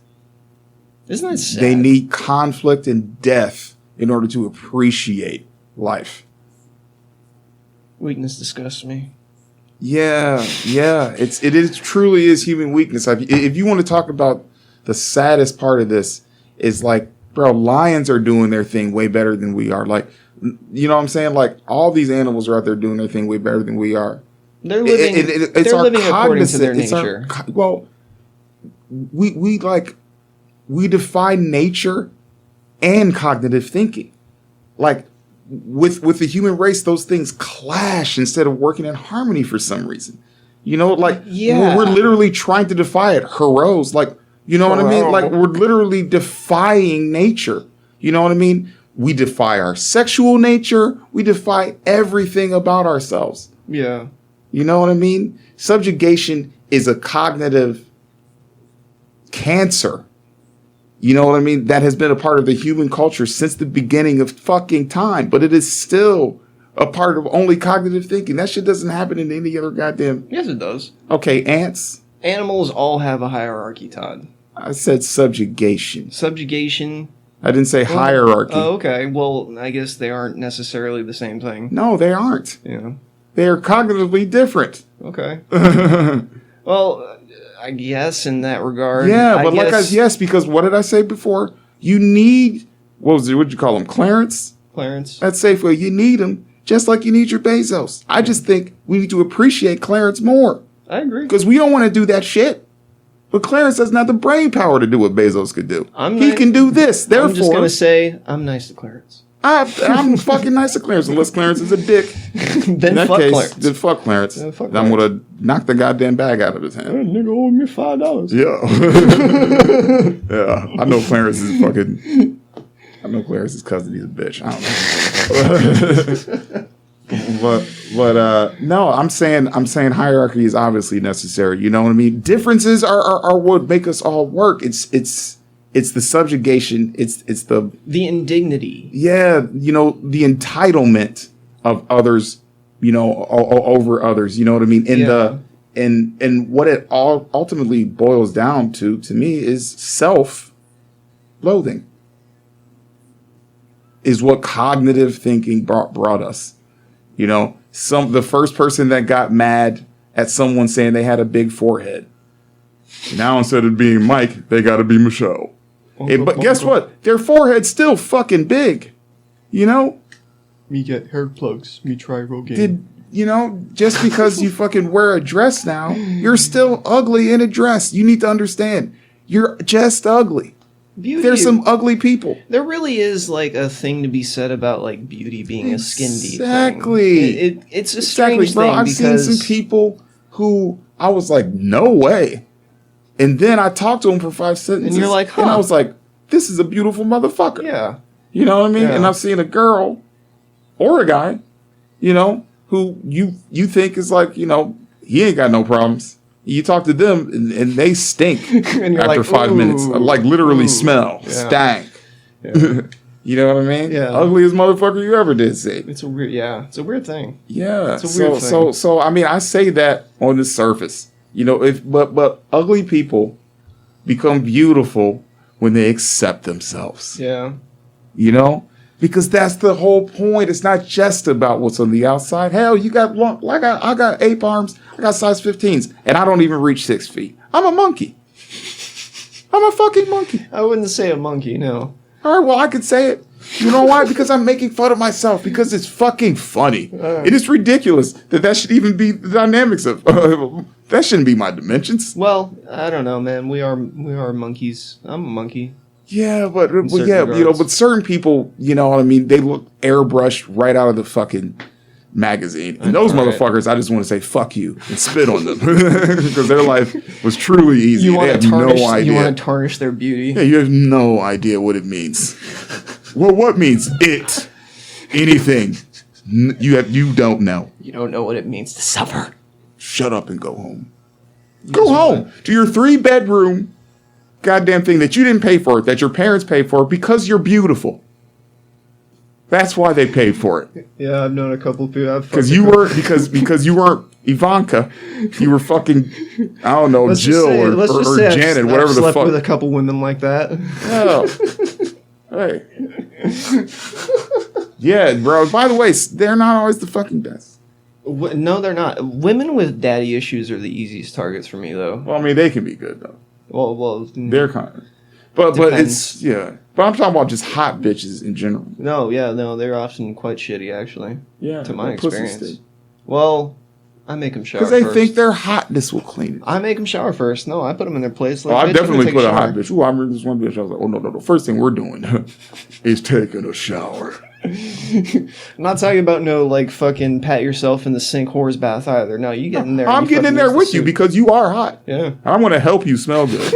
Isn't that sad? They need conflict and death in order to appreciate life. Weakness disgusts me. Yeah. It truly is human weakness. If you want to talk about the saddest part of this, is like, bro, lions are doing their thing way better than we are. Like, you know what I'm saying? Like, all these animals are out there doing their thing way better than we are. They're living. They're living according to their nature. We define nature and cognitive thinking. Like, with the human race, those things clash instead of working in harmony for some reason. We're literally trying to defy it. Heroes, like, you know what I mean? Like, we're literally defying nature. You know what I mean? We defy our sexual nature. We defy everything about ourselves. Yeah. You know what I mean? Subjugation is a cognitive cancer. You know what I mean? That has been a part of the human culture since the beginning of fucking time. But it is still a part of only cognitive thinking. That shit doesn't happen in any other goddamn... Yes, it does. Okay, ants? Animals all have a hierarchy, Todd. I said subjugation. Subjugation. I didn't say hierarchy. Oh, okay. Well, I guess they aren't necessarily the same thing. No, they aren't. Yeah. They are cognitively different. Okay. Well, I guess in that regard. Yeah, but yes, because what did I say before? You need, what'd you call him? Clarence? That's Safeway. You need him just like you need your Bezos. I just think we need to appreciate Clarence more. I agree. Because we don't want to do that shit. But Clarence doesn't have the brain power to do what Bezos could do. He can do this. Therefore, I'm just going to say, I'm nice to Clarence. I'm fucking nice to Clarence, unless Clarence is a dick. Then fuck Clarence. Then fuck Clarence. Then fuck I'm going to knock the goddamn bag out of his hand. That nigga owe me $5. Yeah. Yeah. I know Clarence is fucking... I know Clarence's cousin. He's a bitch. I don't know. but no, I'm saying hierarchy is obviously necessary. You know what I mean? Differences are what make us all work. It's the subjugation. It's the indignity. Yeah, the entitlement of others, over others. You know what I mean? And what it all ultimately boils down to me is self-loathing. Is what cognitive thinking brought us. The first person that got mad at someone saying they had a big forehead. Now instead of being Mike, they got to be Michelle. But guess what? Their forehead's still fucking big. Me get hair plugs. Me try Rogaine. Just because you fucking wear a dress now, you're still ugly in a dress. You need to understand. You're just ugly. Beauty. There's some ugly people. There really is like a thing to be said about like beauty being a skin deep thing. Exactly. It's a strange bro. thing. I've seen some people who I was like, no way. And then I talked to them for 5 sentences. And you're like, huh. And I was like, this is a beautiful motherfucker. Yeah. You know what I mean? Yeah. And I've seen a girl or a guy, who you think is like, he ain't got no problems. You talk to them and they stink and after like, 5 minutes. Like literally smell, yeah. stank. Yeah. You know what I mean? Yeah. Ugliest motherfucker you ever did see. It's a weird thing. Yeah. It's a weird thing. So I mean, I say that on the surface, but ugly people become beautiful when they accept themselves. Yeah. Because that's the whole point. It's not just about what's on the outside. Hell, you got long, like I got ape arms. I got size 15s, and I don't even reach 6 feet. I'm a monkey. I'm a fucking monkey. I wouldn't say a monkey, no. All right, well, I could say it. You know why? Because I'm making fun of myself. Because it's fucking funny. It is ridiculous that should even be the dynamics of. That shouldn't be my dimensions. Well, I don't know, man. We are monkeys. I'm a monkey. Yeah, but certain people, what I mean, they look airbrushed right out of the fucking magazine. And those All right. motherfuckers, I just want to say fuck you and spit on them because their life was truly easy. You They want have to tarnish? no idea. You want to tarnish their beauty? Yeah, you have no idea what it means. Well, what means it? Anything? You don't know. You don't know what it means to suffer. Shut up and go home. Go home to your 3-bedroom goddamn thing that you didn't pay for, that your parents paid for because you're beautiful. That's why they paid for it. Yeah, I've known a couple people. Because you weren't Ivanka. You were fucking, I don't know, Jill or Janet, whatever the slept fuck. with a couple women like that. Oh. Hey. Yeah, bro. By the way, they're not always the fucking best. No, they're not. Women with daddy issues are the easiest targets for me, though. Well, I mean, they can be good though. Well, They're kind of, but Depends. it's But I'm talking about just hot bitches in general. no, they're often quite shitty, actually. Yeah, to my they're pussy experience. stick. Well, I make them shower Because they first. think their hotness will clean it. I make them shower first. No, I put them in their place. Like, Oh, I bitch, I'm gonna definitely take put a shower. hot bitch. Ooh, I remember this one bitch. I was like, oh, no. First thing we're doing is taking a shower. I'm not talking about no, like, fucking pat yourself in the sink whores bath either. No, you get in there. I'm and you getting in fucking there use the with you suit. because you are hot. Yeah. I'm going to help you smell good.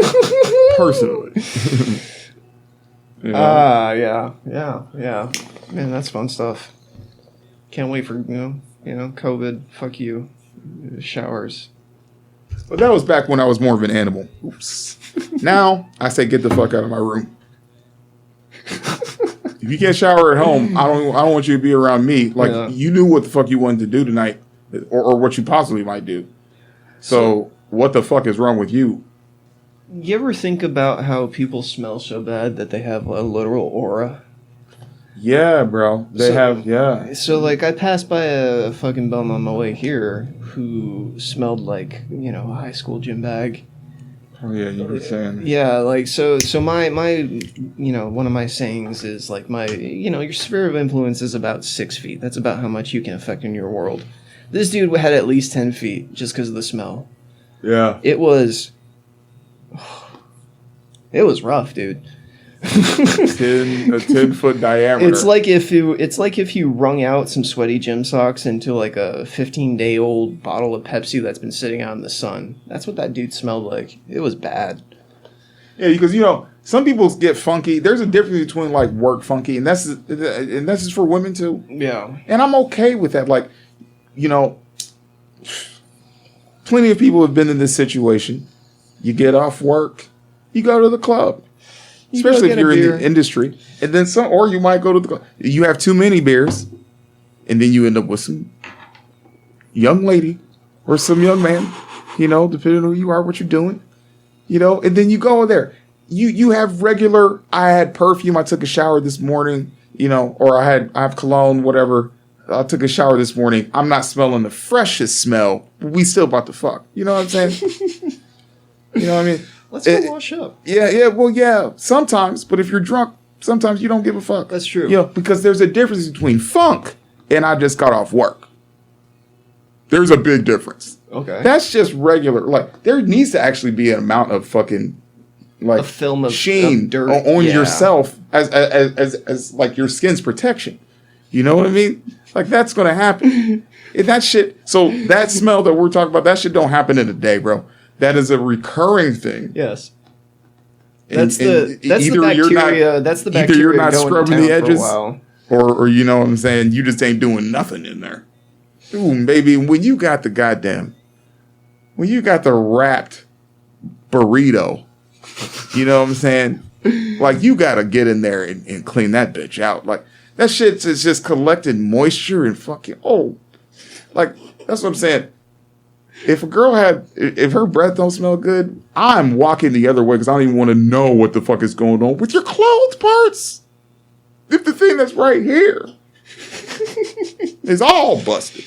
Personally. Yeah. Man, that's fun stuff. Can't wait for, COVID. Fuck you. Showers. But that was back when I was more of an animal. Oops. Now, I say get the fuck out of my room. If you can't shower at home, I don't want you to be around me. Like, Yeah. you knew what the fuck you wanted to do tonight, or what you possibly might do. So what the fuck is wrong with you? You ever think about how people smell so bad that they have a literal aura? Yeah, bro. They have. So, like, I passed by a fucking bum on my way here who smelled like, a high school gym bag. Oh, yeah, you were saying. Yeah, like, so my one of my sayings is, like, your sphere of influence is about 6 feet. That's about how much you can affect in your world. This dude had at least 10 feet just because of the smell. Yeah. It was rough, dude. A 10-foot diameter. It's like if you wrung out some sweaty gym socks into like a 15-day-old bottle of Pepsi that's been sitting out in the sun. That's what that dude smelled like. It was bad. Yeah, because some people get funky. There's a difference between like work funky, and that's just for women too. Yeah. And I'm okay with that. Like, plenty of people have been in this situation. You get off work, you go to the club. Especially if you're in the industry. And then or you might go to the club. You have too many beers, and then you end up with some young lady or some young man, depending on who you are, what you're doing, and then you go there. You have regular, I had perfume, I took a shower this morning, or I have cologne, whatever. I took a shower this morning. I'm not smelling the freshest smell, but we still about to fuck. You know what I'm saying? You know what I mean? Let's go wash up. Yeah, sometimes. But if you're drunk, sometimes you don't give a fuck. That's true. Because there's a difference between funk and I just got off work. There's a big difference. Okay. That's just regular. Like, there needs to actually be an amount of fucking, like, A film of sheen dirt. on Yeah. yourself as like your skin's protection. You know what I mean? Like, that's gonna happen. And that shit. So that smell that we're talking about, that shit don't happen in a day, bro. That is a recurring thing. Yes. And- That's the either you're bacteria. That's the either bacteria. you're not going to scrubbing town the for a edges, while. or you know what I'm saying, you just ain't doing nothing in there. Ooh, baby, when you got the wrapped burrito, you know what I'm saying? Like, you gotta get in there and clean that bitch out. Like, that shit is just collected moisture and fucking, like, that's what I'm saying. If a girl if her breath don't smell good, I'm walking the other way because I don't even want to know what the fuck is going on with your clothes parts. If the thing that's right here is all busted.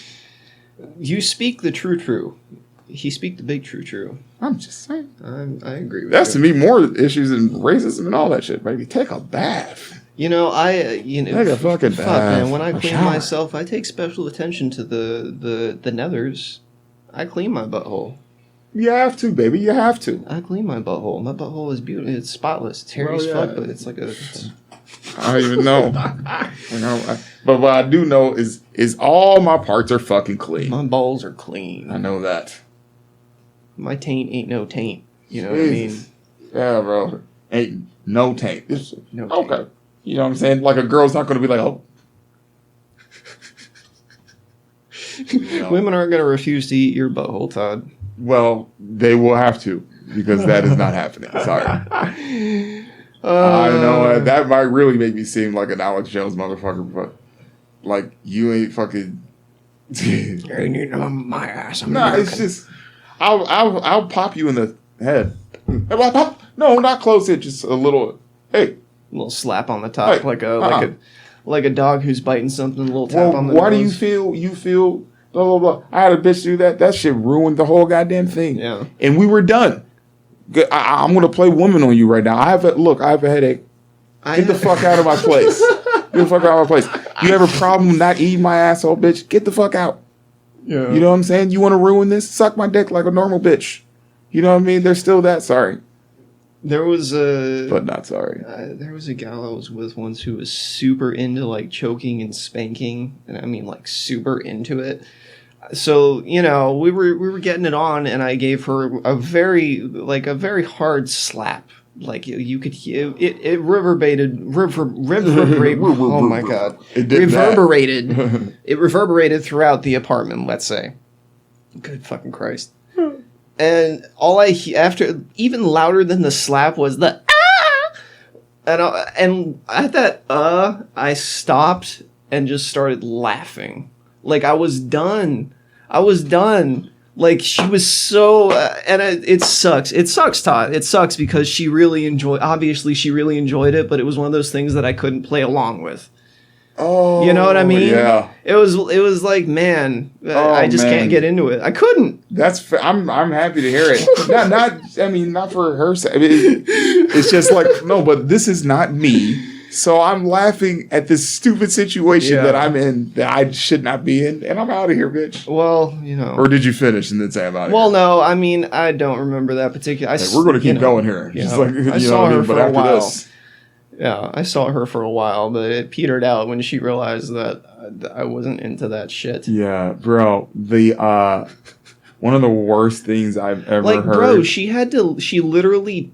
You speak the true. He speak the big true. I'm just saying. I agree with That's to you. me more issues than racism and all that shit, baby. Take a bath. Take a fucking bath. man. When I A clean shower. myself, I take special attention to the nethers. I clean my butthole. You have to, baby. You have to. I clean my butthole. My butthole is beautiful. It's spotless. It's hairy Well, as yeah. fuck, but it's like a. I don't even know. But what I do know is all my parts are fucking clean. My balls are clean. I know that. My taint ain't no taint. You know what I mean? Jesus. Yeah, bro. Ain't no taint. No taint. Okay. You know what I'm saying? Like a girl's not going to be like, oh. You know? Women aren't going to refuse to eat your butthole, Todd. Well, they will have to because that is not happening. Sorry. I know that might really make me seem like an Alex Jones motherfucker, but like you ain't fucking. My ass. Nah, it's just I'll pop you in the head. No, not close it. Just a little. Hey, a little slap on the top, Hey, like a dog who's biting something. A little tap well, on the why nose. do you feel blah blah blah? I had a bitch do that. That shit ruined the whole goddamn thing. Yeah. And we were done. I'm gonna play woman on you right now. I have a headache. Get the fuck out of my place. Get the fuck out of my place. You have a problem not eating my asshole, bitch? Get the fuck out. Yeah. You know what I'm saying? You want to ruin this? Suck my dick like a normal bitch. You know what I mean? There's still that. Sorry, There was but not sorry. there was a gal I was with once who was super into like choking and spanking, and I mean like super into it. So we were getting it on, and I gave her a very hard slap. Like you could hear it reverberated. Oh my god! It did reverberated. It reverberated throughout the apartment. Let's say. Good fucking Christ! And all after even louder than the slap was the ah, and at that I stopped and just started laughing. Like I was done. Like she was so, and it sucks. It sucks, Todd. It sucks because she really enjoyed it, but it was one of those things that I couldn't play along with. Oh, You know what I mean? Yeah. It was like, man, I just can't get into it. I couldn't. I'm happy to hear it. Not for her sake. It's just like, no, but this is not me. So I'm laughing at this stupid situation that I'm in that I should not be in, and I'm out of here, bitch. Well, Or did you finish and then say I'm out of here? Well, no, I mean, I don't remember that particular. We're going to keep going here. You Just know, like, I saw her for a while. This. Yeah, I saw her for a while, but it petered out when she realized that I wasn't into that shit. Yeah, bro. The one of the worst things I've ever heard. Bro, she literally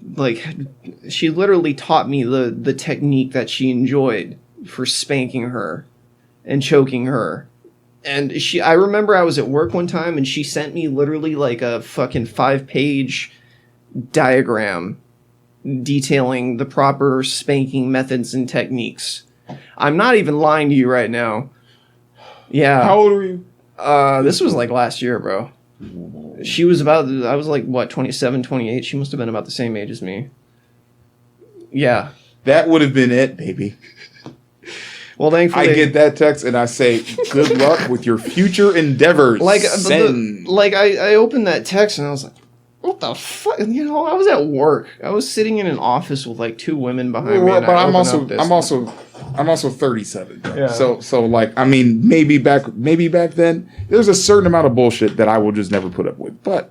taught me the technique that she enjoyed for spanking her and choking her. And I remember I was at work one time and she sent me literally like a fucking 5-page diagram detailing the proper spanking methods and techniques. I'm not even lying to you right now. Yeah. How old are you? This was like last year, bro. She was I was like, what, 27, 28? She must have been about the same age as me. Yeah. That would have been it, baby. Well, thankfully... I get that text and I say, good luck with your future endeavors. I opened that text and I was like, what the fuck? I was at work. I was sitting in an office with like 2 women behind me. But I'm also 37. Yeah. So like, I mean, maybe back then there's a certain amount of bullshit that I will just never put up with. But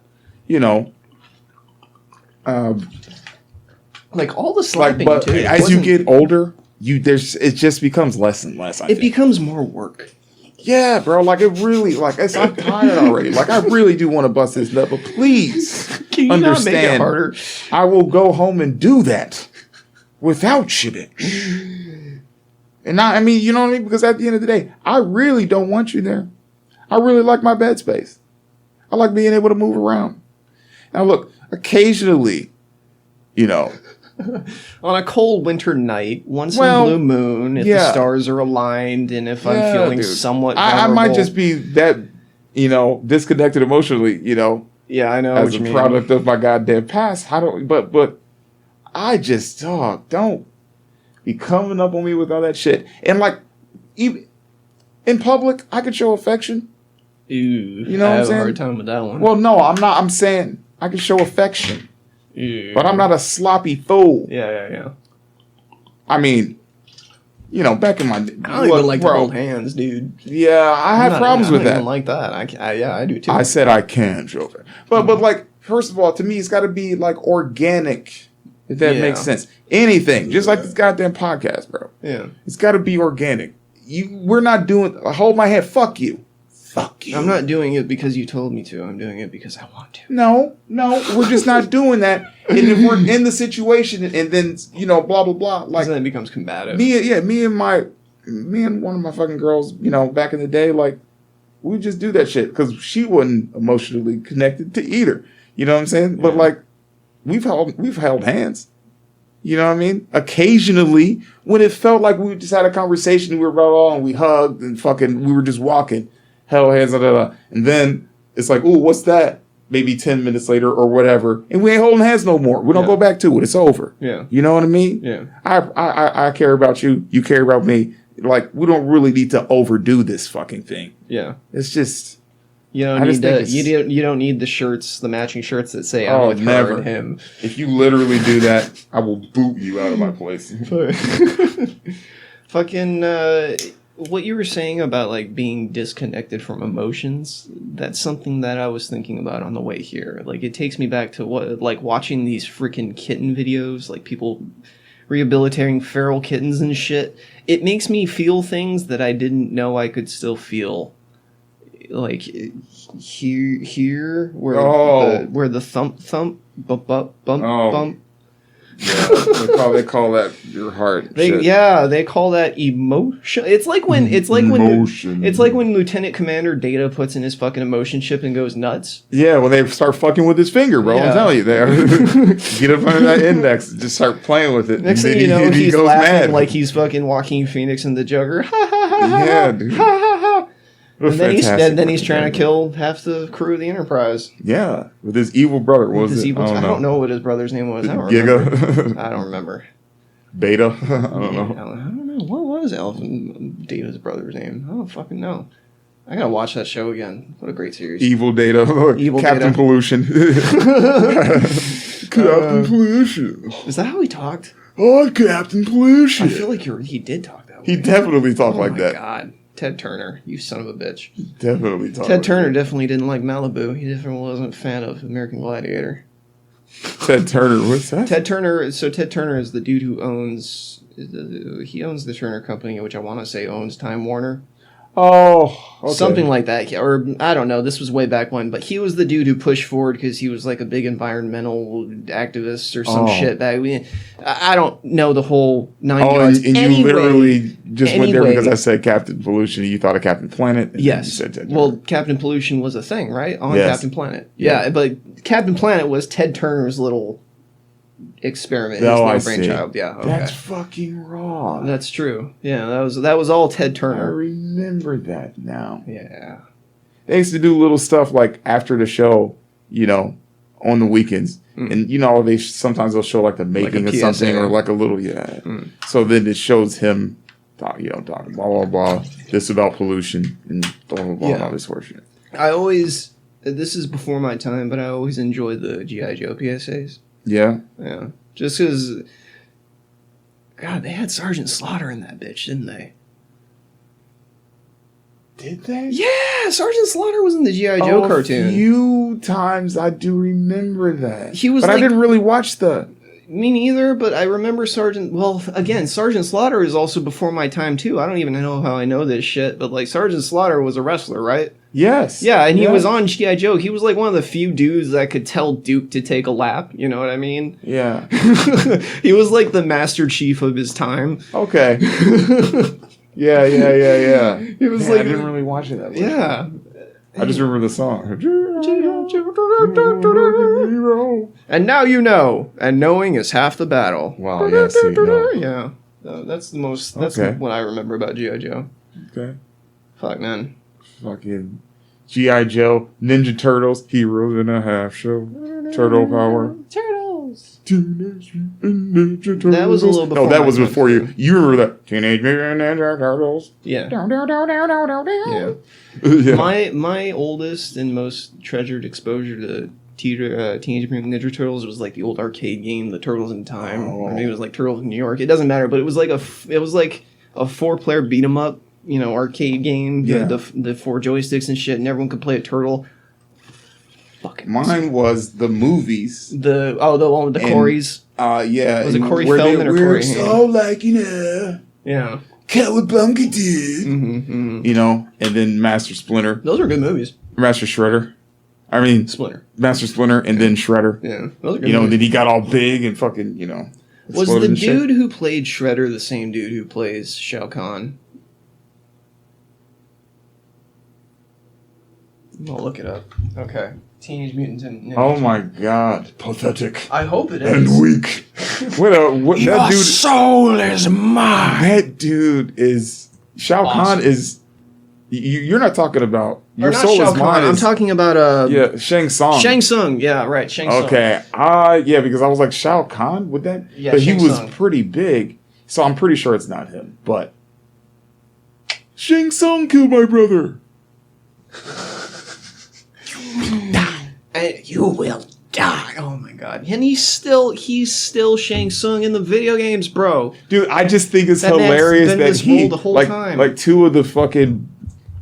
like all the slapping too. As you get older, it just becomes less and less. It becomes more work. Yeah, bro. Like it really, I'm tired already. Like I really do want to bust this nut, but please Can you understand. not make it harder? I will go home and do that without you, bitch. And I mean, you know what I mean? Because at the end of the day, I really don't want you there. I really like my bed space. I like being able to move around. Now, look, occasionally, on a cold winter night, once in a blue moon, if the stars are aligned, and if I'm feeling somewhat vulnerable. I might just be that, disconnected emotionally, Yeah, I know. as what a you product of my goddamn past. But I just, don't be coming up on me with all that shit. And like, even in public, I could show affection. Ew, You know what I'm I have a saying? hard time with that one. Well, no, I'm not. I'm saying I can show affection. Ew. But I'm not a sloppy fool. Yeah. I mean, back in my... I don't even like to hold hands, dude. Yeah, I have problems with I that. don't even like that. I do too. I said I can show affection. But like, first of all, to me, it's got to be like organic, if that makes sense. Anything. Just like this goddamn podcast, bro. Yeah. It's got to be organic. we're not doing. Hold my hand. Fuck you. Fuck you. I'm not doing it because you told me to. I'm doing it because I want to. No, we're just not doing that. And if we're in the situation, and then blah blah blah, like So then it becomes combative. me and one of my fucking girls, back in the day, like we just do that shit because she wasn't emotionally connected to either. You know what I'm saying? But like we've held hands. You know what I mean? Occasionally, when it felt like we just had a conversation, we were all and we hugged and fucking we were just walking, held hands, and then it's like, ooh, what's that? Maybe 10 minutes later or whatever, and we ain't holding hands no more. We don't go back to it. It's over. Yeah. You know what I mean? Yeah. I care about you. You care about me. Like, we don't really need to overdo this fucking thing. Yeah. It's just... You don't need you don't need the shirts, the matching shirts that say I'm with her and him. If you literally do that, I will boot you out of my place. Fucking what you were saying about like being disconnected from emotions, that's something that I was thinking about on the way here. Like it takes me back to watching these freaking kitten videos, like people rehabilitating feral kittens and shit. It makes me feel things that I didn't know I could still feel. Like here where the thump bump bump. Yeah, they call that your heart. They call that emotion. It's like when Lieutenant Commander Data puts in his fucking emotion chip and goes nuts. Yeah, when they start fucking with his finger, bro. Yeah. I'm telling you, they get up under that index, and just start playing with it. Next thing you know, he's laughing mad. Like he's fucking Joaquin Phoenix and the Joker. Yeah, dude. And then he's trying to kill half the crew of the Enterprise. Yeah, with his evil brother. What was it? I don't know what his brother's name was. I don't Giga. remember. I don't remember. Beta. I don't know. I don't know. What was Elephant Data's brother's name? I don't fucking know. I gotta watch that show again. What a great series. Evil Data. Evil Captain Data. Pollution. Captain Pollution. Is that how he talked? Oh, Captain Pollution. I feel like he did talk that way. He definitely talked like that. Oh my god. Ted Turner, you son of a bitch. Definitely talked Ted like Turner that. definitely didn't like Malibu. He definitely wasn't a fan of American Gladiator. Ted Turner, what's that? Ted Turner is the dude who owns the Turner Company, which I want to say owns Time Warner. Oh, okay. Something like that. Or, I don't know, this was way back when, but he was the dude who pushed forward because he was like a big environmental activist or some shit. I don't know the whole 9 yards. And you literally just went there because I said Captain Pollution and you thought of Captain Planet. And yes. You said Ted Turner. Well, Captain Pollution was a thing, right? On Yes. Captain Planet. Yeah, but Captain Planet was Ted Turner's little experiment. His little brainchild. Yeah, okay. That's fucking wrong. That's true. Yeah, that was all Ted I Turner. remember that now. Yeah. They used to do little stuff like after the show, on the weekends. And sometimes they'll show like the making Like a of something PSA. or like a little, So then it shows him talking blah, blah, blah, this about pollution and blah, blah, blah, and all this horseshit. This is before my time, but I always enjoyed the G.I. Joe PSAs. Yeah. Yeah. Just because, God, they had Sergeant Slaughter in that bitch, didn't they? Did they? Yeah, Sergeant Slaughter was in the G.I. Joe cartoon. A few times I do remember that. He was but like- I didn't really watch the... Me neither, but I remember Sergeant Slaughter is also before my time, too. I don't even know how I know this shit, but, like, Sergeant Slaughter was a wrestler, right? Yes. Yeah, and he was on G.I. Joe. He was, like, one of the few dudes that could tell Duke to take a lap, you know what I mean? Yeah. He was, like, the Master Chief of his time. Okay. Yeah. He was Man, like... I didn't really watch it that much. Yeah. I just remember the song. And now you know, and knowing is half the battle. Wow, yeah, see, no. Yeah. That's Okay. what I remember about G.I. Joe. Okay. Fuck, man. Fucking G.I. Joe, Ninja Turtles, Heroes in a Half Show, Turtle Power. Turtles. Teenage Mutant Ninja Turtles. That was a little before No, that my was time, before you. too. You remember that. Teenage Mutant Ninja Turtles. Yeah. Yeah. Yeah. My oldest and most treasured exposure to Teenage Mutant Ninja Turtles was like the old arcade game, The Turtles in Time. Oh. Or maybe it was like Turtles in New York. It doesn't matter, but it was like a 4-player beat 'em up, arcade game. Yeah. The 4 joysticks and shit, and everyone could play a turtle. Fucking Mine was the movies. the one with the And- Corys. Yeah. Was it and Corey where Feldman or we're Corey so like, Yeah. Cowabunga, dude. Mm-hmm. You know, and then Master Splinter, Those are good movies. Master Shredder. I mean, Splinter. Master Splinter, and then Shredder. Yeah, those are good You know, movies. then he got all big and fucking, you know. Was exploded the and shit. dude who played Shredder the same dude who plays Shao Kahn? I'll look it up. Okay. Teenage Mutant Ninja. Oh my god. Pathetic. I hope it And is. weak. What that dude. soul is mine. That dude is. Shao Kahn is. You're not talking about. Your Or not soul Shao is Kahn. mine. I'm Is, talking about yeah, Shang Tsung. Shang Tsung. Yeah, right. Shang Tsung. Okay. Yeah, because I was like, Shao Kahn? Would that? Yeah, but he Shang was Tsung. pretty big. So I'm pretty sure it's not him. But. Shang Tsung killed my brother. And you will die. Oh my god. And he's still Shang Tsung in the video games, bro. Dude, I just think it's That man's hilarious been that this he role the whole like time. like two of the fucking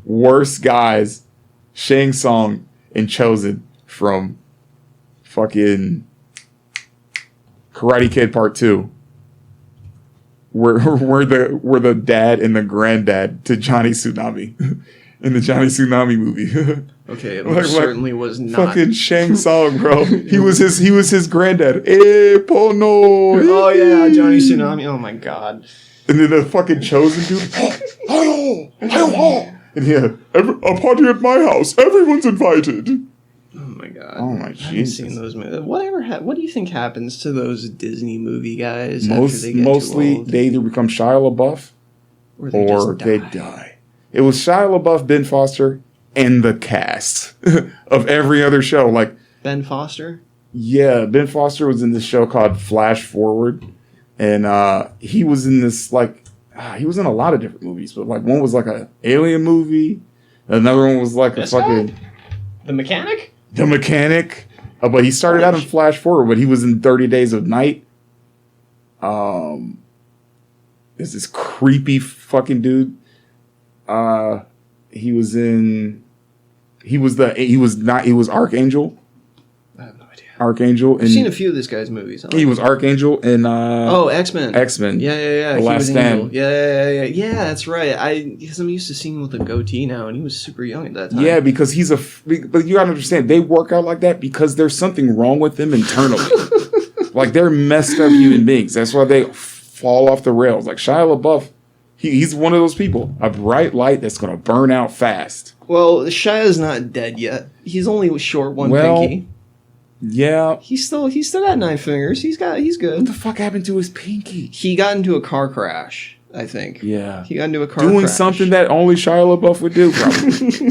worst guys, Shang Tsung and Chosen from fucking Karate Kid Part 2. We're the dad and the granddad to Johnny Tsunami in the Johnny Tsunami movie. Okay, it Like- certainly was not. Fucking Shang Tsung, bro. He was his granddad. Eh, Pono. Oh yeah, Johnny Tsunami. Oh my god. And then the fucking Chosen dude. And yeah, a party at my house. Everyone's invited. Oh my god. Oh my I haven't Jesus. seen those movies. What do you think happens to those Disney movie guys after they get Mostly too old? they either become Shia LaBeouf Or they or just they die. It was Shia LaBeouf, Ben Foster, and the cast of every other show. Like, Ben Foster? yeah, Ben Foster was in this show called Flash Forward, and he was in this he was in a lot of different movies, but like one was like a alien movie, another one was like This a fucking guy? The Mechanic? The Mechanic. But he started out in Flash Forward, but he was in 30 Days of Night. There's this creepy fucking dude. He was Archangel. I have no idea. Archangel. I've seen a few of this guy's movies. I like He was Archangel in X-Men. X-Men. Yeah. The He Last was Stand. Angel. Yeah. Yeah, that's right. Because I'm used to seeing him with a goatee now, and he was super young at that time. Yeah, because but you gotta understand, they work out like that because there's something wrong with them internally. Like, they're messed up human beings. That's why they fall off the rails. Like Shia LaBeouf, he's one of those people. A bright light that's gonna burn out fast. Well, Shia's not dead yet. He's only short one pinky. Yeah. He's still got 9 fingers. He's What good. the fuck happened to his pinky? He got into a car crash, I think. Yeah. He got into a car Doing crash. something that only Shia LaBeouf would do, probably.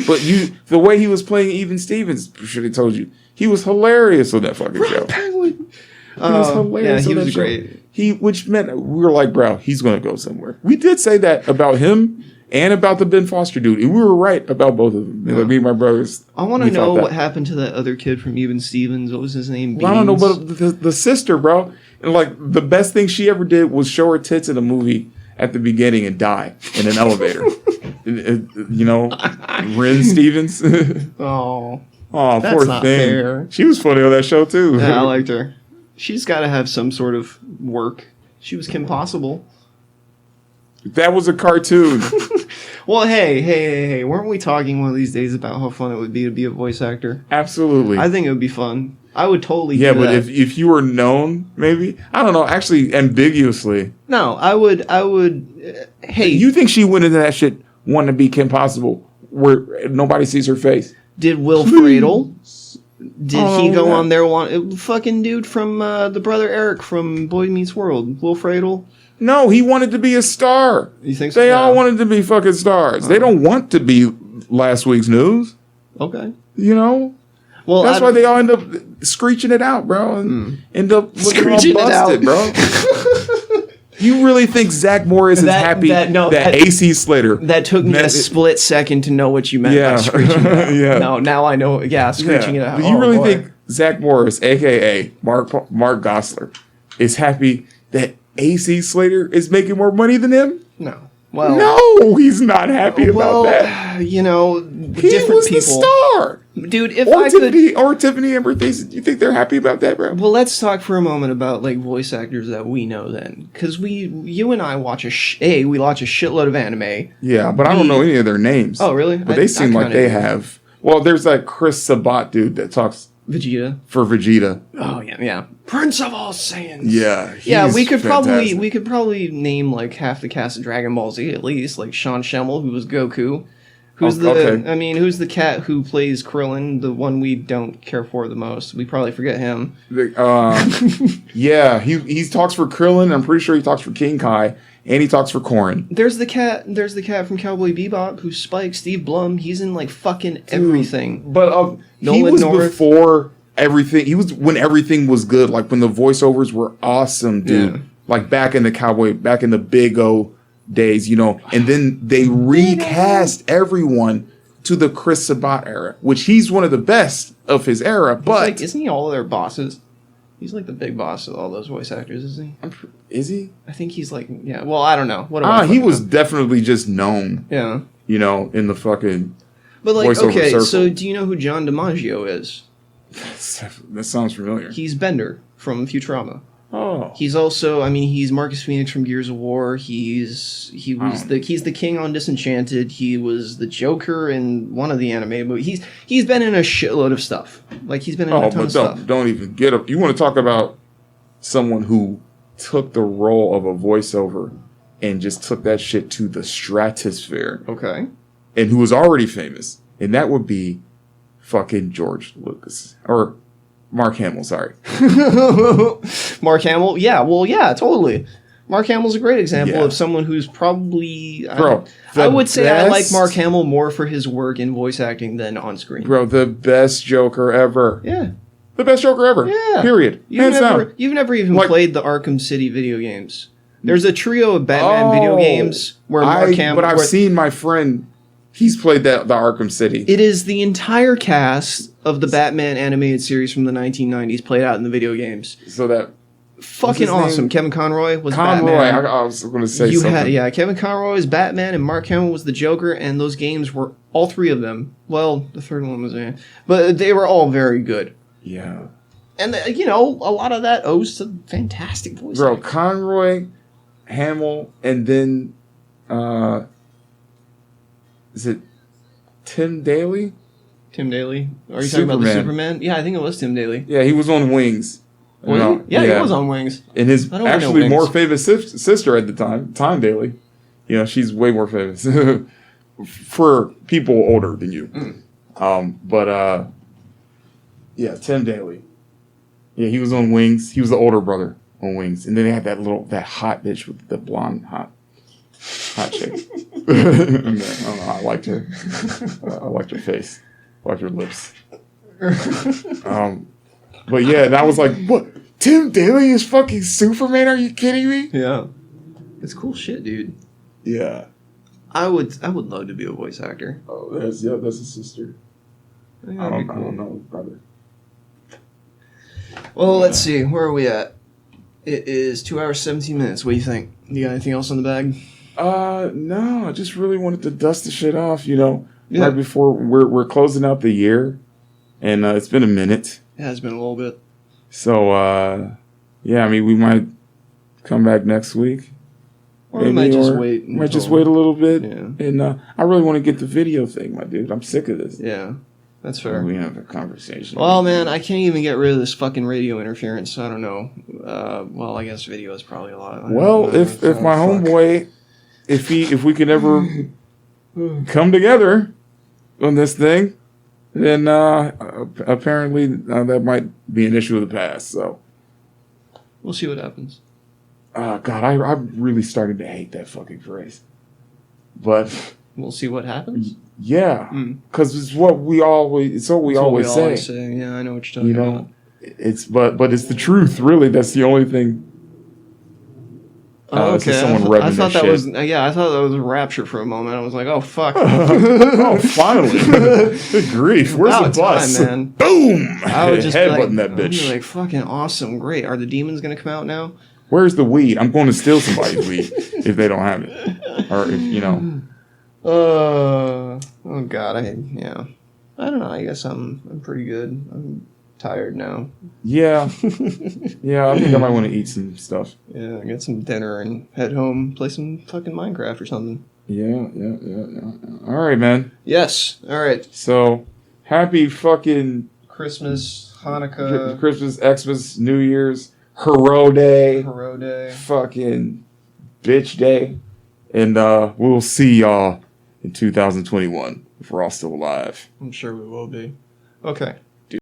But the way he was playing Even Stevens, should have told you, he was hilarious on that fucking show. Penguin. He was hilarious. Yeah, he on that was show. great. Which meant we were like, bro, he's gonna go somewhere. We did say that about him and about the Ben Foster dude, and we were right about both of them. Like, me and my brothers. I want we to thought know that. what happened to that other kid from Even Stevens. What was his name? Well, I don't know, Beans? but the sister, bro, and like the best thing she ever did was show her tits in a movie at the beginning and die in an elevator. You know, Ren Stevens. Oh, Oh, That's poor not thing. fair. She was funny on that show too. yeah, I liked her. She's got to have some sort of work. She was Kim Possible. That was a cartoon. Well, hey, weren't we talking one of these days about how fun it would be to be a voice actor? Absolutely. I think it would be fun. I would totally Yeah, do but that. if you were known, maybe I don't know. Actually, ambiguously, No, I would. Hey, you think she went into that shit wanting to be Kim Possible, where nobody sees her face? did Will Friedle? Did he Oh, go yeah. on there? Fucking dude from the brother Eric from Boy Meets World, Will Friedle. No, he wanted to be a star. You think so? They Yeah. all wanted to be fucking stars. They don't want to be last week's news. Okay. You know, Well, that's why they all end up screeching it out, bro, and end up looking Screeching it all busted, out. bro. You really think Zach Morris is happy that AC Slater? That took me a split second to know what you meant Yeah. by screeching it out. Yeah. No, now I know. Yeah, screeching it out. But you Oh, really boy. think Zach Morris, aka Mark Gosselaar, is happy that AC Slater is making more money than him? No. Well, No, he's not happy about that. you know, He different was people. the star. Dude, if I could... Tiffany Amber Thiessen, you think they're happy about that, bro? Well, let's talk for a moment about, like, voice actors that we know then. Because you and I watch we watch a shitload of anime. Yeah, but I don't know any of their names. Oh, really? But they seem like they have... Well, there's that Chris Sabat dude that talks Vegeta. for Vegeta. Oh, yeah. Prince of all Saiyans. Yeah, Yeah, we could fantastic. probably name, like, half the cast of Dragon Ball Z, at least. Like, Sean Schemmel, who was Goku. Who's okay. Who's the cat who plays Krillin, the one we don't care for the most? We probably forget him. Yeah, he talks for Krillin. I'm pretty sure he talks for King Kai, and he talks for Korin. There's the cat from Cowboy Bebop who's Spike, Steve Blum. He's in like fucking everything. But he Nolan was North. before everything. He was when everything was good, like when the voiceovers were awesome, dude. Yeah. Like back in the Big O days, you know. And then they recast everyone to the Chris Sabat era, which he's one of the best of his era. But Like, isn't he all of their bosses? He's like the big boss of all those voice actors, isn't he? is he? I think he's like, yeah. Well, I don't know. What am I He fucking was up? definitely just known, Yeah. you know, in the fucking. But like, voiceover okay, circle. so do you know who John DiMaggio is? That sounds familiar. He's Bender from Futurama. Oh, He's also, he's Marcus Phoenix from Gears of War. He's the king on Disenchanted. He was the Joker in one of the anime movies. He's been in a shitload of stuff. Like he's been in a ton of stuff. don't even get up. You want to talk about someone who took the role of a voiceover and just took that shit to the stratosphere, Okay. and who was already famous, and that would be fucking George Lucas or Mark Hamill. Sorry, Mark Hamill. Yeah. Well, yeah. Totally. Mark Hamill's a great example Yeah. of someone who's probably. Bro, I would say I like best- Mark Hamill more for his work in voice acting than on screen. bro, the best Joker ever. Yeah. The best Joker ever. Yeah. Period. Hands down. You've never even Like- played the Arkham City video games. There's a trio of Batman video games where Mark Hamill. But I've seen my friend. He's played the Arkham City. It is the entire cast of the Batman animated series from the 1990s played out in the video games. So that Fucking his name? awesome. Kevin Conroy was Conroy. Batman. I was going to say something. Kevin Conroy was Batman and Mark Hamill was the Joker, and those games were all three of them. Well, the third one was but they were all very good. Yeah. And a lot of that owes to fantastic voice Bro, acting. Conroy, Hamill, and then is it Tim Daly? Tim Daly. Are you talking about the Superman. Superman? Yeah, I think it was Tim Daly. Yeah, he was on Wings. You Was know, he? Yeah, he was on Wings. And his I don't really know actually more Wings. famous sister at the time, Time Daly. You know, she's way more famous for people older than you. Yeah, Tim Daly. Yeah, he was on Wings. He was the older brother on Wings, and then they had that hot bitch with the blonde hot chick. I don't know. I liked her. I liked her face. I liked her lips. But yeah, and I was like, what? Tim Daly is fucking Superman? Are you kidding me? Yeah. It's cool shit, dude. Yeah. I would love to be a voice actor. Oh, that's a sister. I think I that'd don't, be cool. know, brother. Well, let's see. Where are we at? It is 2 hours, 17 minutes. What do you think? You got anything else on the bag? No, I just really wanted to dust the shit off, Yeah. right before we're closing out the year, and it's been a minute. It has been a little bit. So, yeah, I mean, we might come back next week. Or we might just wait. We might just wait a little bit. Yeah. And I really want to get the video thing, my dude. I'm sick of this. Yeah, that's fair. We have a conversation. Well, man, I can't even get rid of this fucking radio interference. So I don't know. Well, I guess video is probably a lot. Well, if my homeboy, if we could ever come together on this thing, then apparently that might be an issue of the past. So, we'll see what happens. God, I'm really starting to hate that fucking phrase. But We'll see what happens. yeah, because it's what we always say. Yeah, I know what you're talking about. It's but it's the truth. Really, that's the only thing. Oh, it's just okay. someone I revving thought their that shit. was I thought that was a rapture for a moment. I was like, oh fuck. Oh, finally! Good grief! Where's About the bus? time, man. Boom! I would just be like, Headbutting that bitch. I'd be like, fucking awesome, great. Are the demons gonna come out now? Where's the weed? I'm going to steal somebody's weed if they don't have it. Or if, you know. Oh God, I don't know. I guess I'm pretty good. I'm tired now. Yeah. Yeah, I think I might want to eat some stuff. Yeah, get some dinner and head home, play some fucking Minecraft or something. Yeah. All right, man. Yes. All right. So, happy fucking Christmas, Hanukkah, Christmas, Xmas, New Year's, Hero Day, fucking bitch day. And we'll see y'all in 2021 if we're all still alive. I'm sure we will be. Okay.